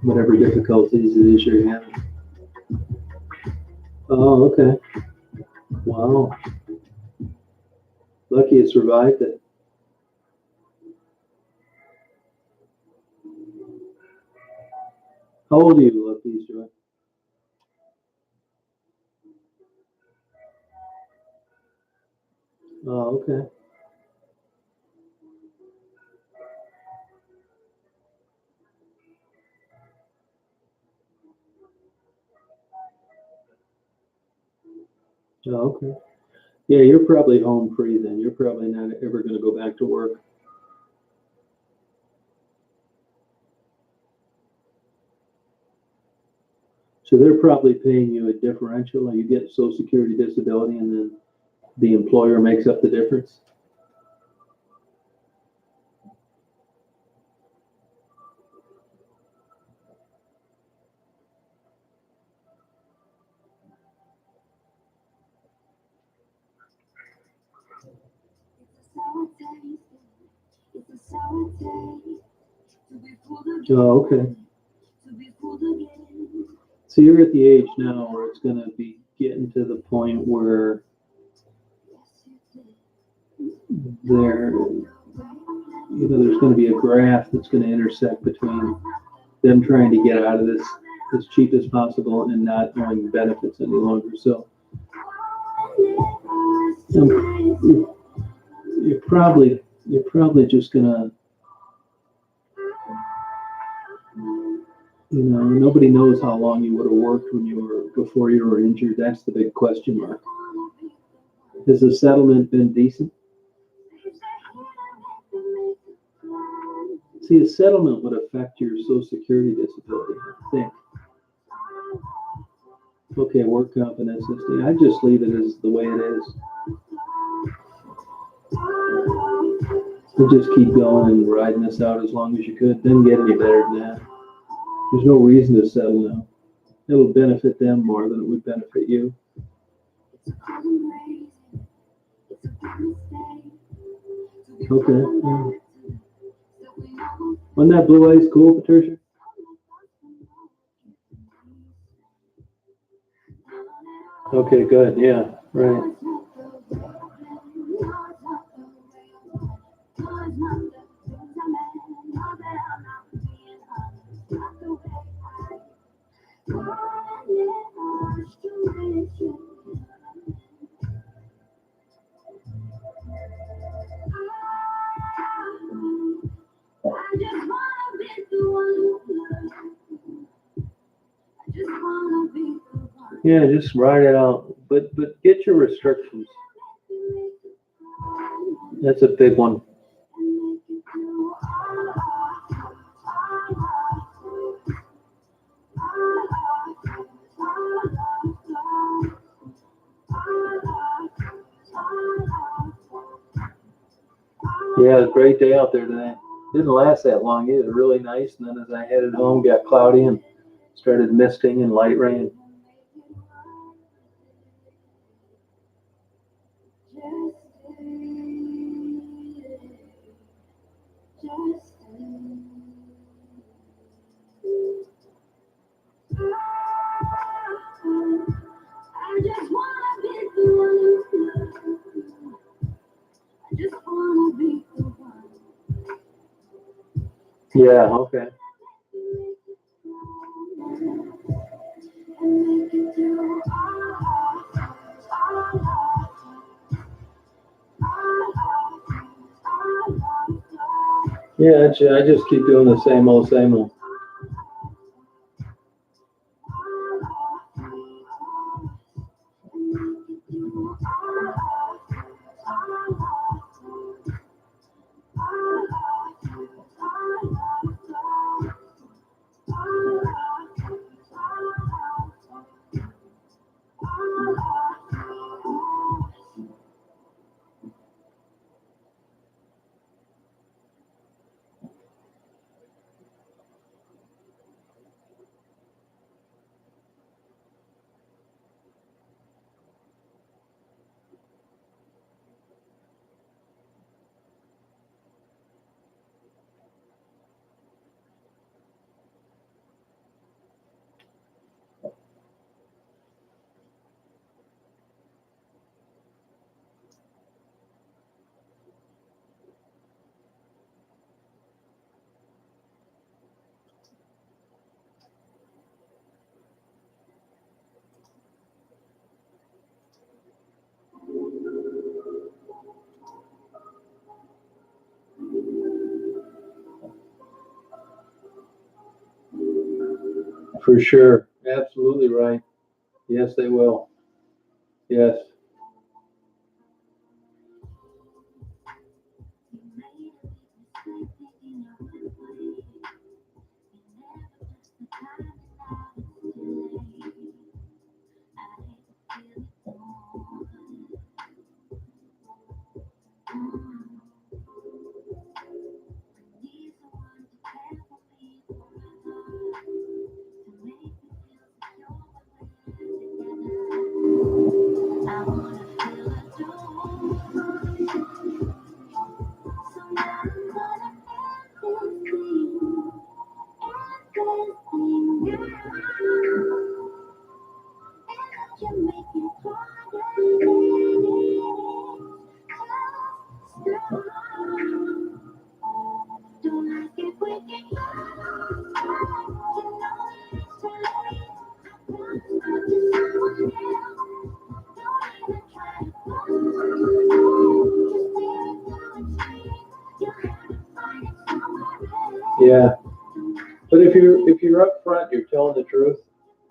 whatever difficulties it is you're having. Oh, okay. Wow. Lucky you survived it. How old are you, Lucky Joy? Oh, okay. Oh, okay. Yeah, you're probably home free then. You're probably not ever going to go back to work. So they're probably paying you a differential, and you get Social Security disability, and then the employer makes up the difference. Oh, okay. So you're at the age now where it's going to be getting to the point where there's going to be a graph that's going to intersect between them trying to get out of this as cheap as possible and not knowing the benefits any longer. So you're probably just going to, nobody knows how long you would have worked before you were injured. That's the big question mark. Has the settlement been decent? See, a settlement would affect your Social Security disability, I think. Okay, work comp and SSD. I just leave it as the way it is. You just keep going and riding this out as long as you could. Didn't get any better than that. There's no reason to settle now. It'll benefit them more than it would benefit you. Okay. Yeah. Wasn't that blue ice cool, Patricia? Okay, good. Yeah, right. Yeah, just ride it out, but get your restrictions. That's a big one. Yeah, it's a great day out there today. Didn't last that long. It was really nice, and then as I headed home, got cloudy and started misting and light rain. Yeah, okay. Yeah, I just keep doing the same old, same old. For sure. Absolutely right. Yes, they will. Yes. Yeah. But if you're up front, you're telling the truth,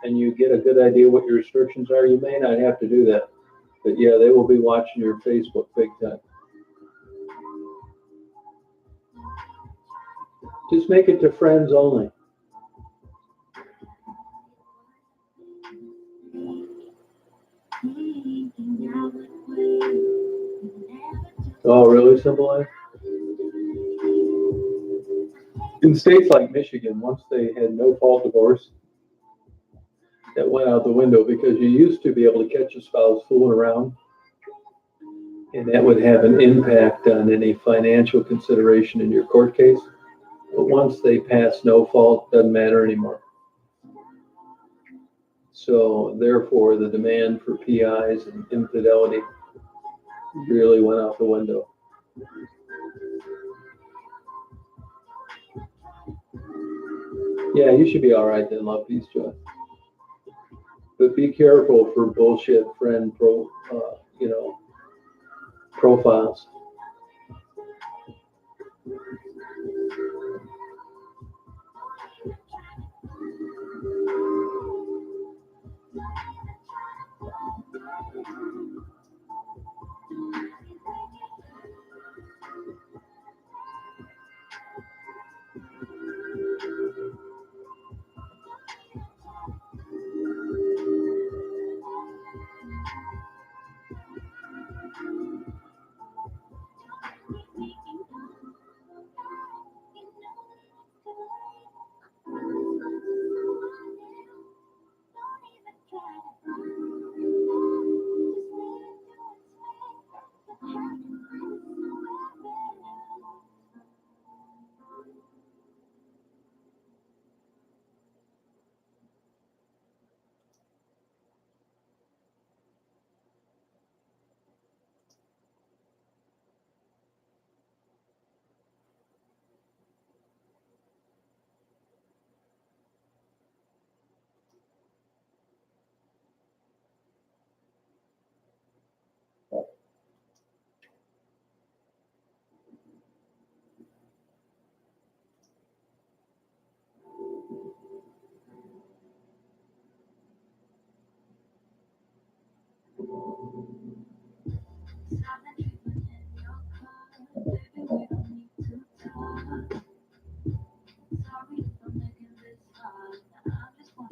and you get a good idea what your restrictions are, you may not have to do that. But yeah, they will be watching your Facebook big time. Just make it to friends only. Oh, really, Simple Life? In states like Michigan, once they had no-fault divorce, that went out the window because you used to be able to catch a spouse fooling around, and that would have an impact on any financial consideration in your court case. But once they pass no fault, doesn't matter anymore. So therefore, the demand for PIs and infidelity really went out the window. Yeah, you should be all right then, love, peace, joy. But be careful for bullshit friend profiles.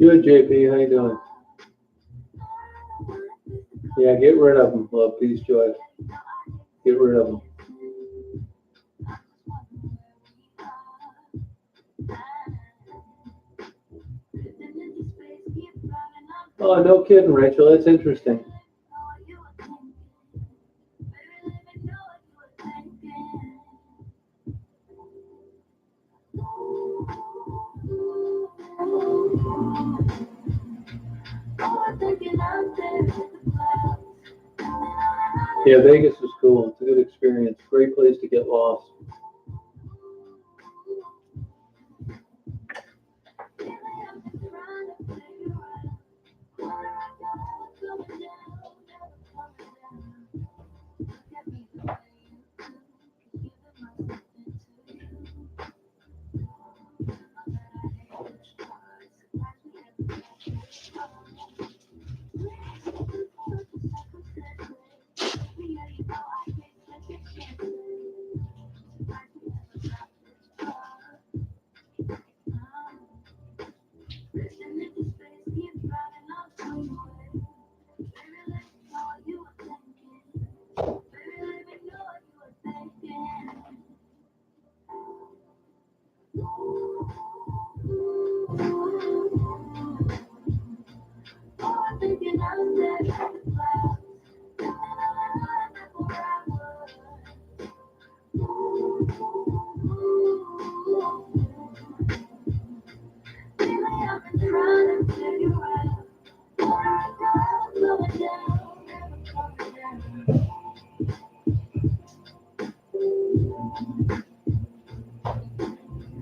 Good, JP. How you doing? Yeah, get rid of them, love, peace, joy. Get rid of them. Oh, no kidding, Rachel. That's interesting. Yeah, Vegas is cool. It's a good experience. Great place to get lost.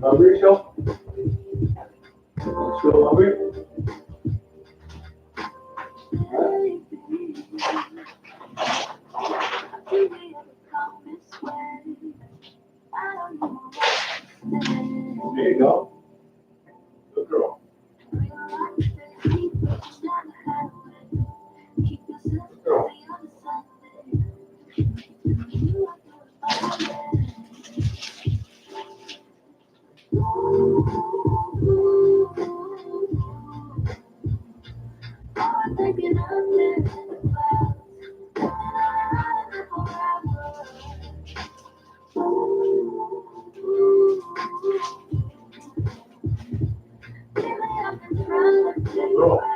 Hungry, Rachel? Still hungry? There you go. Good girl. Good girl. Good girl.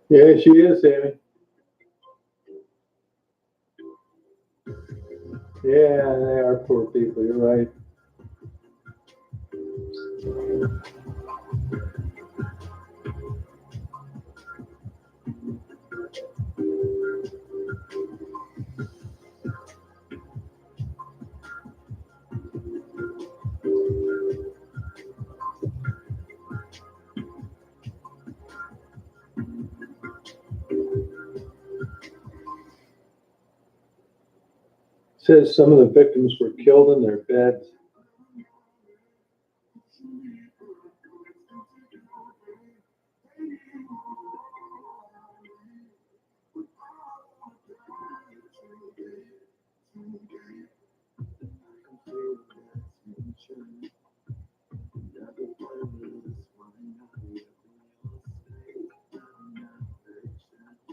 Yeah, she is, Sammy. Yeah, they are poor people. You're right. Says some of the victims were killed in their beds.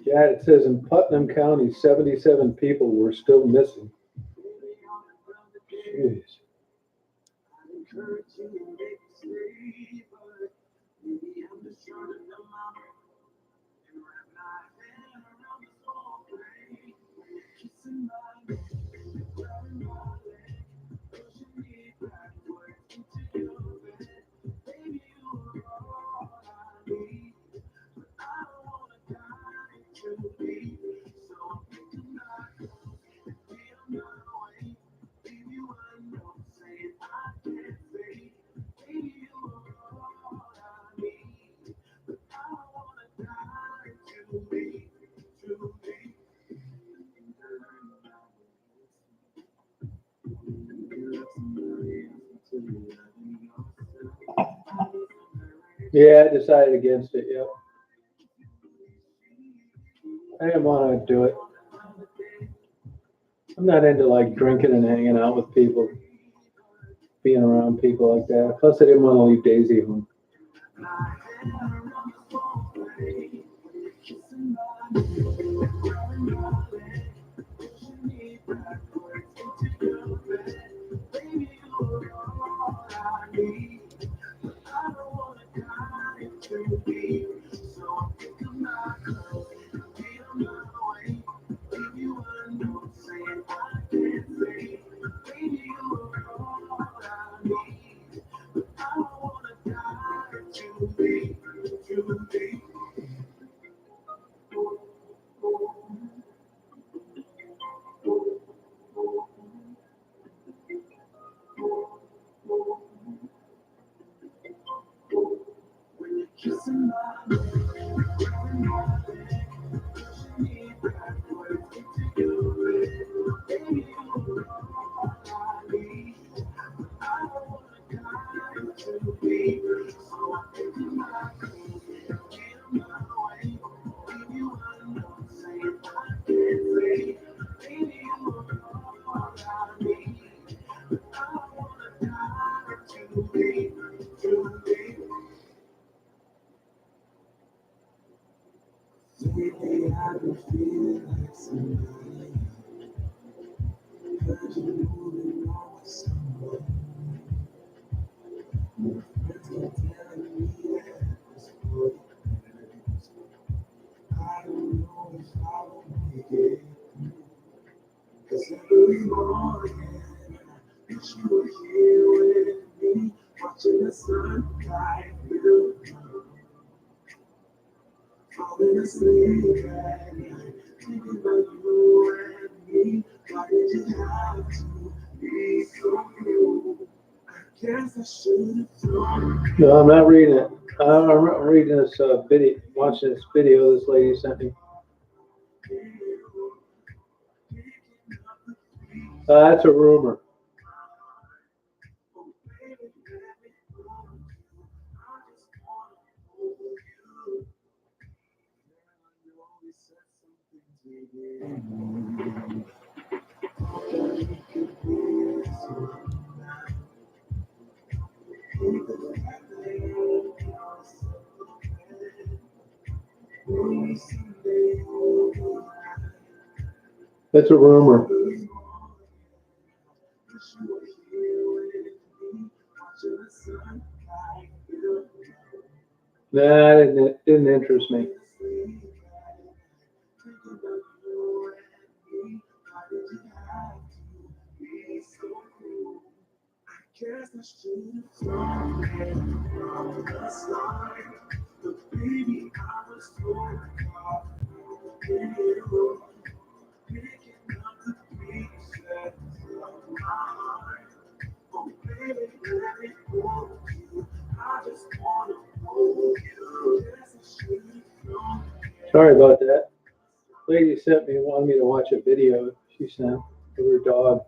Yeah, it says in Putnam County, 77 people were still missing. Jeez. Yeah, I decided against it. Yep. I didn't want to do it. I'm not into like drinking and hanging out with people, being around people like that. Plus, I didn't want to leave Daisy home. No, I'm not reading it. I'm reading this video, watching this video this lady sent me. That's a rumor. That's a rumor. Nah, it didn't interest me. Sorry about that. Lady sent me, wanted me to watch a video she sent of her dog.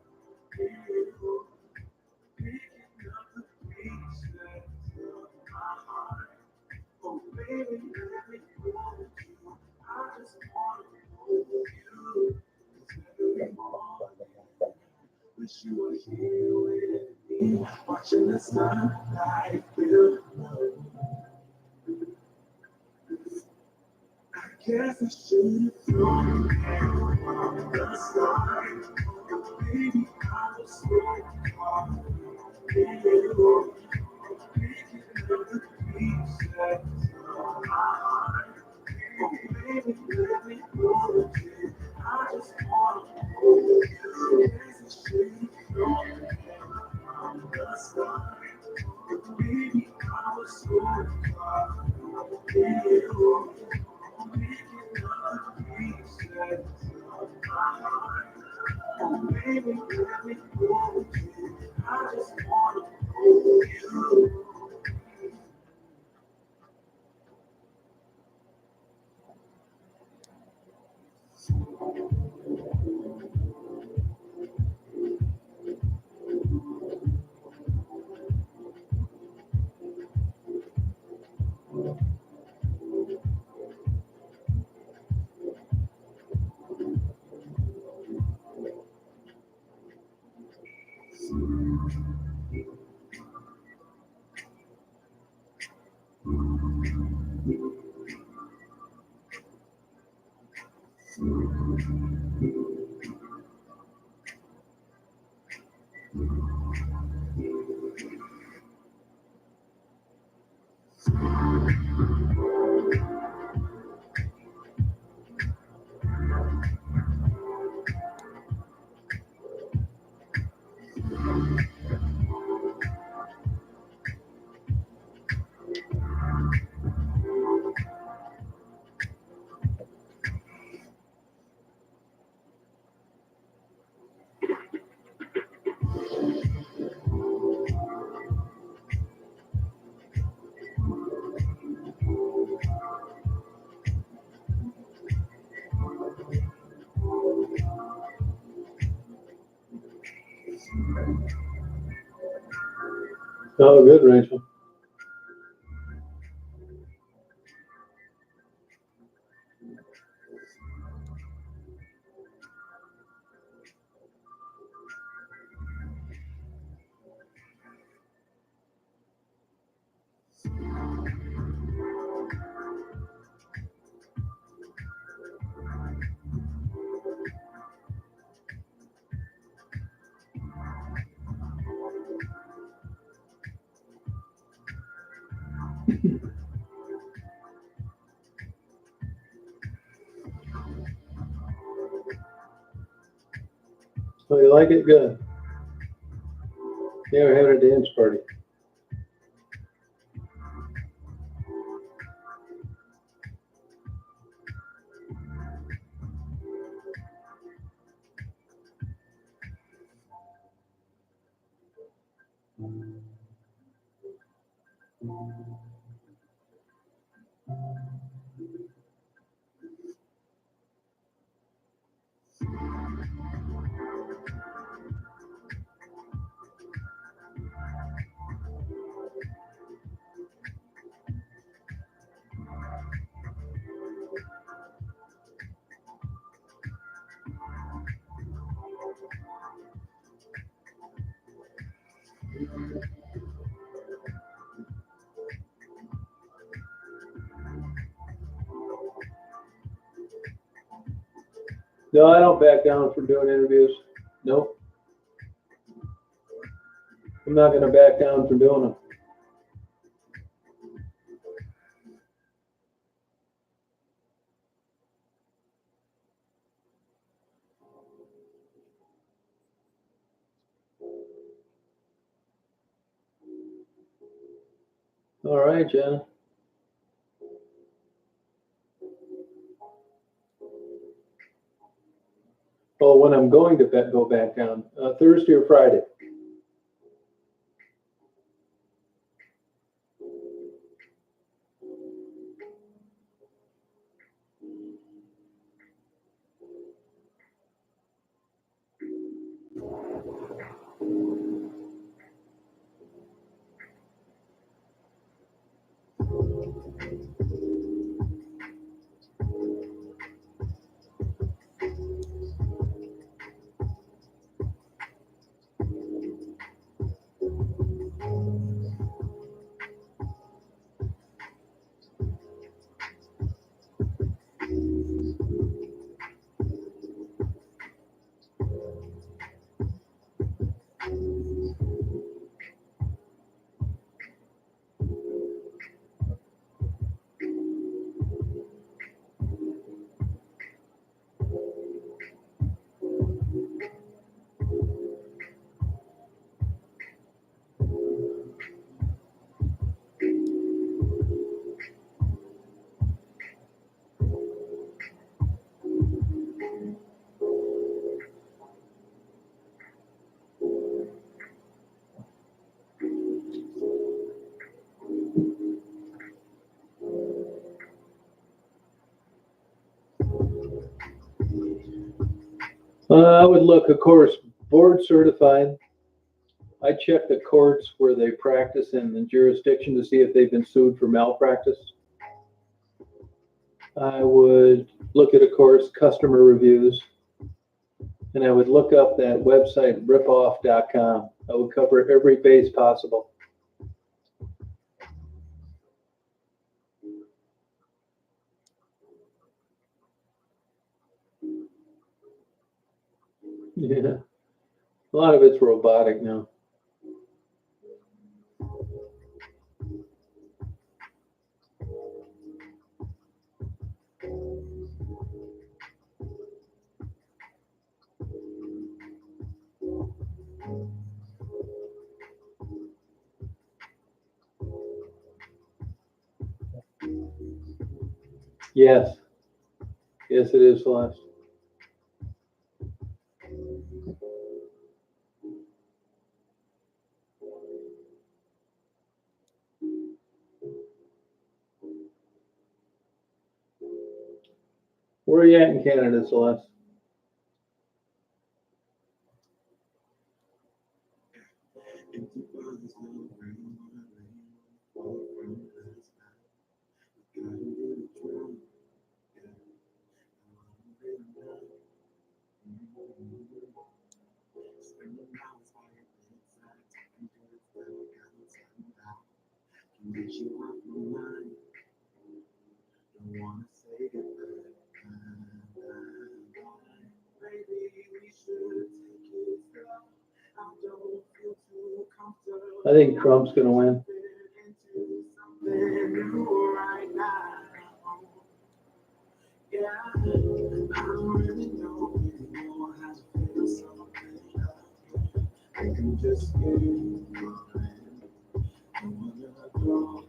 Oh, good, Rachel. Oh, you like it? Good. Yeah, we're having a dance party. No, I don't back down from doing interviews. Nope. I'm not gonna back down from doing them. All right, Jenna. Oh, when I'm going to go back down, Thursday or Friday? I would look, of course, board certified. I check the courts where they practice in the jurisdiction to see if they've been sued for malpractice. I would look at, of course, customer reviews. And I would look up that website, ripoff.com. I would cover every base possible. Yeah. A lot of it's robotic now. Yes. Yes, it is, Celeste. Where are you at in Canada, Celeste? I think Trump's going to win.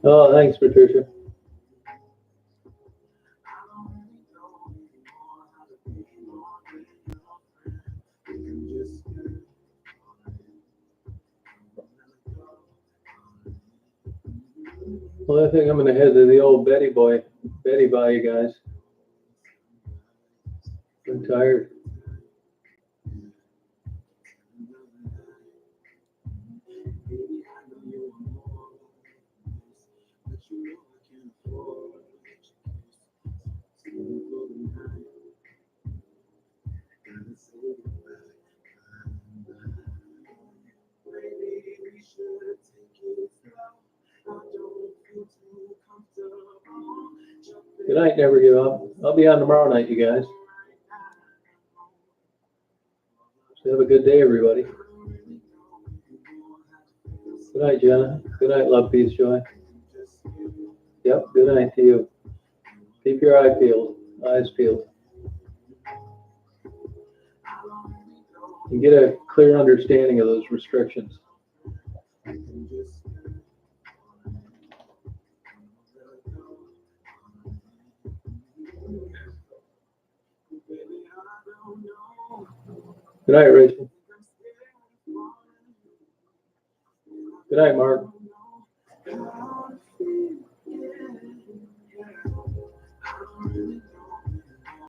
Oh, thanks, Patricia. Well, I think I'm going to head to the old Betty Boy, you guys. I'm tired. Good night, never give up. I'll be on tomorrow night, you guys. So have a good day, everybody. Good night, Jenna. Good night, love, peace, joy. Yep, good night to you. Keep your eyes peeled. And get a clear understanding of those restrictions. Good night, Rachel. Good night, Mark.